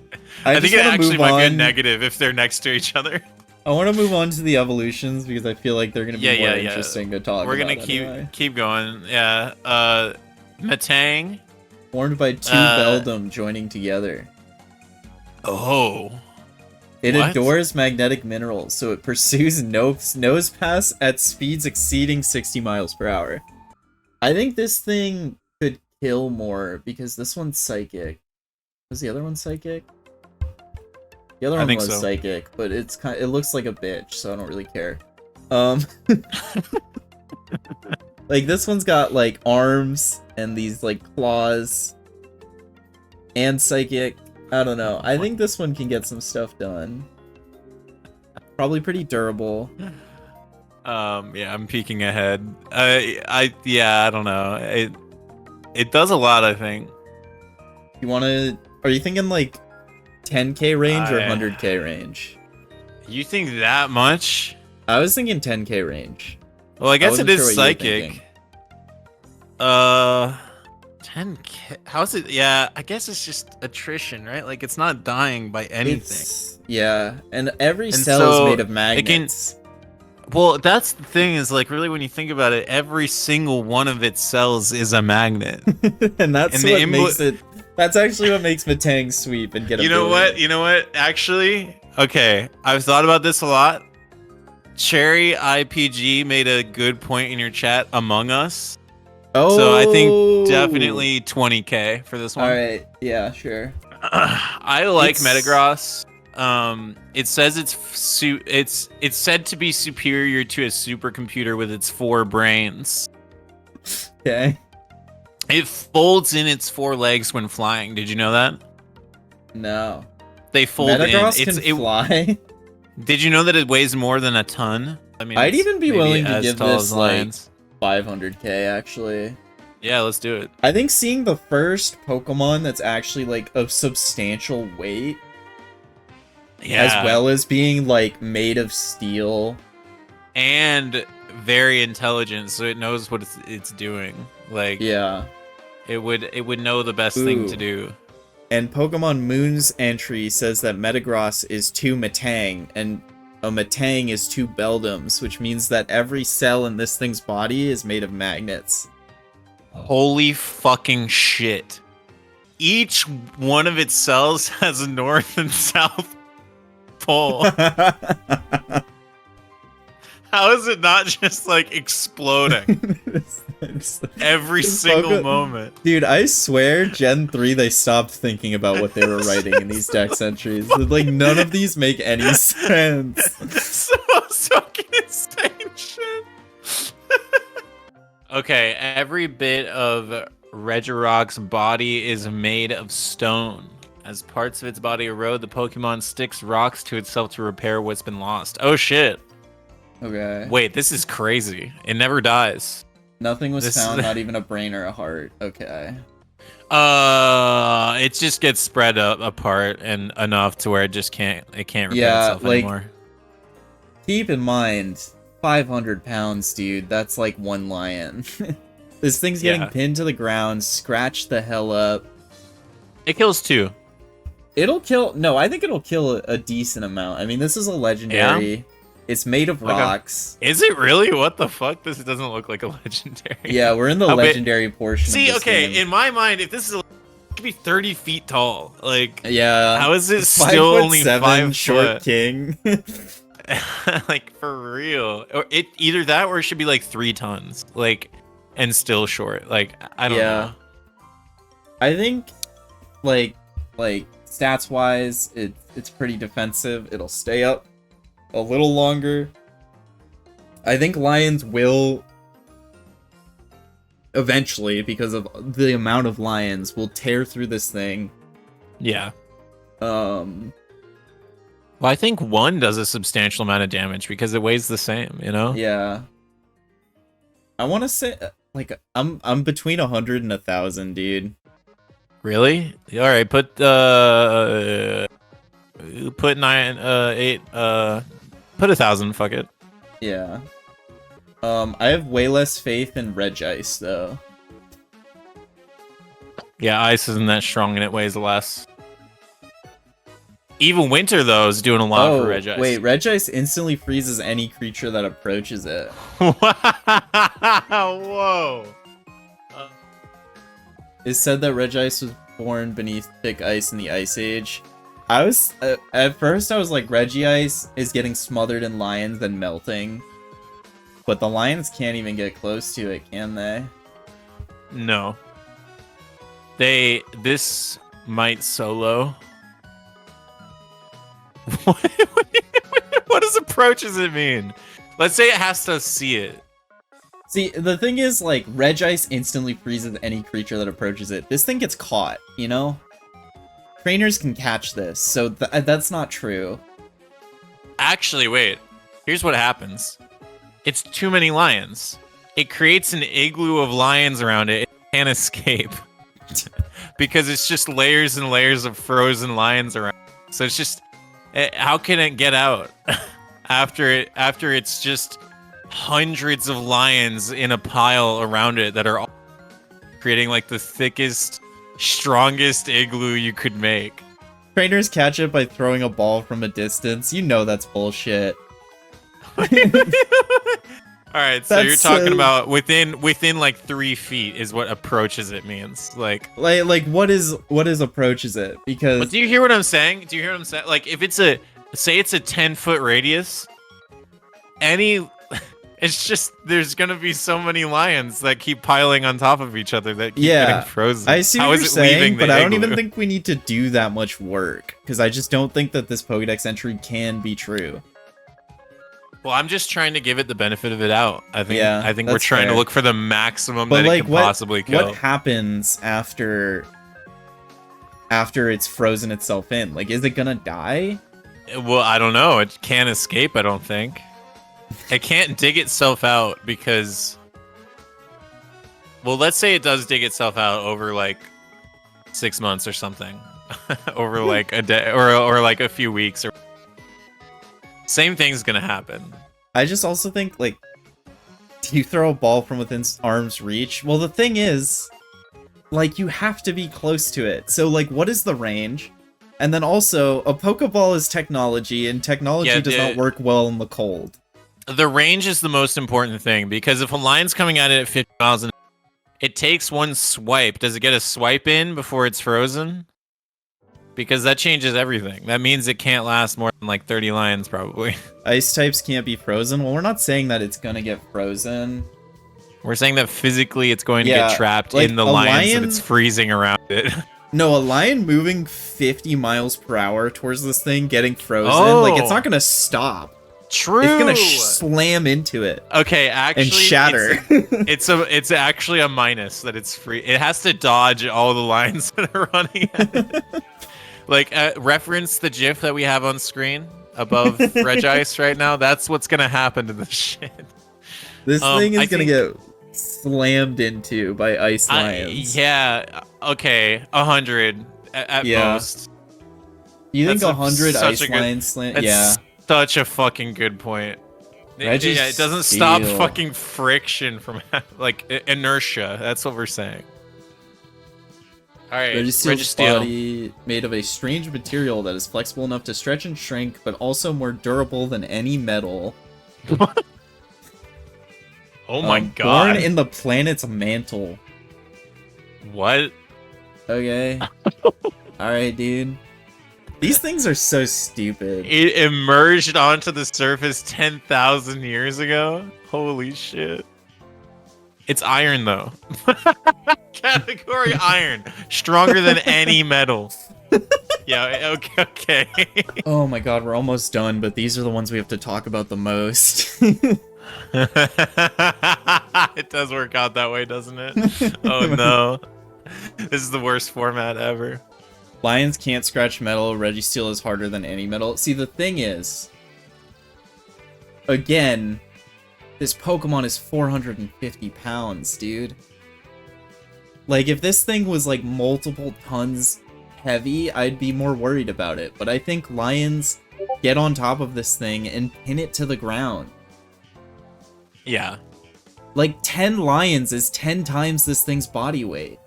I think it actually might be a negative if they're next to each other. I want to move on to the evolutions because I feel like they're going to be more interesting to talk about. We're going to keep going. Yeah. Metang. Formed by 2 Beldum joining together. Oh. It adores magnetic minerals, so it pursues nose pass at speeds exceeding 60 miles per hour. I think this thing could kill more because this one's psychic. Was the other one psychic? The other one was psychic, but it looks like a bitch, so I don't really care. Like this one's got like arms and these like claws and psychic. I don't know. I think this one can get some stuff done. Probably pretty durable. Yeah, I'm peeking ahead. I don't know. It does a lot, I think. Are you thinking like 10k range or 100k range? You think that much? I was thinking 10k range. Well, I guess it is psychic. 10k. How's it? Yeah, I guess it's just attrition, right? Like it's not dying by anything. Yeah, and every cell is made of magnets. Well, that's the thing is like really when you think about it, every single one of its cells is a magnet. And that's what makes it. That's actually what makes Metang sweep and get a You know what? Actually, okay, I've thought about this a lot. Cherry IPG made a good point in your chat, Among Us. Oh. So I think definitely 20k for this one. All right. Yeah, sure. I like Metagross. It says it's said to be superior to a supercomputer with its 4 brains. Okay. It folds in its 4 legs when flying. Did you know that? No. They fold Metagross in. can fly. Did you know that it weighs more than a ton? I mean, I'd even be maybe willing to as give tall this as like lions. 500k actually. Yeah, let's do it. I think seeing the first Pokemon that's actually like of substantial weight, Yeah. as well as being like made of steel. And very intelligent, so it knows what it's doing. Like, Yeah. it would know the best thing to do. And Pokemon Moon's entry says that Metagross is 2 Metang, and a Metang is 2 Beldums, which means that every cell in this thing's body is made of magnets. Holy fucking shit. Each one of its cells has a north and south pole. How is it not just like exploding every single moment? Dude, I swear Gen 3 they stopped thinking about what they were writing in these dex entries. Like none of these make any sense. So fucking insane shit. Okay, every bit of Regirock's body is made of stone. As parts of its body erode, the Pokemon sticks rocks to itself to repair what's been lost. Oh shit. Okay. Wait, this is crazy. It never dies. Nothing was found, not even a brain or a heart. Okay. It just gets spread apart and enough to where it can't repair itself anymore. Keep in mind, 500 pounds, dude. That's like 1 lion. This thing's getting pinned to the ground, scratched the hell up. It kills 2. It'll kill... No, I think it'll kill a decent amount. I mean, this is a legendary. Yeah? It's made of rocks. Is it really? What the fuck? This doesn't look like a legendary. Yeah, we're in the legendary portion of this game. In my mind, if this is it could be 30 feet tall. Like, yeah. How is it still only 5 short foot? King? Like, for real. Or either that or it should be like 3 tons. Like, and still short. Like, I don't know. I think, like stats-wise, it's pretty defensive. It'll stay up a little longer. I think lions will eventually, because of the amount of lions, will tear through this thing. Yeah. Well, I think 1 does a substantial amount of damage because it weighs the same, you know? Yeah. I want to say, like, I'm between 100 and 1,000, dude. Really? All right, put 9, 8, put 1,000. Fuck it. Yeah. I have way less faith in Regice though. Yeah, ice isn't that strong and it weighs less. Even winter though is doing a lot for Regice. Wait, Regice instantly freezes any creature that approaches it. Whoa. It's said that Regice was born beneath thick ice in the Ice Age. At first I was like, Regice is getting smothered in lions then melting. But the lions can't even get close to it, can they? No. This might solo. What does approaches it mean? Let's say it has to see it. See, the thing is, like, Regice instantly freezes any creature that approaches it. This thing gets caught, you know? Trainers can catch this, so that's not true. Actually, wait. Here's what happens. It's too many lions. It creates an igloo of lions around it. It can't escape. Because it's just layers and layers of frozen lions around. So it's just... How can it get out? after it's just hundreds of lions in a pile around it that are all creating like the thickest, strongest igloo you could make. Trainers catch it by throwing a ball from a distance. You know that's bullshit. Alright, so you're talking about within like 3 feet is what approaches it means. Like what is approaches it? Because but do you hear what I'm saying? Do you hear what I'm saying? Like if it's say it's a 10-foot radius, any It's just there's gonna be so many lions that keep piling on top of each other that keep Yeah, getting frozen. I see How what is you're it saying, leaving the but I don't igloo? even think we need to do that much work, because I just don't think that this Pokédex entry can be true. Well, I'm just trying to give it the benefit of it out. I think Yeah, I think we're that's trying to fair. look for the maximum But that like, it can possibly kill. what happens after it's frozen itself in? Like, is it gonna die? Well, I don't know. It can't escape, I don't think. It can't dig itself out because... Well, let's say it does dig itself out over, like, 6 months or something. Over, like, a day, or like, a few weeks. Or same thing's gonna happen. I just also think, like, do you throw a ball from within arm's reach? Well, the thing is, like, you have to be close to it. So, like, what is the range? And then also, a Pokeball is technology, and technology does not work well in the cold. The range is the most important thing, because if a line's coming at it at 50 miles an hour, it takes one swipe. Does it get a swipe in before it's frozen? Because that changes everything. That means it can't last more than like 30 lines, probably. Ice types can't be frozen? Well, we're not saying that it's gonna get frozen. We're saying that physically it's going to get trapped like in the lions that it's freezing around it. No, a lion moving 50 miles per hour towards this thing getting frozen, like, it's not gonna stop. True. It's gonna slam into it. Okay, actually, and shatter. It's actually a minus that it's free. It has to dodge all the lines that are running at it. Like, reference the GIF that we have on screen above Regice right now. That's what's gonna happen to this shit. This thing is gonna get slammed into by ice lions. Yeah. Okay. 100 at most. You think 100 ice lions slam? Yeah. Such a fucking good point. It doesn't stop fucking friction from like inertia. That's what we're saying. All right, Registeel's body made of a strange material that is flexible enough to stretch and shrink, but also more durable than any metal. Oh my god! Born in the planet's mantle. What? Okay. Alright, dude. These things are so stupid. It emerged onto the surface 10,000 years ago? Holy shit. It's iron, though. Category iron. Stronger than any metal. Yeah, okay. Oh my god, we're almost done, but these are the ones we have to talk about the most. It does work out that way, doesn't it? Oh no. This is the worst format ever. Lions can't scratch metal. Registeel is harder than any metal. See, the thing is, again, this Pokemon is 450 pounds, dude. Like, if this thing was, like, multiple tons heavy, I'd be more worried about it. But I think lions get on top of this thing and pin it to the ground. Yeah. Like, 10 lions is 10 times this thing's body weight.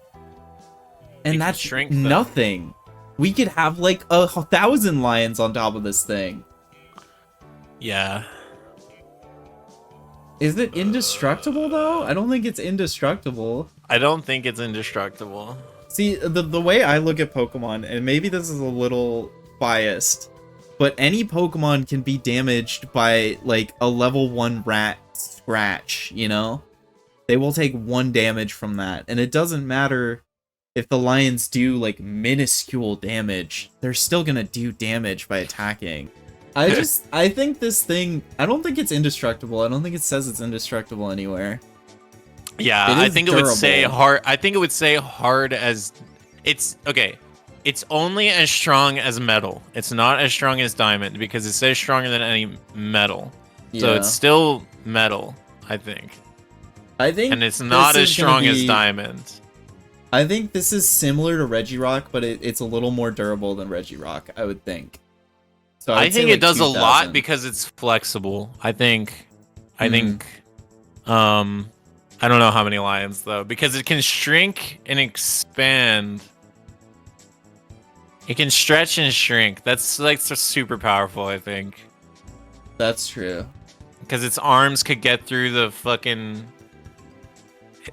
And that's shrink, nothing. We could have, like, 1,000 lions on top of this thing. Yeah. Is it indestructible, though? I don't think it's indestructible. I don't think it's indestructible. See, the way I look at Pokemon, and maybe this is a little biased, but any Pokemon can be damaged by, like, a level 1 rat scratch, you know? They will take 1 damage from that, and it doesn't matter if the lions do, like, minuscule damage. They're still gonna do damage by attacking. I think this thing, I don't think it's indestructible. I don't think it says it's indestructible anywhere. Yeah, I think durable. it would say hard. I think it would say hard as it's okay. It's only as strong as metal. It's not as strong as diamond because it says stronger than any metal. Yeah. So it's still metal, I think. And it's not as strong as diamond. I think this is similar to Regirock, but it's a little more durable than Regirock, I would think. So I think it does a lot because it's flexible. I think I don't know how many lions though, because it can shrink and expand. It can stretch and shrink. That's like super powerful, I think. That's true. Because its arms could get through the fucking...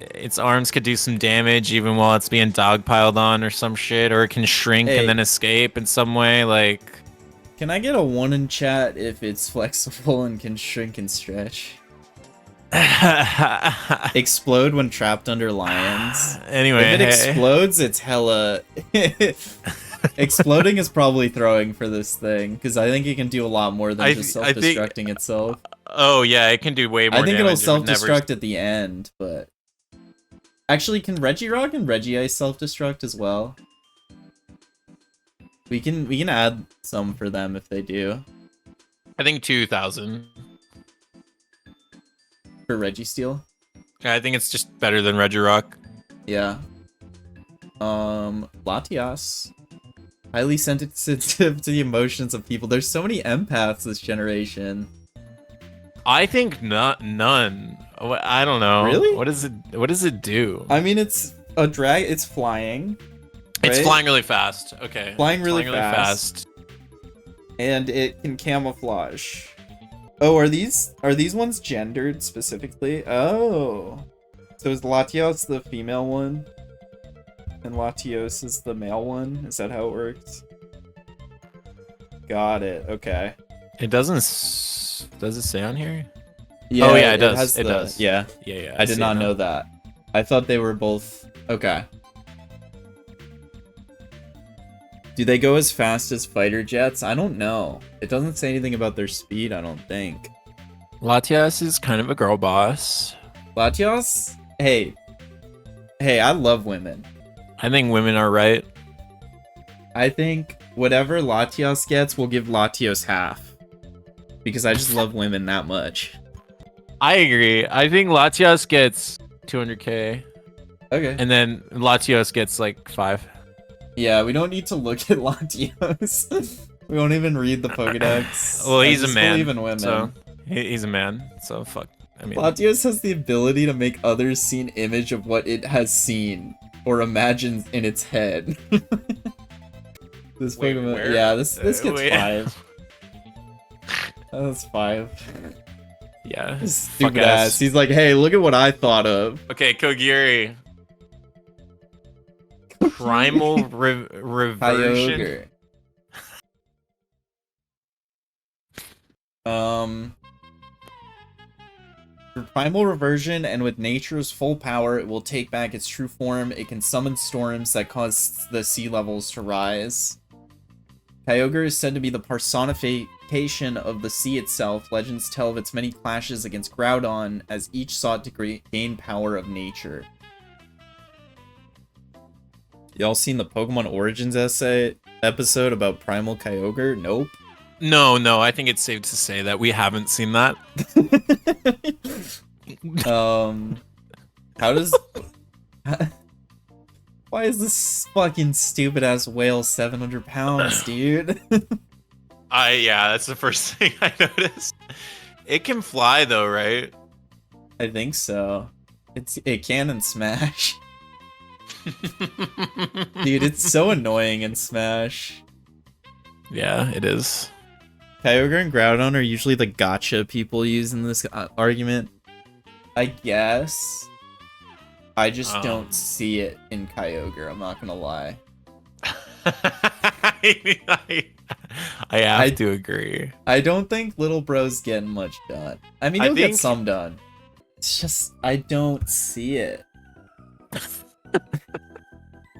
Its arms could do some damage even while it's being dogpiled on or some shit. Or it can shrink and then escape in some way, like... Can I get a 1 in chat if it's flexible and can shrink and stretch? Explode when trapped under lions. Anyway, if it explodes, it's hella... Exploding is probably throwing for this thing, because I think it can do a lot more than just self-destructing itself. Oh yeah, it can do way more damage. I think it'll self-destruct at the end, but... Actually, can Regirock and Regice self-destruct as well? We can add some for them if they do. I think 2,000. For Registeel? I think it's just better than Regirock. Yeah. Latias. Highly sensitive to the emotions of people. There's so many empaths this generation. I think none. I don't know. Really? What does it do? I mean, it's a drag. It's flying. Right? It's flying really fast. Okay. Flying really fast. And it can camouflage. Oh, are these ones gendered specifically? Oh. So is Latios the female one? And Latios is the male one? Is that how it works? Got it. Okay. It doesn't... Does it say on here? Yeah, oh, yeah, it does. It does. Yeah. Yeah. I did not know that. I thought they were both... Okay. Do they go as fast as fighter jets? I don't know. It doesn't say anything about their speed, I don't think. Latias is kind of a girl boss. Latios? Hey, I love women. I think women are right. I think whatever Latios gets, we'll give Latios half. Because I just love women that much. I agree. I think Latios gets 200k. Okay. And then Latios gets like 5. Yeah, we don't need to look at Latios. We won't even read the Pokedex. Well, he's a man. Believe in women. So he's a man. So fuck. I mean, Latios has the ability to make others see an image of what it has seen or imagines in its head. This Wait, Pokemon, where? yeah, this gets wait. 5. That's 5. Yeah. Stupid ass. He's like, hey, look at what I thought of. Okay, Kogiri. Primal reversion. Kyogre. For primal reversion and with nature's full power, it will take back its true form. It can summon storms that cause the sea levels to rise. Kyogre is said to be the personification of the sea itself. Legends tell of its many clashes against Groudon as each sought to gain power of nature. Y'all seen the Pokemon Origins episode about Primal Kyogre? Nope. No, I think it's safe to say that we haven't seen that. How does... Why is this fucking stupid ass whale 700 pounds, dude? Yeah, that's the first thing I noticed. It can fly though, right? I think so. It can in Smash. Dude, it's so annoying in Smash. Yeah, it is. Kyogre and Groudon are usually the gotcha people use in this argument. I guess. I just don't see it in Kyogre, I'm not gonna lie. I have to agree. I don't think little bro's getting much done. I mean, he'll get some done. It's just, I don't see it.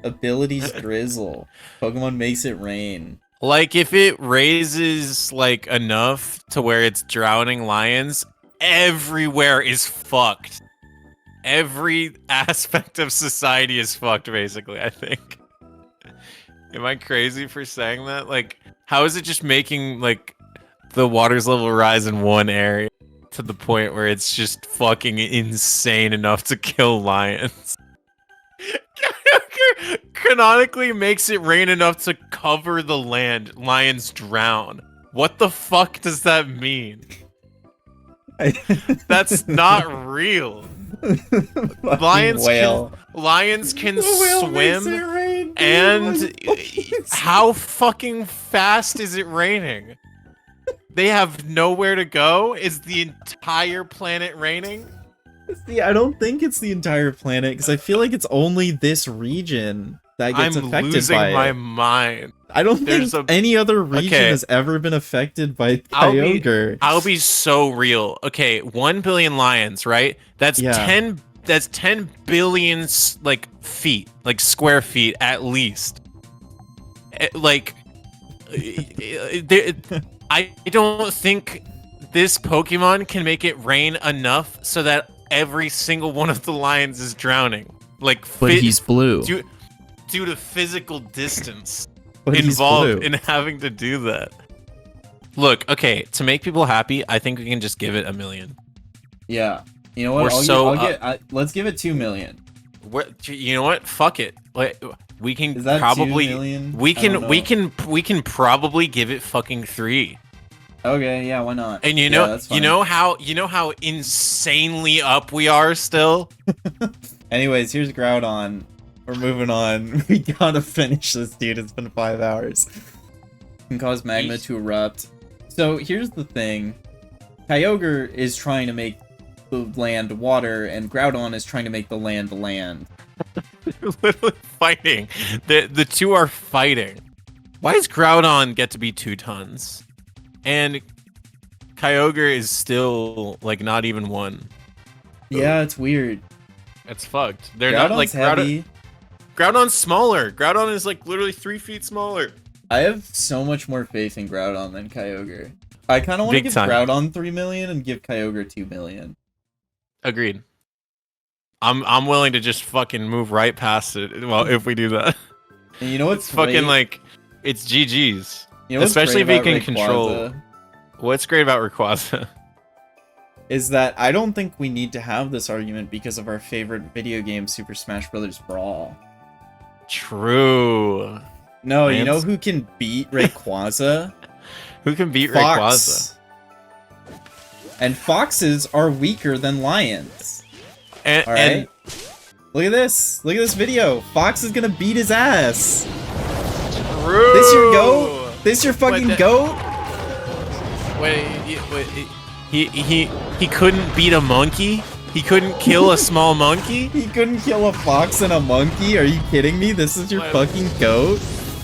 Abilities drizzle. Pokemon makes it rain. Like, if it raises, like, enough to where it's drowning lions, everywhere is fucked. Every aspect of society is fucked, basically, I think. Am I crazy for saying that? Like, how is it just making, like, the water's level rise in one area to the point where it's just fucking insane enough to kill lions? Canonically makes it rain enough to cover the land. Lions drown. What the fuck does that mean? That's not real. Lions can swim, and how fucking fast is it raining? They have nowhere to go? Is the entire planet raining? See, I don't think it's the entire planet, because I feel like it's only this region. that gets I'm affected losing by my it. mind. I don't There's think any other region Okay. has ever been affected by I'll Kyogre. I'll be so real. Okay, 1 billion lions, right? That's Yeah. 10 billion like feet, like square feet at least. Like I don't think this Pokemon can make it rain enough so that every single one of the lions is drowning. Like But he's blue. due to physical distance But he's involved blue. in having to do that. Look, okay, to make people happy, I think we can just give it 1 million. Yeah. You know what? Let's give it 2 million. You know what? Fuck it. We can Is that probably 2 million? we I don't can know. we can probably give it fucking 3. Okay, yeah, why not? And Yeah, that's fine. you know how insanely up we are still. Anyways, here's Groudon. We're moving on. We gotta finish this, dude. It's been 5 hours. Can cause magma to erupt. So here's the thing. Kyogre is trying to make the land water, and Groudon is trying to make the land land. They're literally fighting. The two are fighting. Why does Groudon get to be 2 tons? And Kyogre is still like not even 1. Yeah, it's weird. It's fucked. They're Groudon's not like heavy. Groudon's smaller. Groudon is like literally 3 feet smaller. I have so much more faith in Groudon than Kyogre. I kind of want to Big give time. Groudon 3 million and give Kyogre 2 million. Agreed. I'm willing to just fucking move right past it. Well, if we do that, And you know what's it's fucking great? like it's GG's. You know what's Especially great if you about can Rayquaza? control. What's great about Rayquaza? Is that I don't think we need to have this argument because of our favorite video game, Super Smash Bros. Brawl. True. No, you know Lance? who can beat Rayquaza? Who can beat Rayquaza? Fox. And foxes are weaker than lions. And, All right. Look at this. Look at this video. Fox is gonna beat his ass. True. This your goat? This your fucking goat? Wait, he couldn't beat a monkey? He couldn't kill a small monkey? He couldn't kill a fox and a monkey? Are you kidding me? This is your What? fucking goat?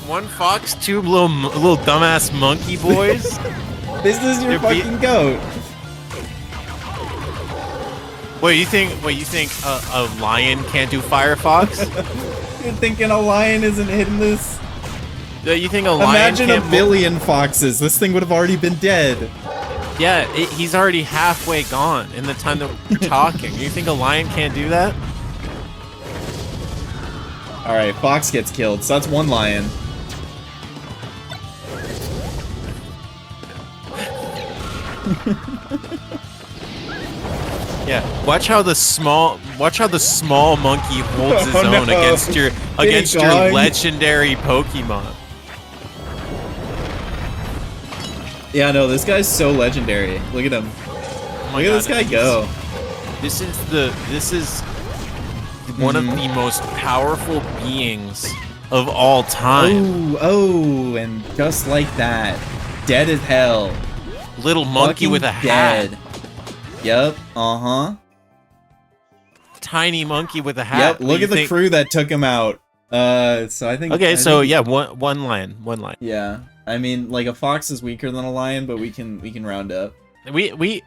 1 fox, 2 little dumbass monkey boys? This is your They're beat- fucking goat. Wait, you think a lion can't do Firefox? You're thinking a lion isn't hitting this? You think a lion Imagine can't a billion foxes. This thing would have already been dead. Yeah, he's already halfway gone in the time that we're talking. You think a lion can't do that? Alright, fox gets killed, so that's 1 lion. Yeah. Watch how the small monkey holds his Oh, own no. against your gone. legendary Pokemon. Yeah, no, this guy's so legendary. Look at him. Oh my Look at this God, guy go. This is one of the most powerful beings of all time. Oh, and just like that. Dead as hell. Little monkey Fucking with a hat. dead. Yep, uh-huh. Tiny monkey with a hat. Yep, look You at the think- crew that took him out. So I think... Okay, I so think- yeah, one lion. Yeah, I mean, like, a fox is weaker than a lion, but we can round up. We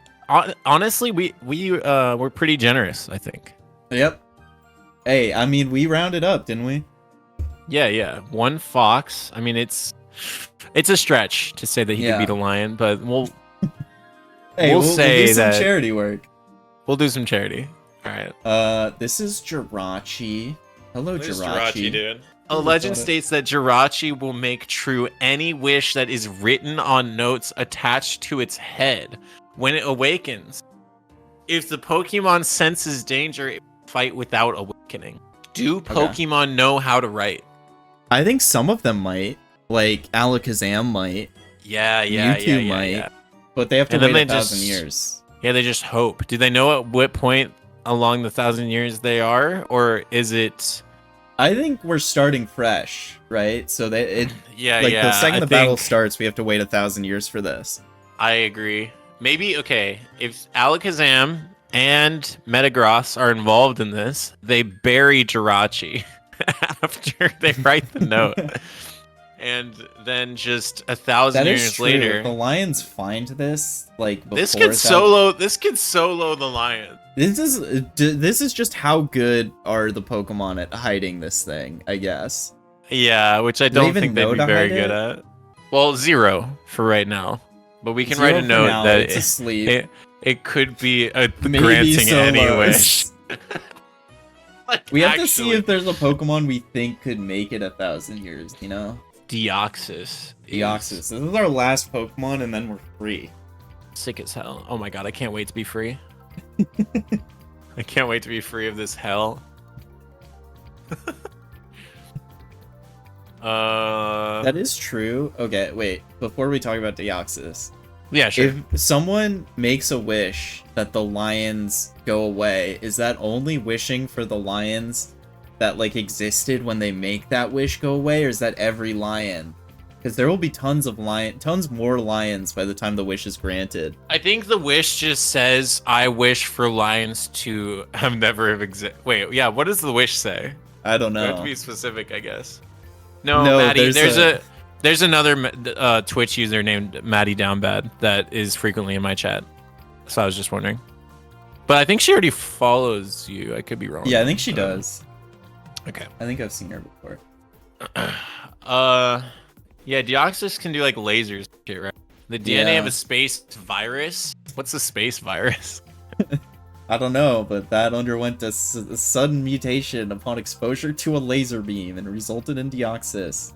honestly we're pretty generous, I think. Yep. Hey, I mean, we rounded up, didn't we? Yeah. 1 fox. I mean, it's a stretch to say that he Yeah. could beat a lion, but we'll Hey, We'll we'll say do some that- charity work. do some charity. All right. This is Jirachi. Hello, This is Jirachi. dude. A Ooh, legend got it. states that Jirachi will make true any wish that is written on notes attached to its head when it awakens. If the Pokemon senses danger, it will fight without awakening. Do Pokemon know how to write? I think some of them might. Like, Alakazam might. Yeah, Mewtwo might. yeah. But they have to And then wait they 1,000 just- years. Yeah, they just hope. Do they know at what point along the 1,000 years they are, or is it? I think we're starting fresh, right? So the Yeah. second I the battle think- starts, we have to wait 1,000 years for this. I agree. Maybe okay. If Alakazam and Metagross are involved in this, they bury Jirachi, after they write the note. And then just 1,000 That is years true. later, The Lions find this like before this could solo the lion. This is just how good are the Pokemon at hiding this thing, I guess. Yeah, which I Do they don't even think they'd know be to very hide good it? at. Well, 0 for right now, but we can 0 write a for note now, that it's asleep. it could be a Maybe granting any Solos. wish. Like, We have to see actually, if there's a Pokemon we think could make it 1,000 years, you know? Deoxys. Deoxys. This is our last Pokemon, and then we're free. Sick as hell. Oh my god, I can't wait to be free. I can't wait to be free of this hell. That is true. Okay, wait. Before we talk about Deoxys, Yeah, sure. if someone makes a wish that the lions go away, is that only wishing for the lions that like existed when they make that wish go away, or is that every lion? Because there will be tons more lions by the time the wish is granted. I think the wish just says, "I wish for lions to have never have exist." Wait, yeah. What does the wish say? I don't You have to know. be specific, I guess. No, No, Maddie. there's There's another Twitch user named Maddie Downbad that is frequently in my chat. So I was just wondering. But I think she already follows you. I could be wrong. Yeah, I think she does. Okay. I think I've seen her before. Yeah, Deoxys can do like lasers, shit, right? The DNA Yeah. of a space virus. What's a space virus? I don't know, but that underwent a sudden mutation upon exposure to a laser beam and resulted in Deoxys.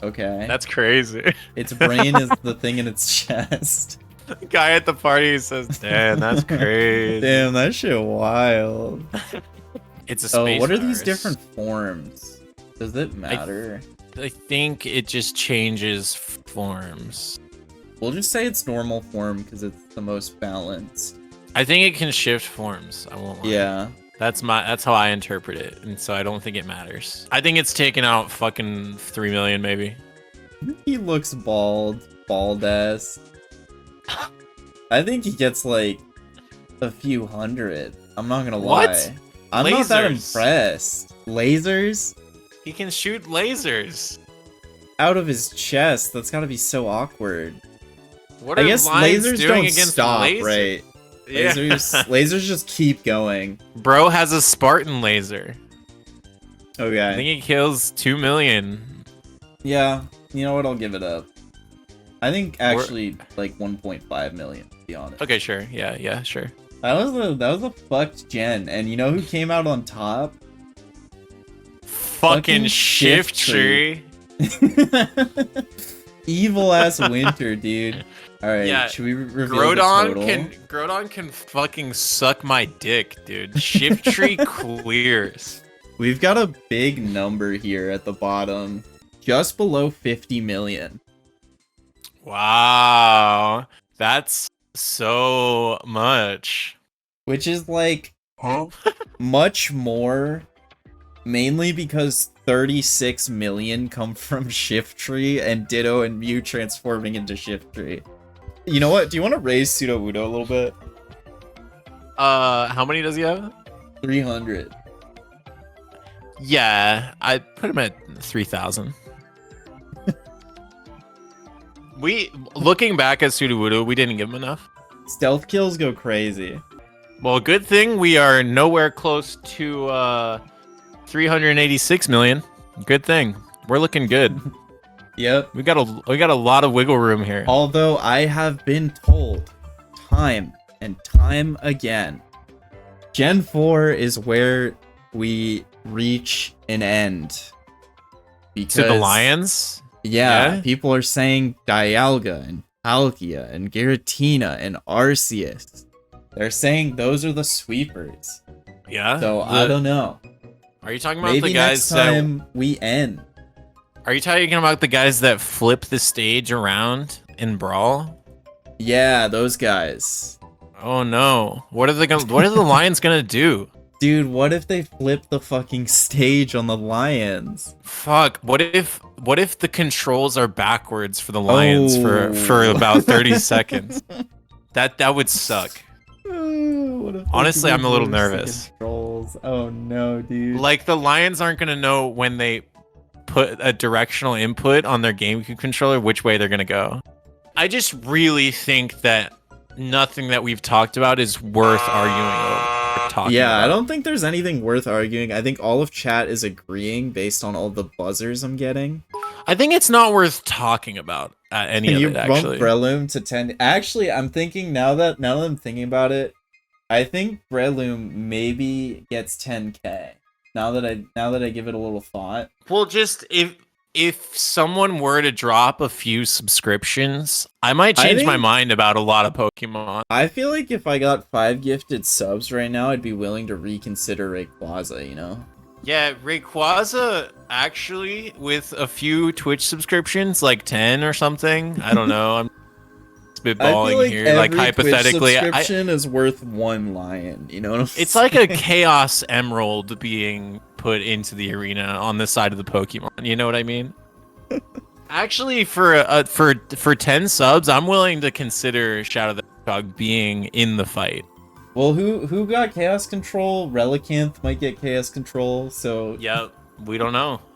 Okay. That's crazy. Its brain is the thing in its chest. The guy at the party says, "Damn, that's crazy." Damn, that shit wild. It's a space Oh, what are virus. these different forms? Does it matter? I think it just changes forms. We'll just say it's normal form because it's the most balanced. I think it can shift forms. I won't lie. Yeah. That's how I interpret it, and so I don't think it matters. I think it's taken out fucking 3 million, maybe. He looks bald ass. I think he gets like a few hundred. I'm not gonna lie. What? I'm not that Lasers. impressed. Lasers? He can shoot lasers. Out of his chest? That's gotta be so awkward. What I are guess lions lasers doing don't against stop, lasers? right? Yeah. Lasers just keep going. Bro has a Spartan laser. I Okay. think it kills 2 million. Yeah, you know what? I'll give it up. I think actually like 1.5 million, to be honest. Okay, sure. Yeah, sure. That was a fucked gen, and you know who came out on top? Fucking Shiftry. Evil ass winter, dude. All right, Yeah, should we reveal the total? Groudon can fucking suck my dick, dude. Shiftry clears. We've got a big number here at the bottom, just below 50 million. Wow, that's so much. Which is like much more, mainly because 36 million come from Shiftry and Ditto and Mew transforming into Shiftry. You know what? Do you want to raise Sudowoodo a little bit? How many does he have? 300. Yeah, I put him at 3,000. Looking back at Sudowoodo, we didn't give him enough. Stealth kills go crazy. Well, good thing we are nowhere close to 386 million. Good thing. We're looking good. Yep. We got a lot of wiggle room here. Although I have been told time and time again, Gen 4 is where we reach an end. Because, To the Lions? Yeah, Yeah? people are saying Dialga and Palkia and Giratina and Arceus. They're saying those are the sweepers. Yeah. So I don't know. Are you talking about Maybe the guys next time we end. Are you talking about the guys that flip the stage around in Brawl? Yeah, those guys. Oh no. What are the Lions gonna do? Dude, what if they flip the fucking stage on the Lions? Fuck. What if the controls are backwards for the Lions Oh. for about 30 seconds? That would suck. What if Honestly, they I'm a little reverse the nervous. Controls? Oh no, dude. Like, the Lions aren't going to know when they put a directional input on their GameCube controller which way they're going to go. I just really think that nothing that we've talked about is worth arguing over. I don't think there's anything worth arguing. I think all of chat is agreeing based on all the buzzers I'm getting. I think it's not worth talking about any Can of you it, bump actually. Breloom to 10? Actually, I'm thinking now that I'm thinking about it, I think Breloom maybe gets 10k. Now that I give it a little thought. Well, just if someone were to drop a few subscriptions, I might change my mind about a lot of Pokemon. I feel like if I got 5 gifted subs right now, I'd be willing to reconsider Rayquaza, you know? Yeah, Rayquaza, actually, with a few Twitch subscriptions, like 10 or something. I don't know. I'm spitballing here. Like, hypothetically, subscription is worth 1 lion, you know what I'm saying? It's like a Chaos Emerald being put into the arena on the side of the Pokemon. You know what I mean? Actually, for 10 subs, I'm willing to consider Shadow the Hedgehog being in the fight. Well, who got Chaos Control? Relicanth might get Chaos Control, so... Yep, we don't know.